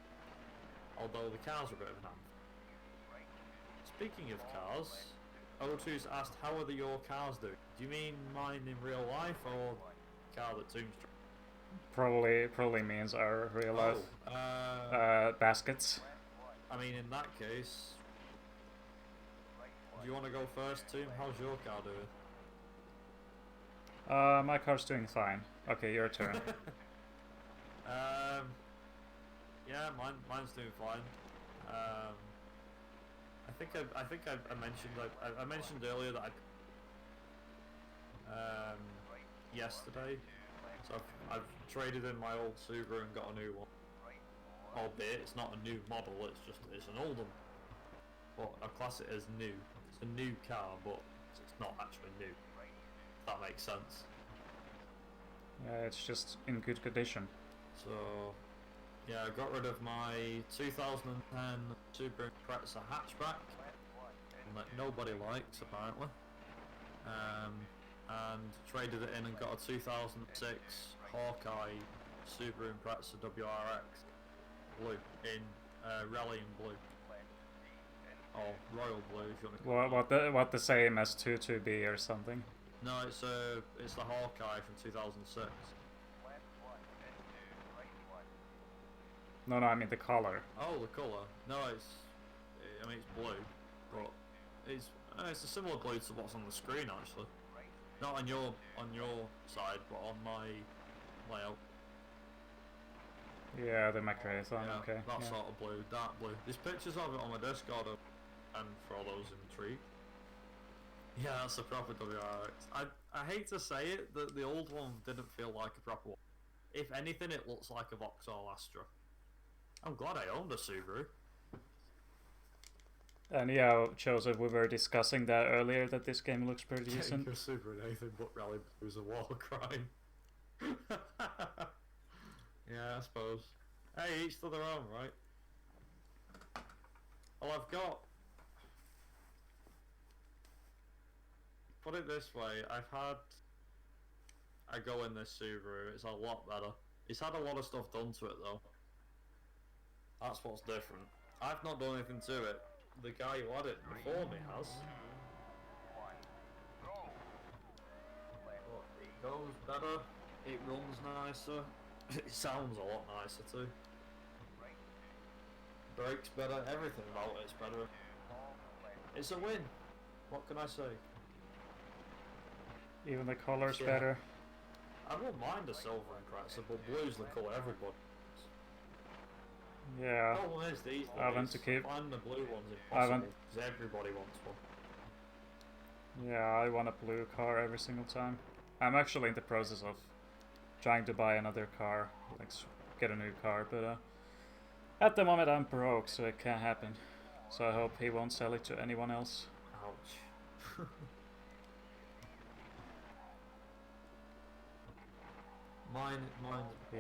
Although the cars are a bit of an amp. Speaking of cars, O2's asked, how are your cars doing? Do you mean mine in real life or the car that Tomb's driving? Probably means our real life baskets. I mean, in that case, do you want to go first, Tomb? How's your car doing? My car's doing fine. Okay, your turn. Yeah, mine's doing fine. I think I mentioned earlier that yesterday. So I've traded in my old Subaru and got a new one. Albeit it's not a new model, it's an old one. But I class it as new. It's a new car, but it's not actually new. If that makes sense. It's just in good condition. So yeah, I got rid of my 2010 Subaru Impreza hatchback, that nobody likes apparently, and traded it in and got a 2006 Hawkeye Subaru Impreza WRX blue in Rally in blue, or Royal Blue if you want to call it. What the same as 22B or something? No, it's the Hawkeye from 2006. No, I mean the color. Oh, the colour. No, it's blue, but it's a similar blue to what's on the screen actually. Not on your side, but on my layout. Yeah, the McRaeathon. Yeah, Okay. that Yeah. sort of blue, dark blue. There's pictures of it on my Discord, and for all those intrigued. Yeah, that's a proper WRX. I hate to say it, that the old one didn't feel like a proper one. If anything, it looks like a Vauxhall Astra. I'm glad I owned a Subaru. And yeah, Joseph, we were discussing that earlier, that this game looks pretty decent. Getting a Subaru anything but Rally was a war crime. Yeah, I suppose. Hey, each to their own, right? Well, I've got... Put it this way, I've had a go in this Subaru, it's a lot better. It's had a lot of stuff done to it though. That's what's different. I've not done anything to it. The guy who had it before me has. But it goes better, it runs nicer, it sounds a lot nicer too. Brakes better, everything about it's better. It's a win. What can I say? Even the color's Yeah. better. I wouldn't mind a silver and Chrysler, but blue's the colour everybody. Yeah. The problem is these I want days, to keep- finding the blue one's I want- impossible because everybody wants one. Yeah, I want a blue car every single time. I'm actually in the process of trying to buy another car, like get a new car, but at the moment I'm broke, so it can't happen. So I hope he won't sell it to anyone else. Ouch. Mine's He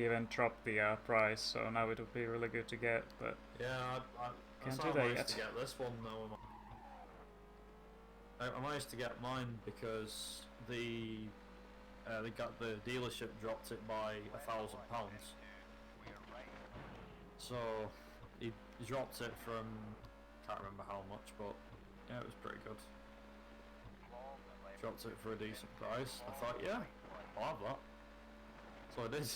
even dropped the price, so now it would be really good to get. But yeah, Can't that's do how that I managed yet. to get this one though. I managed to get mine because they got the dealership dropped it by £1,000. So he dropped it from can't remember how much, but yeah, it was pretty good. Dropped it for a decent price. I thought, yeah, I'll have that. So I did.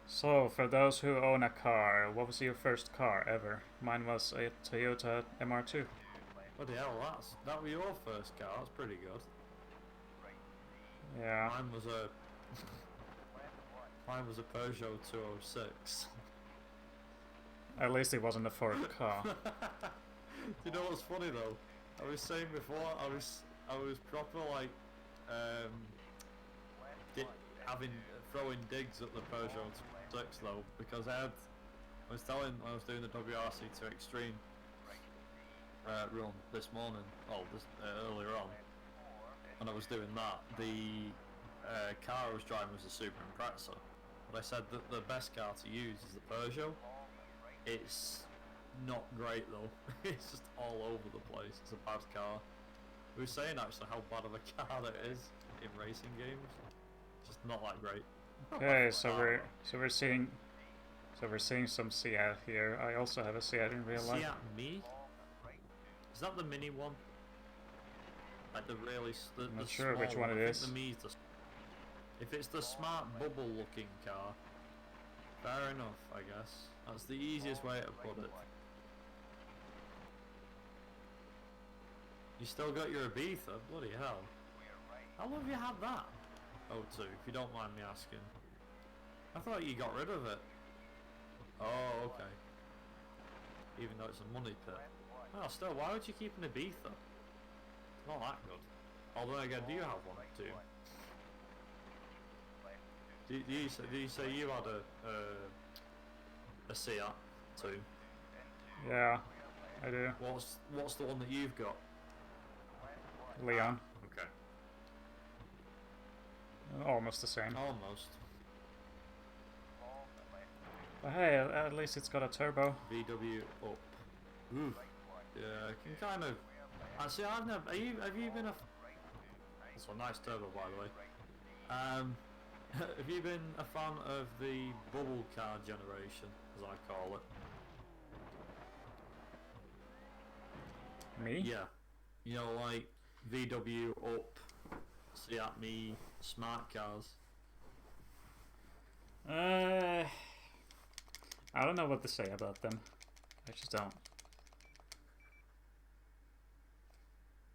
so for those who own a car, what was your first car ever? Mine was a Toyota MR2. Bloody hell, that was your first car. That's pretty good. Yeah. Mine was a Peugeot 206. At least it wasn't a Ford car. You know what's funny though? I was saying before, I was proper like throwing digs at the Peugeot 206 though, because I was doing the WRC to Extreme run this morning, earlier on, and I was doing that. The car I was driving was a Super Impreza, but I said that the best car to use is the Peugeot. It's not great though. It's just all over the place. It's a bad car. We were saying actually how bad of a car that is in racing games. Just not that great. Okay, so we're seeing some Seat here. I also have a Seat in real life. Seat Me? Is that the mini one? Like the really I'm not the sure which small one it I think is. the Me's if it's the smart bubble looking car, fair enough, I guess. That's the easiest way to put it. You still got your Ibiza? Bloody hell. How long have you had that? O2, if you don't mind me asking. I thought you got rid of it. Oh, okay. Even though it's a money pit. Well, still, why would you keep an Ibiza? It's not that good. Although again, do you have one too? Do you say you had a Seat too? Yeah, I do. What's the one that you've got? Leon. Okay. Almost the same. Almost. But hey, at least it's got a turbo. VW up. Oof. Yeah, I can kind of. Actually, I've never. Have you been a? That's a nice turbo, by the way. Have you been a fan of the bubble car generation, as I call it? Me? Yeah. You know, like VW up, Seat Me, smart cars. I don't know what to say about them. I just don't.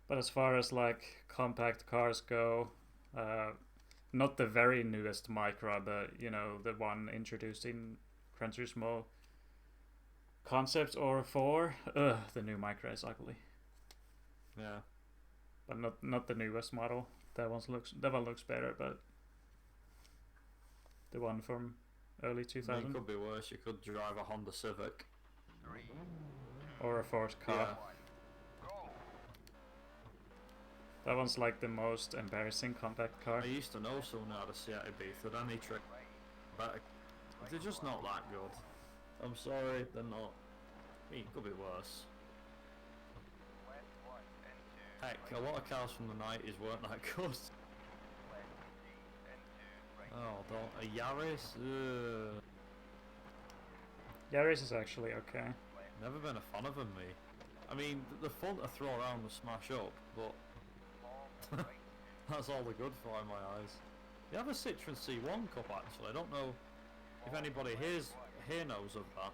But as far as like compact cars go, not the very newest Micra, but you know, the one introduced in Gran Turismo Concept or 4. The new Micra is ugly. Yeah. But not the newest model. That one looks better, but the one from early It 2000 could be worse. You could drive a Honda Civic. or a Ford car. Yeah. That one's like the most embarrassing compact car. I used to know someone who had a Seat Ibiza, then he tricked. But they're just not that good. I'm sorry, they're not. I mean, it could be worse. Heck, a lot of cars from the 90s weren't that good. Oh, don't... A Yaris? Ugh. Yaris is actually okay. Never been a fan of them, me. I mean, they're fun to throw around and smash up, but... that's all they're good for in my eyes. They have a Citroen C1 Cup, actually. I don't know if anybody here knows of that.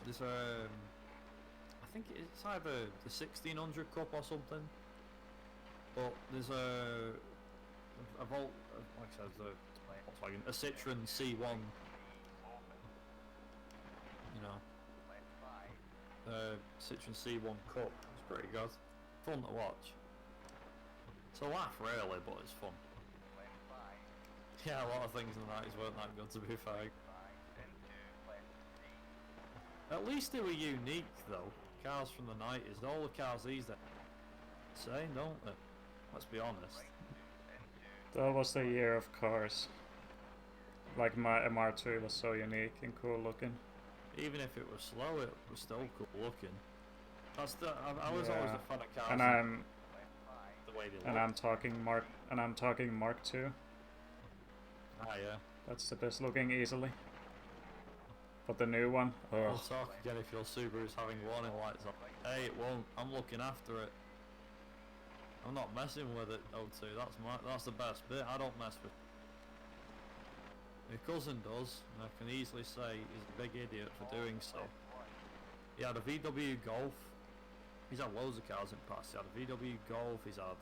There's I think it's either the 1600 Cup or something. But there's a Volt, like I said, a Citroen C1. You know, Citroen C1 Cup. It's pretty good. Fun to watch. It's a laugh, really, but it's fun. Yeah, a lot of things in the 90s weren't that good, to be fair. At least they were unique, though. Cars from the 90s. All the cars these days say, don't they? Let's be honest. That was the year of cars. Like my MR2 was so unique and cool looking. Even if it was slow, it was still cool looking. That's the. I was always a fan of cars. And the way they look. I'm talking Mark II. Ah, yeah. That's the best looking easily. But the new one, We'll talk again if your Subaru's having warning lights on. Hey, it won't. I'm looking after it. I'm not messing with it, O2. That's the best bit. I don't mess with. My cousin does, and I can easily say he's a big idiot for doing so. He had a VW Golf. He's had loads of cars in the past. He had a VW Golf. He's had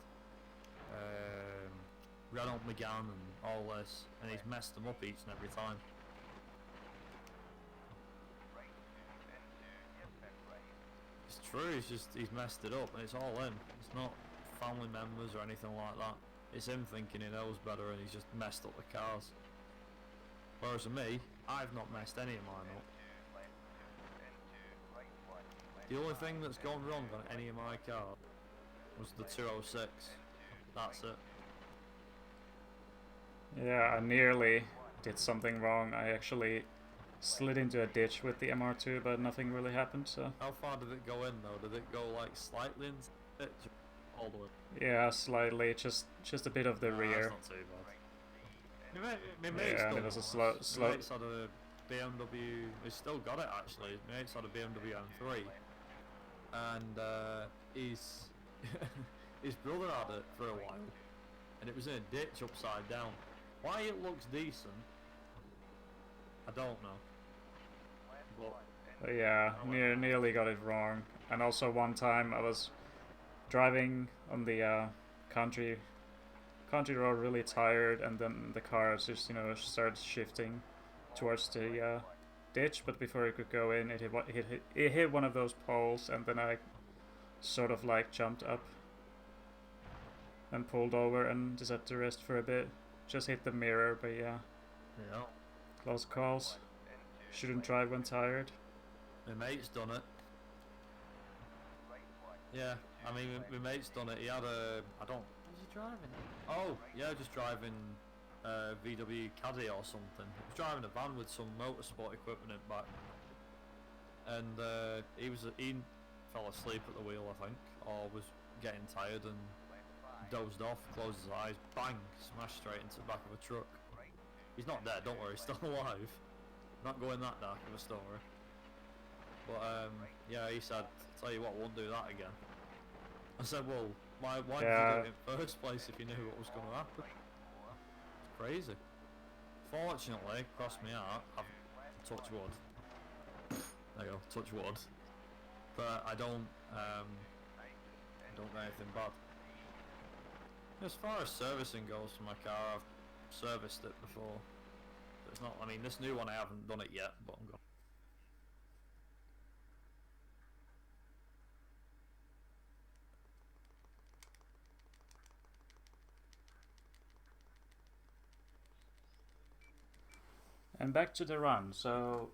Renault Megane and all this, and he's messed them up each and every time. It's true. He's messed it up, and it's all him. It's not family members or anything like that. It's him thinking he knows better, and he's just messed up the cars. Whereas for me, I've not messed any of mine up. The only thing that's gone wrong on any of my cars was the 206. That's it. Yeah, I nearly did something wrong. I actually slid into a ditch with the MR2, but nothing really happened, so... How far did it go in, though? Did it go, like, slightly into the ditch? All the way? Yeah, slightly. Just a bit of the rear. That's not too bad. My mate's Yeah, done it was a one. slow... My mate's had a BMW... He's still got it, actually. My mate's had a BMW M3. And, his brother had it for a while. And it was in a ditch upside down. Why it looks decent, I don't know. But yeah, nearly got it wrong. And also one time I was driving on the country road really tired, and then the car just, you know, started shifting towards the ditch, but before it could go in, it hit one of those poles, and then I sort of like jumped up and pulled over and just had to rest for a bit. Just hit the mirror, but yeah. Yeah. Close calls. Shouldn't drive when tired. My mate's done it. Yeah, I mean, my mate's done it. He had a... I don't... Was he driving it? Oh, yeah, just driving VW Caddy or something. He was driving a van with some motorsport equipment in back. And he fell asleep at the wheel, I think, or was getting tired and dozed off, closed his eyes, bang, smashed straight into the back of a truck. He's not dead, don't worry, he's still alive. Not going that dark of a story. But yeah, he said, tell you what, won't do that again. I said, well, why did you do it in the first place if you knew what was going to happen? It's crazy. Fortunately, cross me out, I've touch wood. There you go, touch wood. But I don't get anything bad. As far as servicing goes for my car, I've serviced it before. But it's not, I mean, this new one I haven't done it yet, but I'm going. And back to the run. So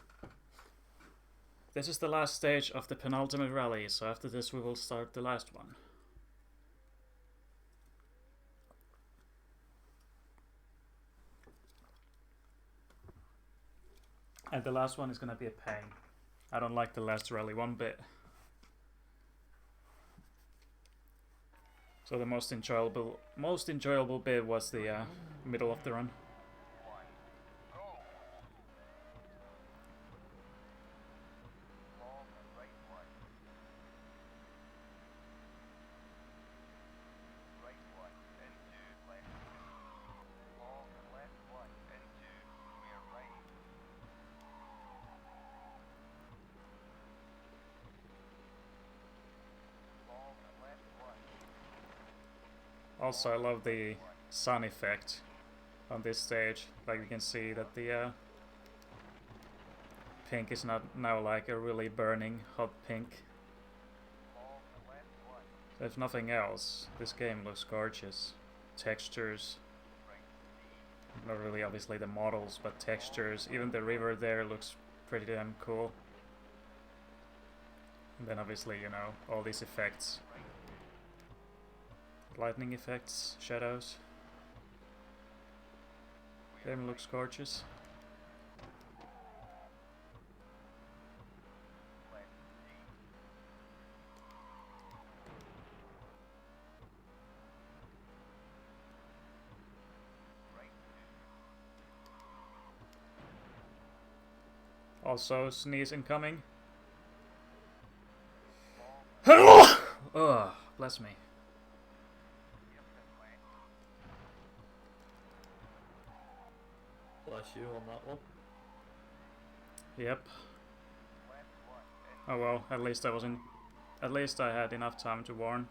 this is the last stage of the penultimate rally, so after this we will start the last one. And the last one is gonna be a pain. I don't like the last rally one bit. So the most enjoyable bit was the middle of the run. Also, I love the sun effect on this stage. Like you can see that the pink is not now like a really burning hot pink. If nothing else, this game looks gorgeous. Textures, not really obviously the models, but textures. Even the river there looks pretty damn cool. And then obviously, you know, all these effects. Lightning effects, shadows. Game looks gorgeous. Also, sneeze incoming. Oh, bless me. Bless you on that one. Yep. Oh well, at least I wasn't. At least I had enough time to warn.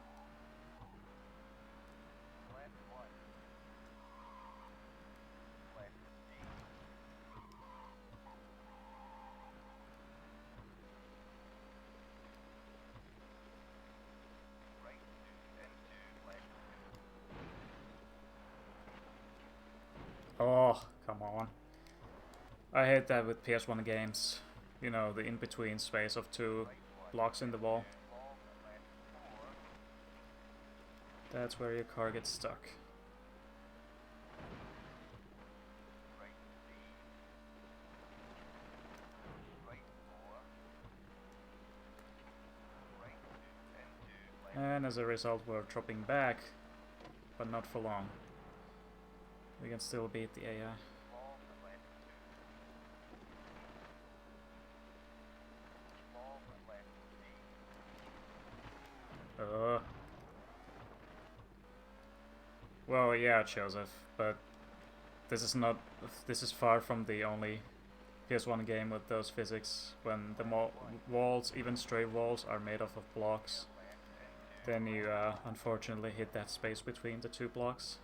Oh, come on. I hate that with PS1 games. You know, the in-between space of two blocks in the wall. That's where your car gets stuck. And as a result, we're dropping back, but not for long. We can still beat the AI. Well, yeah, Joseph, but this is far from the only PS1 game with those physics. When the walls, even straight walls, are made up of blocks, then you unfortunately hit that space between the two blocks.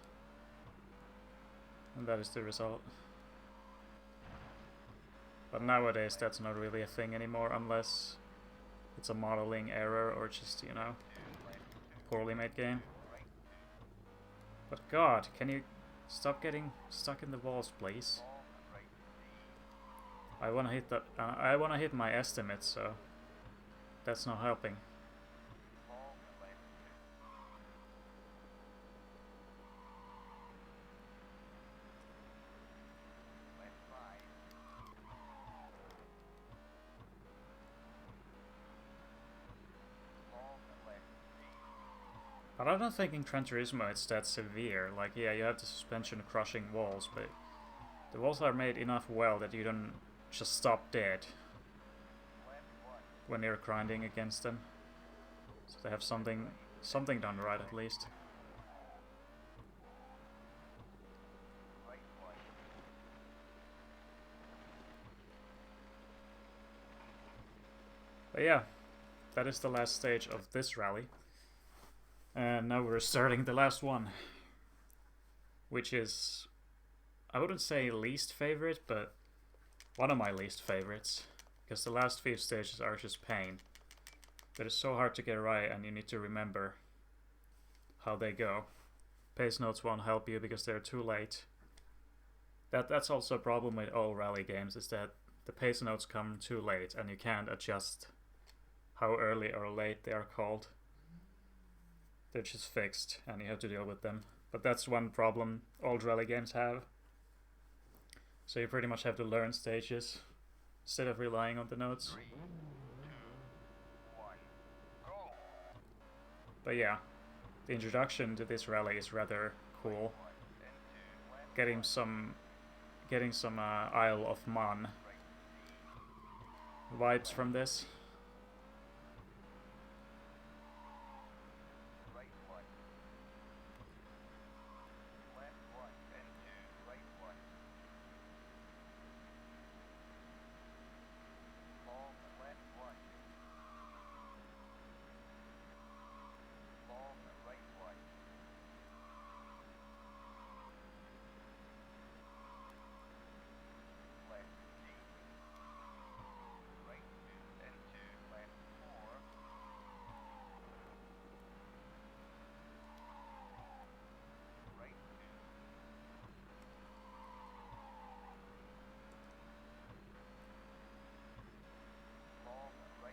And that is the result. But nowadays that's not really a thing anymore, unless it's a modeling error or just, you know, poorly made game. But God, can you stop getting stuck in the walls, please? I wanna hit the I wanna hit my estimates, so that's not helping. But I don't think in Gran Turismo it's that severe. Like, yeah, you have the suspension crushing walls, but the walls are made enough well that you don't just stop dead when you're grinding against them. So they have something done right at least. But yeah, that is the last stage of this rally. And now we're starting the last one, which is, I wouldn't say least favorite, but one of my least favorites, because the last few stages are just pain. That is so hard to get right, and you need to remember how they go. Pace notes won't help you because they're too late. That's also a problem with all rally games, is that the pace notes come too late, and you can't adjust how early or late they are called. They're just fixed, and you have to deal with them. But that's one problem old rally games have. So you pretty much have to learn stages instead of relying on the notes. 3, 2, 1, go! But yeah, the introduction to this rally is rather cool. Getting some Isle of Man vibes from this. right one. Left one, into right one. Long left one. Long right one. Left deep. Right two, into left four. Right two. Long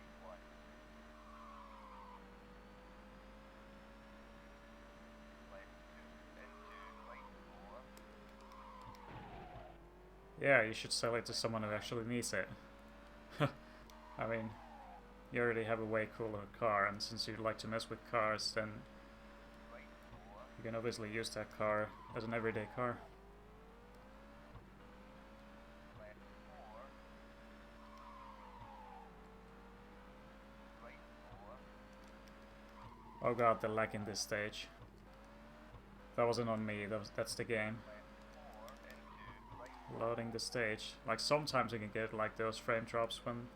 right one. Left two, into right four. Yeah, you should sell it to someone who actually needs it. I mean, you already have a way cooler car, and since you like to mess with cars, then Right four. you can obviously use that car as an everyday car. Left four. Right four. Oh god, the lag in this stage. That wasn't on me, that's the game. Left four, into right Loading the stage. Like sometimes you can get like those frame drops when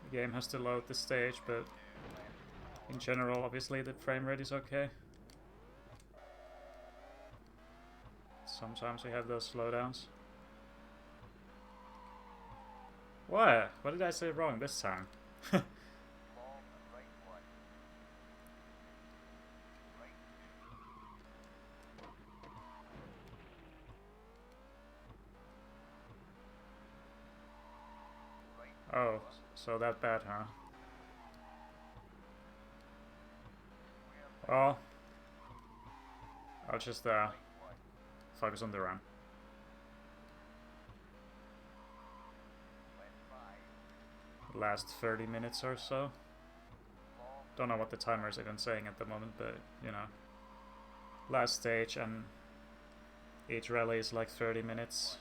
the game has to load the stage, but in general obviously the frame rate is okay. Sometimes we have those slowdowns. What? What did I say wrong this time? long right one. Right two. Right Oh, so that bad, huh? Well, I'll just one. focus on the run. Left five. Last 30 minutes or so. Long Don't know what the timer is even saying at the moment, but you know. Last stage, and each rally is like 30 minutes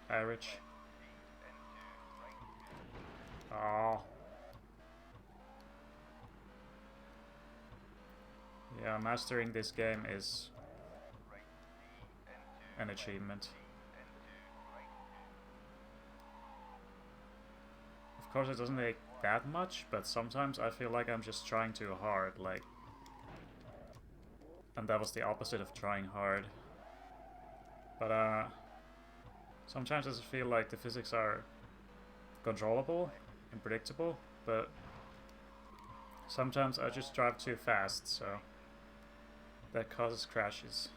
average. deep, into right two. Oh. Yeah, mastering this game is Right D, into an achievement. into right two. Of course, it doesn't take that much, but sometimes I feel like I'm just trying too hard, like... And that was the opposite of trying hard. But, sometimes I just feel like the physics are controllable and predictable, but sometimes I just drive too fast, so that causes crashes.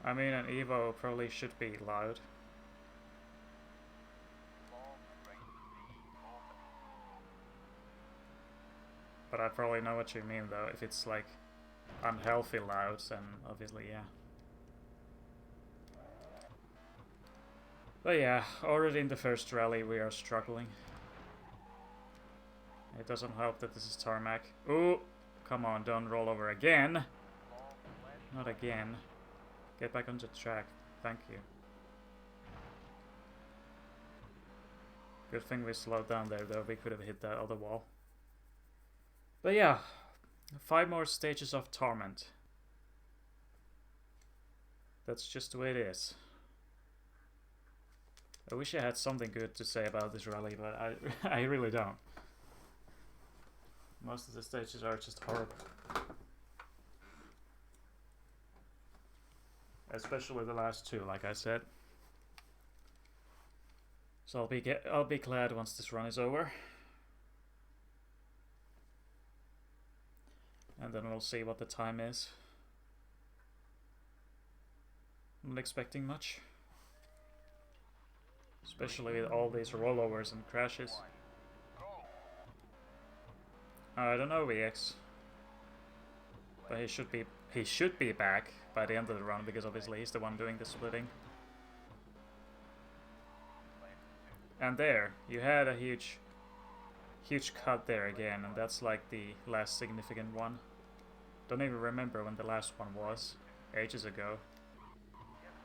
I mean, an Evo probably should be loud. Long right D, open. But I probably know what you mean, though. If it's like unhealthy loud, then obviously, yeah. But yeah, already in the first rally we are struggling. It doesn't help that this is tarmac. Ooh, come on, don't roll over again. Long left. Not again. Get back onto the track. Thank you. Good thing we slowed down there, though. We could have hit that other wall. But yeah, 5 more stages of torment. That's just the way it is. I wish I had something good to say about this rally, but I really don't. Most of the stages are just horrible. Especially the last 2, like I said. So I'll be glad once this run is over. And then we'll see what the time is. I'm not expecting much. Especially with all these rollovers and crashes. I don't know, VX. But he should be back by the end of the run, because obviously he's the one doing the splitting. And there, you had a huge huge cut there again, and that's like the last significant one. Don't even remember when the last one was, ages ago.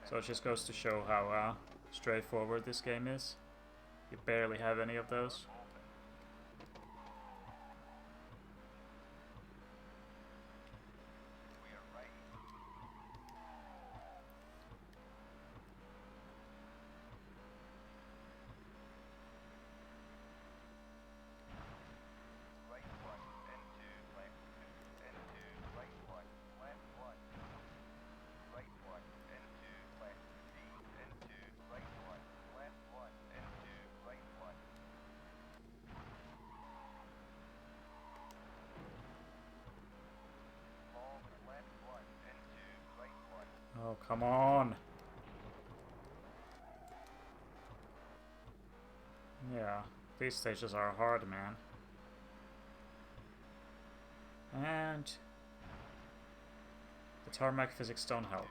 So it just goes to show how straightforward this game is. You barely have any of those. Oh, come on! Yeah, these stages are hard, man. And the tarmac physics don't help.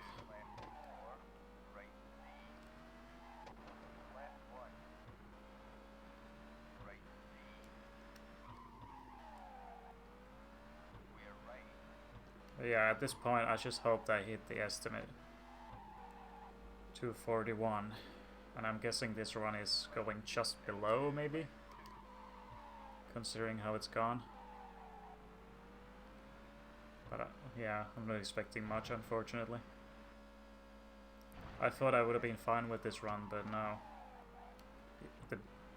But yeah, at this point I just hoped I hit the estimate. 241. And I'm guessing this run is going just below, maybe? Considering how it's gone. But yeah, I'm not expecting much, unfortunately. I thought I would have been fine with this run, but no.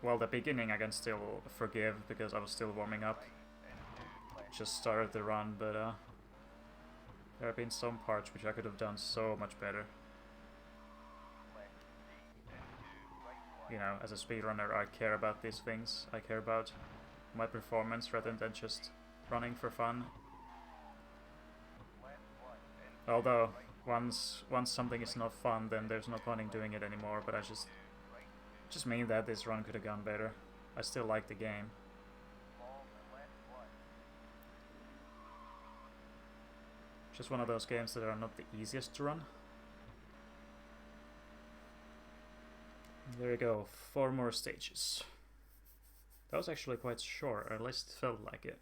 Well, the beginning I can still forgive because I was still warming up. Just started the run, but there have been some parts which I could have done so much better. You know, as a speedrunner, I care about these things. I care about my performance rather than just running for fun. Although, once something is not fun, then there's no point in doing it anymore, but I just mean that this run could have gone better. I still like the game. Just one of those games that are not the easiest to run. There you go, 4 more stages. That was actually quite short, or at least it felt like it.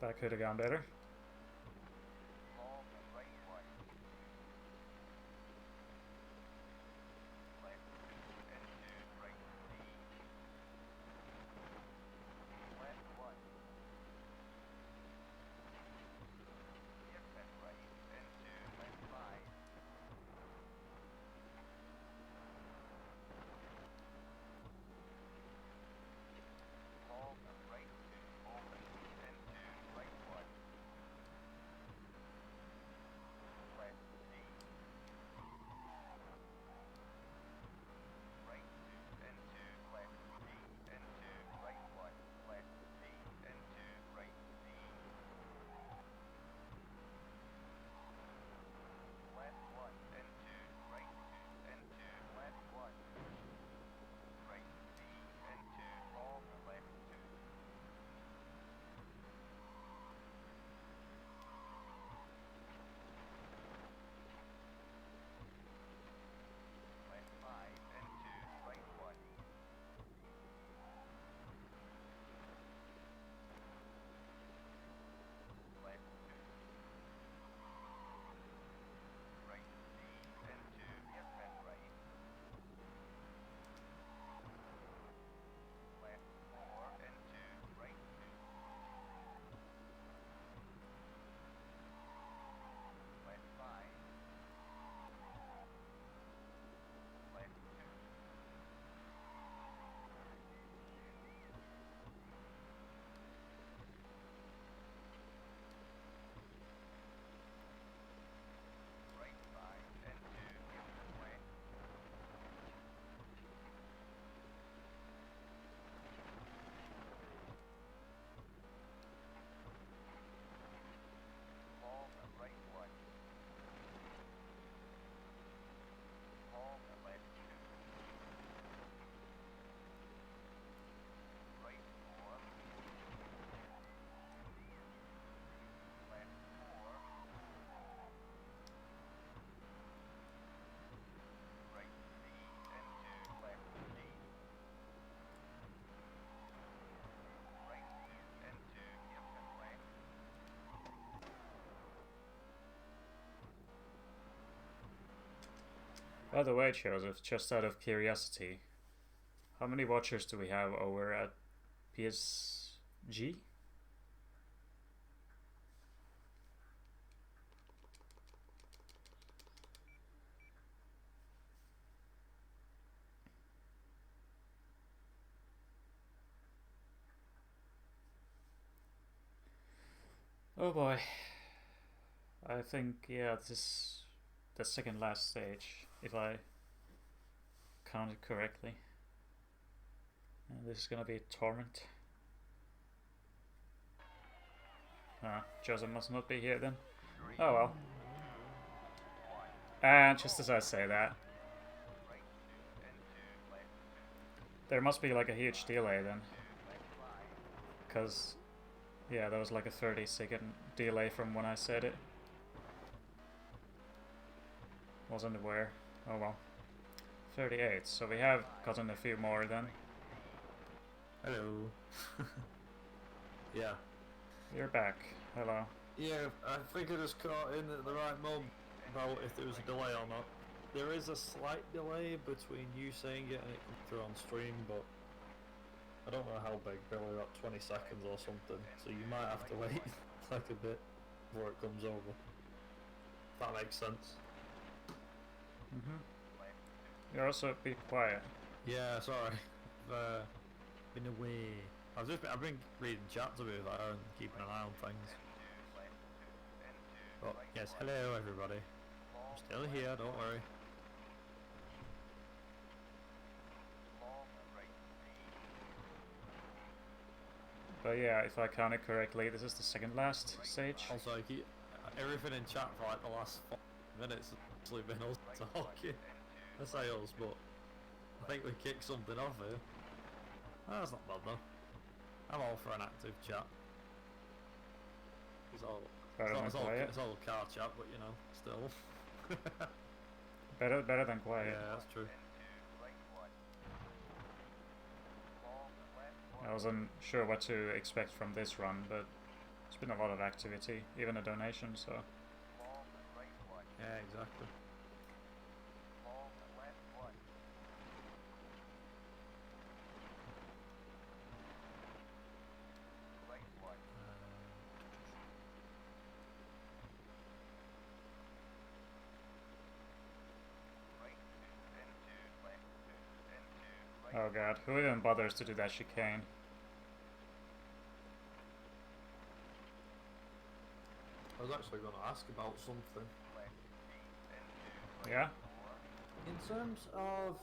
That could have gone better. By the way, Joseph, just out of curiosity, how many watchers do we have over at PSG? Oh boy. I think, yeah, this is the second last stage, if I counted correctly. And this is gonna be Torment. Joseph must not be here then. Oh well. And just as I say that, there must be like a huge delay then. Because, yeah, there was like a 30-second delay from when I said it. Wasn't aware. Oh well. 38, so we have gotten a few more then. Hello. Yeah. You're back. Hello. Yeah, I think I just caught in at the right moment about if there was a delay or not. There is a slight delay between you saying it and it comes through on stream, but I don't know how big, probably about 20 seconds or something, so you might have to wait like a bit before it comes over. If that makes sense. You're also a bit quiet. Yeah, sorry. Been away. I've been reading chat to be fair and keeping an eye on things. But yes, hello everybody. I'm still here, don't worry. But yeah, if I counted correctly, this is the second last stage. Also, I keep everything in chat for like the last 4 minutes has actually been us talking. I say us, but I think we kicked something off here. Oh, that's not bad though. I'm all for an active chat. It's all car chat, but you know, still. Better than quiet. Yeah, that's true. I wasn't sure what to expect from this run, but there's been a lot of activity, even a donation, so... Yeah, exactly. Oh god, who even bothers to do that chicane? I was actually going to ask about something. Yeah? In terms of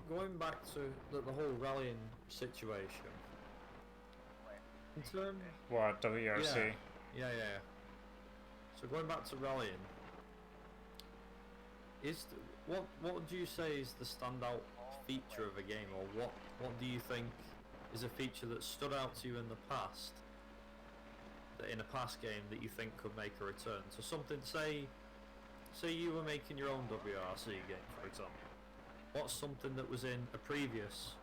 going back to the whole rallying situation. In terms... What, WRC? Yeah. So going back to rallying, what would you say is the standout feature of a game, or what do you think is a feature that stood out to you in the past, that in a past game that you think could make a return? So something, say you were making your own WRC game, for example. What's something that was in a previous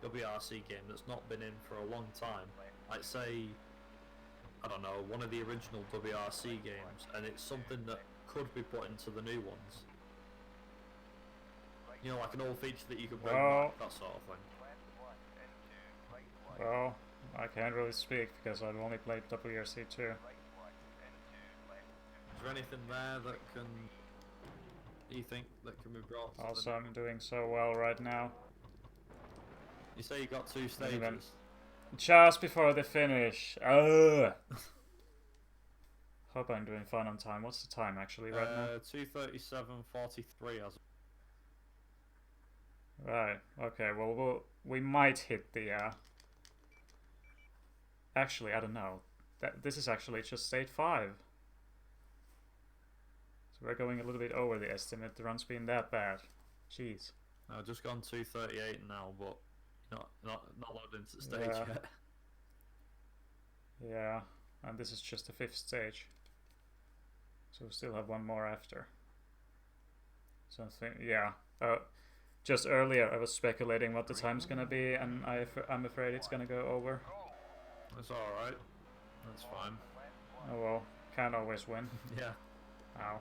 WRC game that's not been in for a long time? Like say, I don't know, one of the original WRC games, and it's something that could be put into the new ones. You know, like an old feature that you could bring back, that sort of thing. Well, I can't really speak because I've only played WRC 2. Is there anything there that you think that can be brought to Also, I'm doing so well right now. You say you got 2 stages. Just before the finish. Ugh. Hope I'm doing fine on time. What's the time actually right now? 2:37:43 as. Right. Okay. Well, we might hit the. Actually, I don't know. This is actually just stage 5. So we're going a little bit over the estimate. The run's been that bad. Jeez. I've just gone 2:38 now, but not logged into the stage yet. Yeah, and this is just the 5th stage. So we still have one more after. Something, yeah. Just earlier I was speculating what the time's gonna be, and I'm afraid it's gonna go over. That's alright. That's fine. Oh well, can't always win. Yeah. Ow.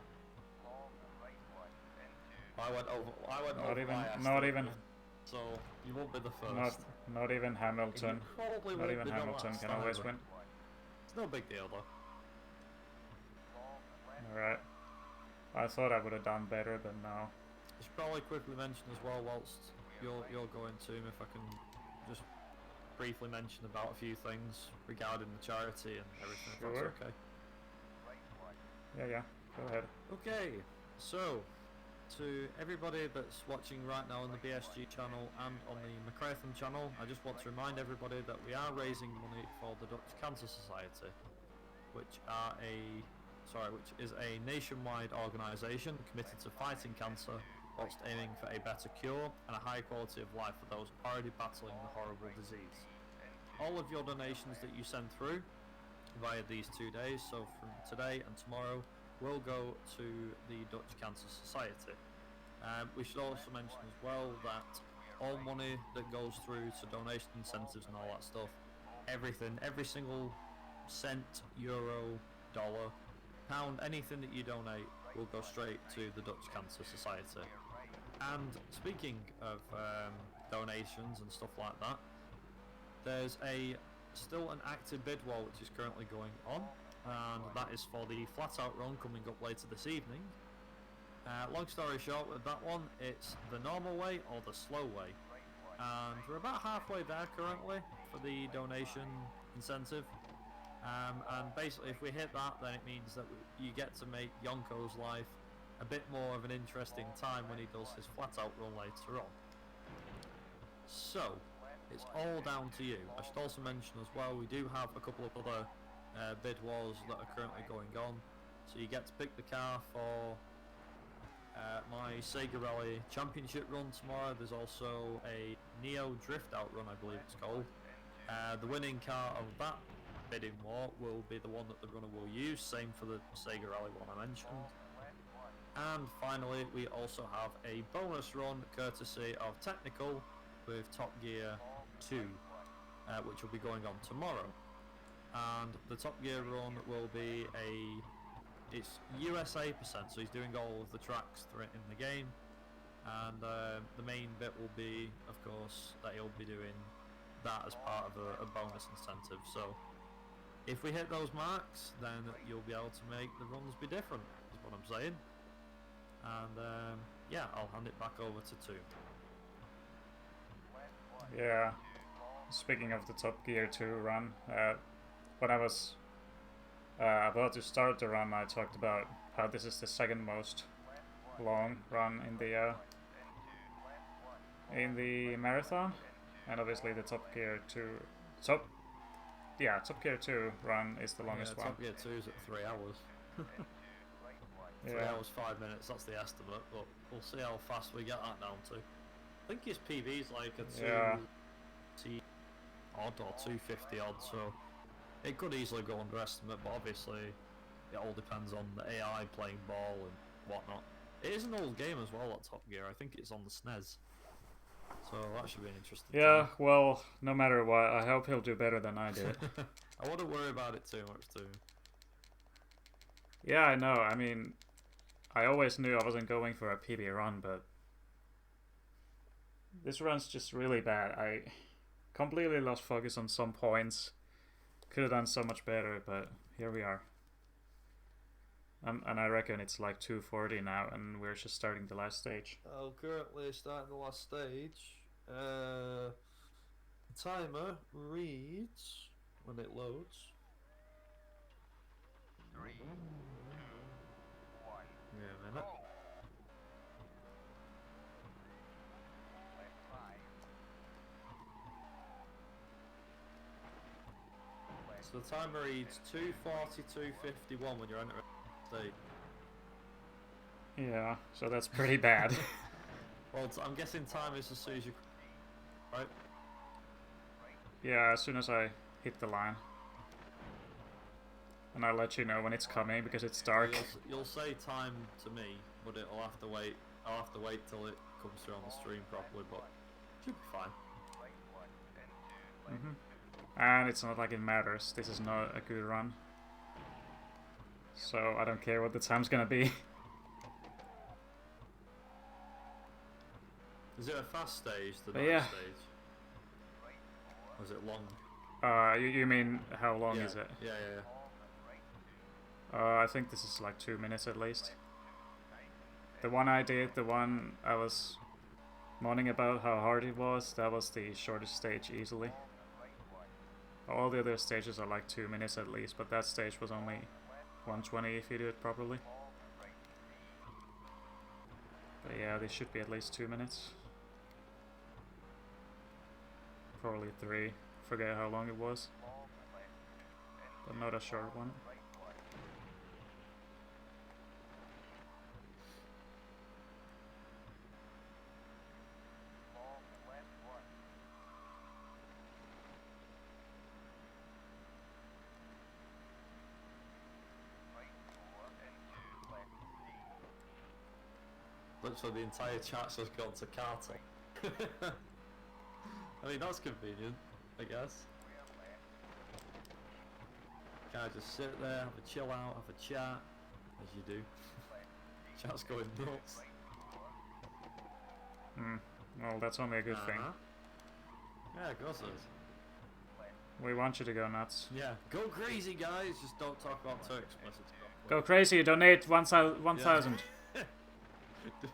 I went Not over even, my not estimate, even, so you won't be the not, first. not even Hamilton. You probably Not won't even be the Hamilton last can always either. win. It's no big deal though. Alright. I thought I would have done better, but no. I should probably quickly mention as well, whilst you're going to him, if I can just briefly mention about a few things regarding the charity and everything, if Sure. that's okay. Yeah, go ahead. Okay, so to everybody that's watching right now on the BSG channel and on the McRaeathon channel, I just want to remind everybody that we are raising money for the Dutch Cancer Society, which is a nationwide organisation committed to fighting cancer whilst aiming for a better cure and a high quality of life for those already battling the horrible disease. All of your donations that you send through via these 2 days, so from today and tomorrow, will go to the Dutch Cancer Society. We should also mention as well that all money that goes through to donation incentives and all that stuff, everything, every single cent, euro, dollar, pound, anything that you donate will go straight to the Dutch Cancer Society. And speaking of donations and stuff like that, there's still an active bid war which is currently going on, and that is for the flat out run coming up later this evening. Long story short, with that one, it's the normal way or the slow way, and we're about halfway there currently for the donation incentive. And basically, if we hit that, then it means that you get to make Yonko's life a bit more of an interesting time when he does his flat out run later on. So, it's all down to you. I should also mention as well, we do have a couple of other bid wars that are currently going on. So you get to pick the car for my Sega Rally Championship run tomorrow. There's also a Neo Drift Out run, I believe it's called. The winning car of that bidding war will be the one that the runner will use, same for the Sega Rally one I mentioned. And finally, we also have a bonus run courtesy of Technical with Top Gear 2, which will be going on tomorrow. And the Top Gear run will be it's USA percent, so he's doing all of the tracks in the game, and the main bit will be, of course, that he'll be doing that as part of a bonus incentive. So if we hit those marks, then you'll be able to make the runs be different, is what I'm saying. And yeah, I'll hand it back over to Toom. Yeah. Speaking of the Top Gear 2 run, when I was about to start the run, I talked about how this is the second most long run in the marathon, and obviously the Top Gear 2 run is the longest one. Top Gear 2 is at 3 hours. 3 Yeah. hours 5 minutes, that's the estimate, but we'll see how fast we get that down to. I think his PV's like a 2 odd or 250 odd, so it could easily go underestimate, but obviously it all depends on the AI playing ball and whatnot. It is an old game as well, that Top Gear. I think it's on the SNES, so that should be an interesting Yeah, well, no matter what, I hope he'll do better than I did. I wouldn't worry about it too much too. Yeah, I know. I mean, I always knew I wasn't going for a PB run, but this run's just really bad. I completely lost focus on some points. Could have done so much better, but here we are. And I reckon it's like 2:40 now, and we're just starting the last stage. Oh, currently starting the last stage. The timer reads when it loads. 3, 2, 1. Yeah, a minute. Left 5. So the timer reads 2:42:51 when you're entering the stage. Yeah, so that's pretty bad. Well, I'm guessing time is as soon as you... Right? Yeah, as soon as I hit the line. And I'll let you know when it's coming because it's dark. You'll say time to me, but it'll have to wait. I'll have to wait till it comes through on the stream properly, but it should be fine. And it's not like it matters. This is not a good run. So I don't care what the time's gonna be. Is it a fast stage, the But night yeah. stage? Or is it long? You mean how long yeah. is it? Yeah. I think this is like 2 minutes at least. The one I did, the one I was moaning about how hard it was, that was the shortest stage easily. All the other stages are like 2 minutes at least, but that stage was only 120 if you do it properly. But yeah, this should be at least 2 minutes. Probably 3. Forget how long it was. But not a short one. Literally the entire chat's just gone to karting. I mean, that's convenient, I guess. Can I just sit there, have a chill out, have a chat, as you do. Chat's going nuts. Well, that's only a good thing. Yeah, of course it is. We want you to go nuts. Yeah, go crazy, guys. Just don't talk about too explicit stuff. Go crazy, donate 1,000.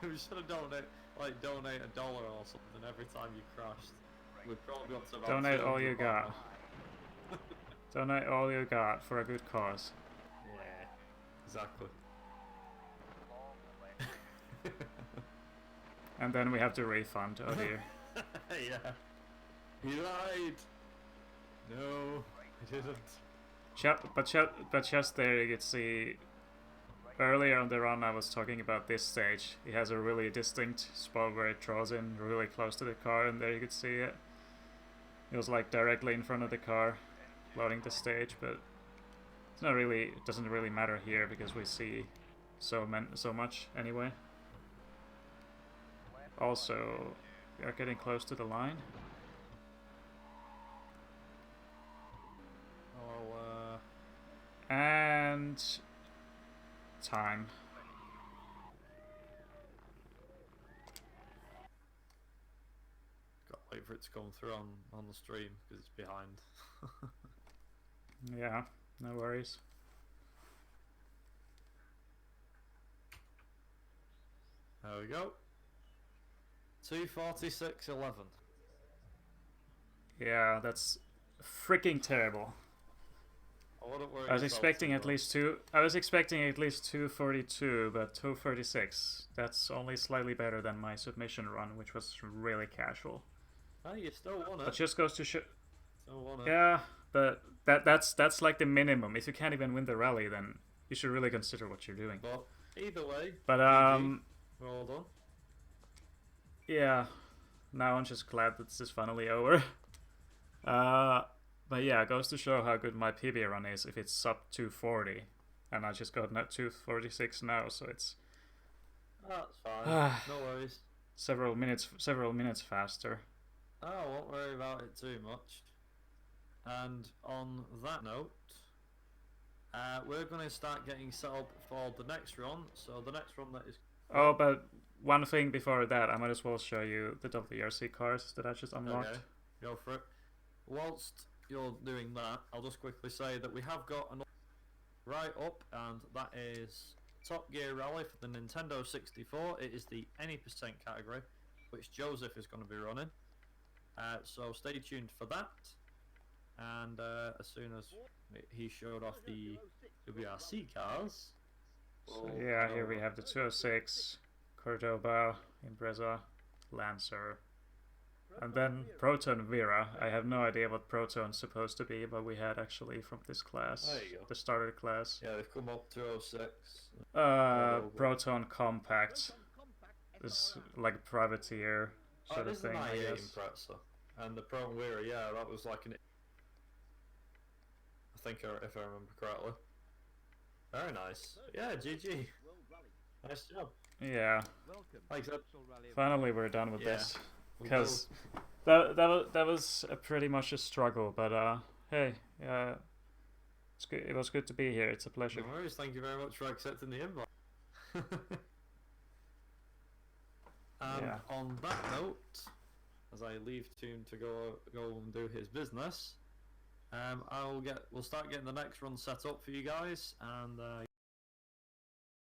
We should have donate $1 or something every time you crashed. We'd probably got to about Donate all 200 you got. Donate all you got for a good cause. Yeah, exactly. And then we have to refund. Oh dear. Yeah. He lied. No, I didn't. But just there you could see. Earlier on the run I was talking about this stage. It has a really distinct spot where it draws in really close to the car, and there you could see it. It was like directly in front of the car, loading the stage, but it's not really. It doesn't really matter here because we see so much anyway. Also, we are getting close to the line. Oh, And time. got to wait for it to come through on the stream because it's behind. Yeah, no worries. There we go. 2:46.11. Yeah, that's freaking terrible. I wouldn't worry I was yourself expecting too at least two. I was expecting at least 242, but 236. That's only slightly better than my submission run, which was really casual. much. Hey, you still won it. But just goes to show. Still won it. Yeah, but that's like the minimum. If you can't even win the rally, then you should really consider what you're doing. But either way, But GG. Well done. yeah. Now I'm just glad that this is finally over. But yeah, it goes to show how good my PB run is if it's sub 240, and I just got 246 now, so it's That's fine. No worries. several minutes faster. Oh, I won't worry about it too much. And on that note, we're going to start getting set up for the next run. So the next run that is... Oh, but one thing before that, I might as well show you the WRC cars that I just unlocked. Okay, go for it. Whilst you're doing that, I'll just quickly say that we have got an right up, and that is Top Gear Rally for the Nintendo 64. It is the any percent category, which Joseph is going to be running. So stay tuned for that. And as soon as he showed off the WRC cars. So yeah, here we have the 206, Cordoba, Impreza, Lancer, and then Proton Vera. I have no idea what Proton's supposed to be, but we had actually from this class, There you go. the starter class. Yeah, they've come up 206. Proton Compact. This like a privateer sort of this is an thing, I i8 guess. Impreza. And the Proton Vera, yeah, that was like an... I think, if I remember correctly. Very nice. Yeah, GG. Nice job. Yeah, Thanks, Ed. finally we're done with Yeah. this. We Because go. that was pretty much a struggle, but hey, it's good. It was good to be here. It's a pleasure. No worries, thank you very much for accepting the invite. Yeah. on that note, as I leave Toon to go and do his business, we'll start getting the next run set up for you guys, and